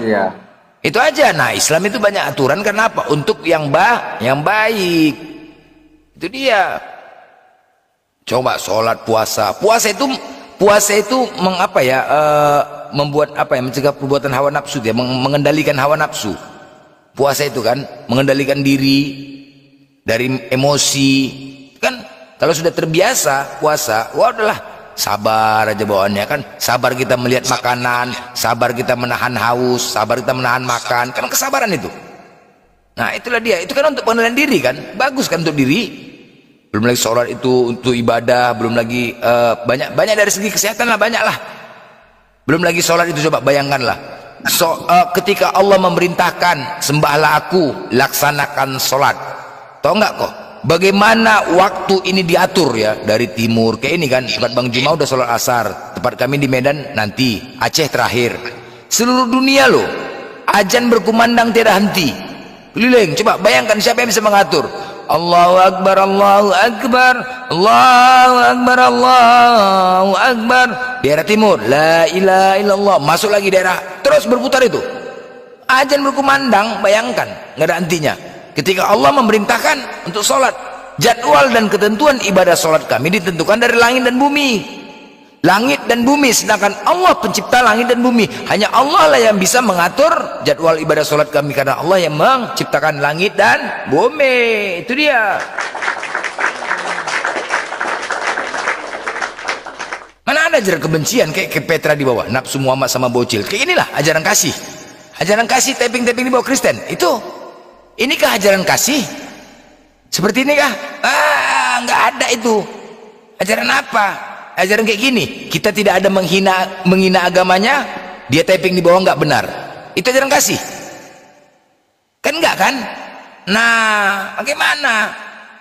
Itu aja. Nah Islam itu banyak aturan karena apa? Untuk yang baik. Itu dia. Coba sholat, puasa itu membuat apa ya, mencegah perbuatan hawa nafsu, dia mengendalikan hawa nafsu. Puasa itu kan mengendalikan diri dari emosi kan. Kalau sudah terbiasa puasa, udahlah, sabar aja bawaannya kan. Sabar kita melihat makanan, sabar kita menahan haus, sabar kita menahan makan, kan kesabaran itu. Nah itulah dia, itu kan untuk pengendalian diri kan, bagus kan untuk diri. Belum lagi sholat itu untuk ibadah, belum lagi banyak dari segi kesehatan lah, banyak lah. Belum lagi sholat itu, coba bayangkanlah. Ketika Allah memerintahkan sembahlah aku, laksanakan sholat. Tahu nggak kok? Bagaimana waktu ini diatur ya, dari timur ke ini kan. Tempat Bang Juma udah sholat asar, tempat kami di Medan nanti, Aceh terakhir. Seluruh dunia loh, azan berkumandang tiada henti, keliling. Coba bayangkan siapa yang bisa mengatur. Allahu Akbar, Allahu Akbar, Allahu Akbar, Allahu Akbar. Daerah timur, la ilaha illallah. Masuk lagi daerah, terus berputar itu. Azan berkumandang, bayangkan, nggak ada hentinya. Ketika Allah memerintahkan untuk sholat, jadwal dan ketentuan ibadah sholat kami ditentukan dari langit dan bumi. Langit dan bumi, sedangkan Allah pencipta langit dan bumi. Hanya Allah lah yang bisa mengatur jadwal ibadah sholat kami, karena Allah yang menciptakan langit dan bumi. Itu dia. Mana ada ajaran kebencian kayak ke Petra di bawah, nafsu Muhammad sama bocil. Kayak inilah ajaran kasih. Ajaran kasih tapping-tapping di bawah Kristen. Inikah ajaran kasih? Seperti ini kah? Nggak ada itu. Ajaran apa? Ajaran kayak gini. Kita tidak ada menghina agamanya, dia tapping di bawah nggak benar. Itu ajaran kasih? Kan enggak kan? Nah, bagaimana?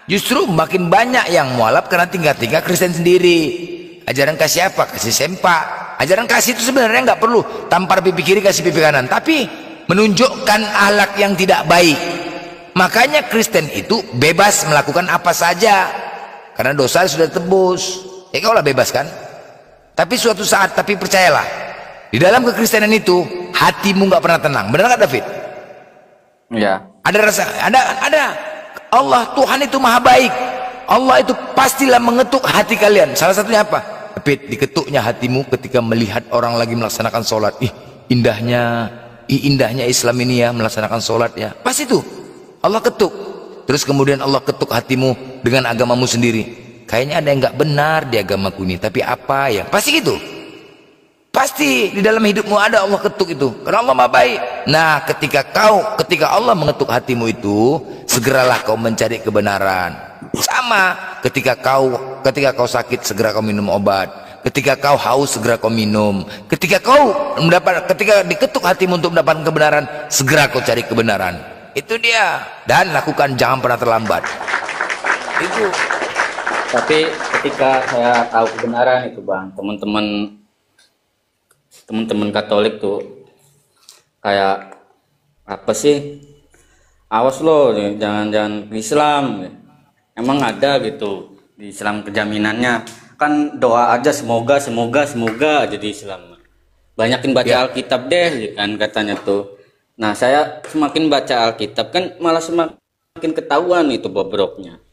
Justru makin banyak yang mualaf karena tinggal-tinggal Kristen sendiri. Ajaran kasih apa? Kasih sempak. Ajaran kasih itu sebenarnya nggak perlu tampar pipi kiri kasih pipi kanan, tapi menunjukkan akhlak yang tidak baik. Makanya Kristen itu bebas melakukan apa saja karena dosa sudah tebus. Ya kau lah bebas kan? Tapi suatu saat, tapi percayalah, di dalam kekristenan itu hatimu nggak pernah tenang. Benar nggak David? Ya. Ada rasa, ada. Allah Tuhan itu maha baik. Allah itu pastilah mengetuk hati kalian. Salah satunya apa? David, diketuknya hatimu ketika melihat orang lagi melaksanakan sholat. Indahnya Islam ini ya, melaksanakan sholat ya. Pas itu Allah ketuk. Terus kemudian Allah ketuk hatimu dengan agamamu sendiri. Kayaknya ada yang nggak benar di agamaku ini, tapi apa ya? Pasti gitu. Pasti di dalam hidupmu ada Allah ketuk itu, karena Allah maha baik. Nah, ketika Allah mengetuk hatimu itu, segeralah kau mencari kebenaran. Sama ketika kau sakit, segera kau minum obat. Ketika kau haus, segera kau minum. Ketika diketuk hatimu untuk mendapatkan kebenaran, segera kau cari kebenaran. Itu dia. Dan lakukan, jangan pernah terlambat. Itu. Tapi ketika saya tahu kebenaran itu Bang, teman-teman Katolik tuh kayak apa sih? Awas lo, jangan Islam. Emang ada gitu di Islam kejaminannya. Kan doa aja semoga aja di Islam. Banyakin baca Alkitab deh kan katanya tuh. Nah, saya semakin baca Alkitab kan malah semakin ketahuan itu bobroknya.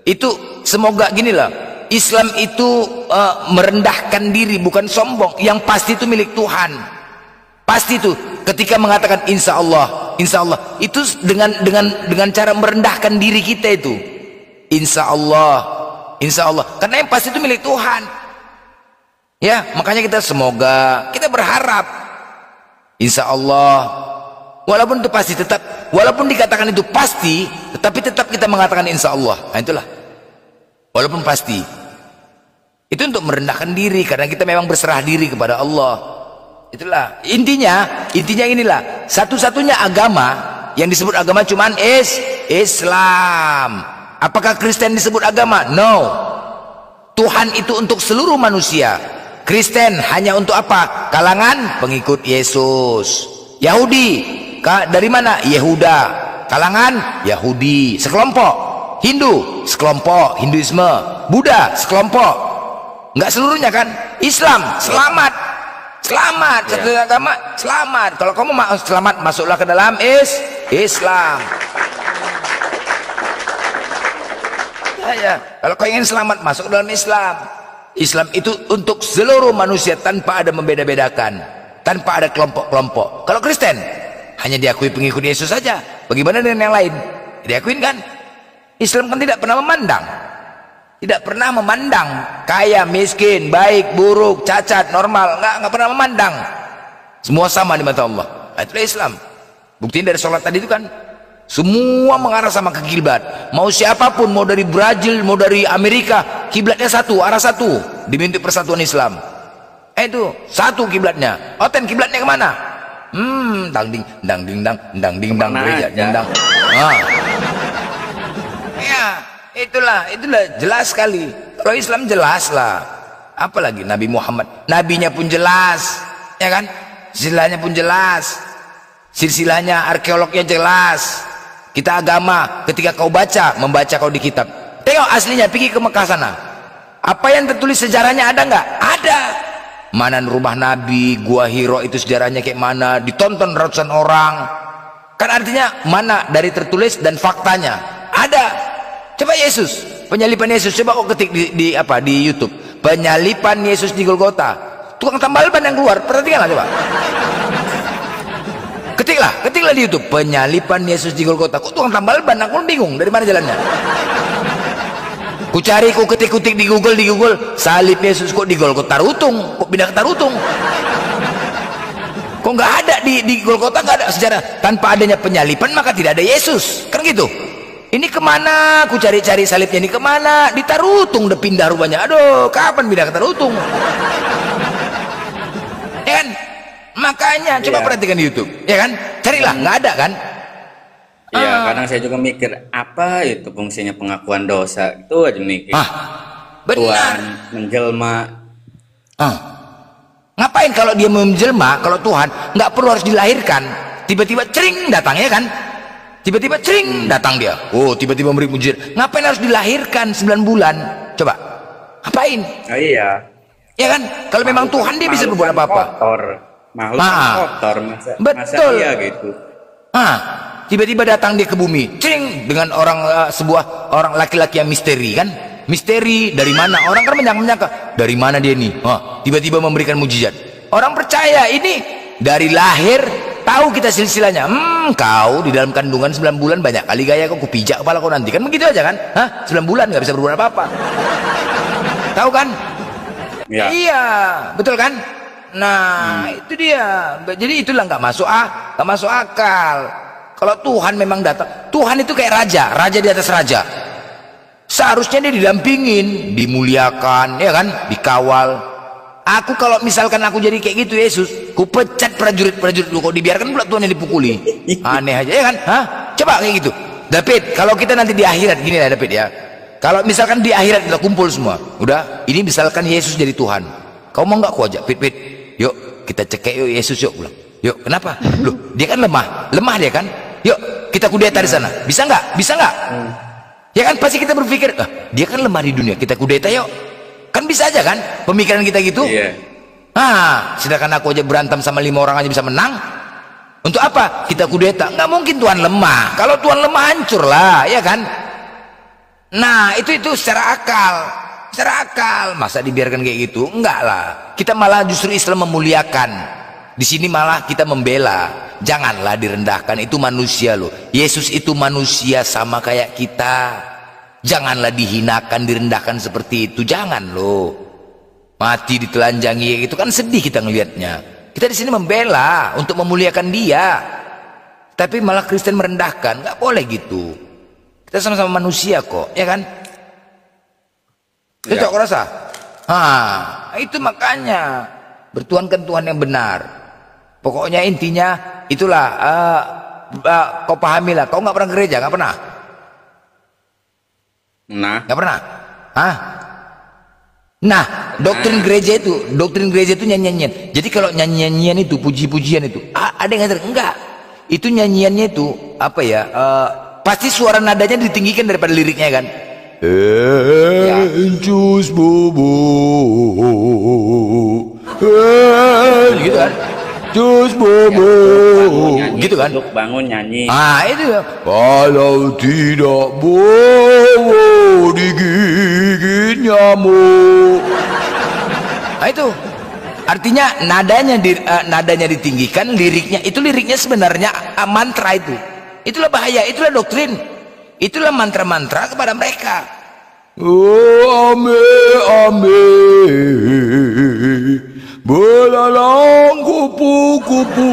Itu semoga gini lah. Islam itu merendahkan diri, bukan sombong. Yang pasti itu milik Tuhan. Pasti itu. Ketika mengatakan insya Allah itu dengan cara merendahkan diri kita itu. Insya Allah. Karena yang pasti itu milik Tuhan. Ya, makanya kita semoga, kita berharap. Insya Allah. Walaupun itu pasti walaupun dikatakan itu pasti, tetapi tetap kita mengatakan insya Allah. Nah itulah. Walaupun pasti. Itu untuk merendahkan diri karena kita memang berserah diri kepada Allah. Itulah intinya inilah. Satu-satunya agama yang disebut agama cuman Islam. Apakah Kristen disebut agama? No. Tuhan itu untuk seluruh manusia. Kristen hanya untuk apa? Kalangan pengikut Yesus. Yahudi dari mana? Yehuda. Kalangan Yahudi sekelompok. Hindu sekelompok, Hinduisme. Buddha sekelompok. Enggak seluruhnya kan? Islam selamat. Satu agama selamat. Kalau kamu mau selamat, masuklah ke dalam Islam. Ya. Kalau kau ingin selamat, masuk ke dalam Islam. Islam itu untuk seluruh manusia tanpa ada membeda-bedakan, tanpa ada kelompok-kelompok. Kalau Kristen hanya diakui pengikut Yesus saja. Bagaimana dengan yang lain? Diakuin kan? Islam kan tidak pernah memandang kaya, miskin, baik, buruk, cacat, normal, nggak pernah memandang. Semua sama di mata Allah. Nah, itulah Islam. Buktinya dari sholat tadi itu kan, semua mengarah sama ke kiblat. Mau siapapun, mau dari Brazil, mau dari Amerika, kiblatnya satu, arah satu, demi untuk persatuan Islam. Itu satu kiblatnya. Oten kiblatnya kemana? Dang ding dang gereja dang. Ya, itulah jelas sekali. Kalau Islam jelas lah. Apalagi Nabi Muhammad, nabinya pun jelas, ya kan? Silsilahnya pun jelas. Silsilahnya, arkeolognya jelas. Kita agama, ketika kau membaca kau di kitab. Tengok aslinya, pergi ke Mekah sana. Apa yang tertulis sejarahnya ada nggak? Ada. Mana rumah Nabi, Gua Hiro itu sejarahnya kayak mana? Ditonton ratusan orang. Kan artinya mana dari tertulis dan faktanya? Ada. Coba Yesus, penyalipan Yesus. Coba kau ketik di YouTube. Penyalipan Yesus di Golgota. Tukang tambal ban yang keluar. Perhatikanlah coba. Ketiklah di YouTube penyalipan Yesus di Golgota. Kok tukang tambal ban? Aku bingung dari mana jalannya. Ku cari, ku ketik di Google salib Yesus kok di Golgota Tarutung, kok pindah ke Tarutung. Kok nggak ada di Golgota, nggak ada sejarah. Tanpa adanya penyalipan maka tidak ada Yesus, kan gitu. Ini kemana? Ku cari salibnya ini kemana? Di Tarutung udah pindah rupanya. Aduh, kapan pindah ke Tarutung? Ya kan? Makanya coba perhatikan di YouTube, ya kan? Carilah, nggak ada kan? Ya, kadang saya juga mikir apa itu fungsinya pengakuan dosa. Itu aja mikir. Benar. Tuhan menjelma. Ngapain kalau dia menjelma, kalau Tuhan nggak perlu harus dilahirkan, tiba-tiba cering datang ya kan? Tiba-tiba cering datang dia. Oh, tiba-tiba memberi mujizat. Ngapain harus dilahirkan 9 bulan? Coba. Ngapain? Oh, iya. Ya kan? Kalau memang Tuhan dia bisa berbuat apa-apa. Kotor. Makhluk kotor masa iya gitu. Tiba-tiba datang dia ke bumi, cering dengan orang sebuah orang laki-laki yang misteri kan? Misteri dari mana? Orang kan menyangka dari mana dia nih? Tiba-tiba memberikan mujizat. Orang percaya ini dari lahir tahu kita silsilahnya. Kau di dalam kandungan 9 bulan banyak kali gaya kau kupijak kepala kau nanti kan begitu aja kan? 9 bulan nggak bisa berbuat apa-apa. Tahu kan? Ya. Iya, betul kan? Nah, itu dia. Jadi itulah nggak masuk akal. Kalau Tuhan memang datang, Tuhan itu kayak raja di atas raja. Seharusnya dia didampingin, dimuliakan, ya kan, dikawal. Aku kalau misalkan aku jadi kayak gitu Yesus, ku pecat prajurit lu, kok dibiarkan pula Tuhan yang dipukuli. Aneh aja ya kan? Coba kayak gitu. David, kalau kita nanti di akhirat gini lah David ya. Kalau misalkan di akhirat kita kumpul semua, udah, ini misalkan Yesus jadi Tuhan. Kau mau nggak ku ajak, Pit, yuk kita cekek yuk Yesus yuk, pulang. Yuk, kenapa? Loh, dia kan lemah dia kan. Yuk kita kudeta di sana, bisa nggak? Ya kan pasti kita berpikir, dia kan lemah di dunia, kita kudeta yuk. Kan bisa aja kan pemikiran kita gitu. Sedangkan aku aja berantem sama 5 orang aja bisa menang. Untuk apa? Kita kudeta. Nggak mungkin Tuhan lemah. Kalau Tuhan lemah hancur lah, ya kan? Nah itu secara akal. Masa dibiarkan kayak gitu? Enggak lah. Kita malah justru Islam memuliakan. Di sini malah kita membela. Janganlah direndahkan, itu manusia loh. Yesus itu manusia sama kayak kita. Janganlah dihinakan, direndahkan seperti itu. Jangan loh. Mati ditelanjangi itu kan sedih kita ngelihatnya. Kita di sini membela untuk memuliakan dia. Tapi malah Kristen merendahkan, nggak boleh gitu. Kita sama-sama manusia kok, ya kan? Cocok kok rasa? Itu makanya bertuhankan Tuhan yang benar. Pokoknya intinya itulah kau pahamilah. Kau nggak pernah gereja, nggak pernah? Nggak pernah? Nah, doktrin gereja itu nyanyian. Jadi kalau nyanyian itu puji-pujian itu, ada yang ngajar enggak? Itu nyanyiannya itu apa ya? Pasti suara nadanya ditinggikan daripada liriknya kan? Encus bobo, gitu kan? Cus bobo, gitu kan? Untuk bangun nyanyi. Itu ya. Kalau tidak bobo digigit nyamuk. Itu artinya nadanya ditinggikan, liriknya sebenarnya mantra itu. Itulah bahaya, itulah doktrin, itulah mantra-mantra kepada mereka. Ame belalang kupu-kupu.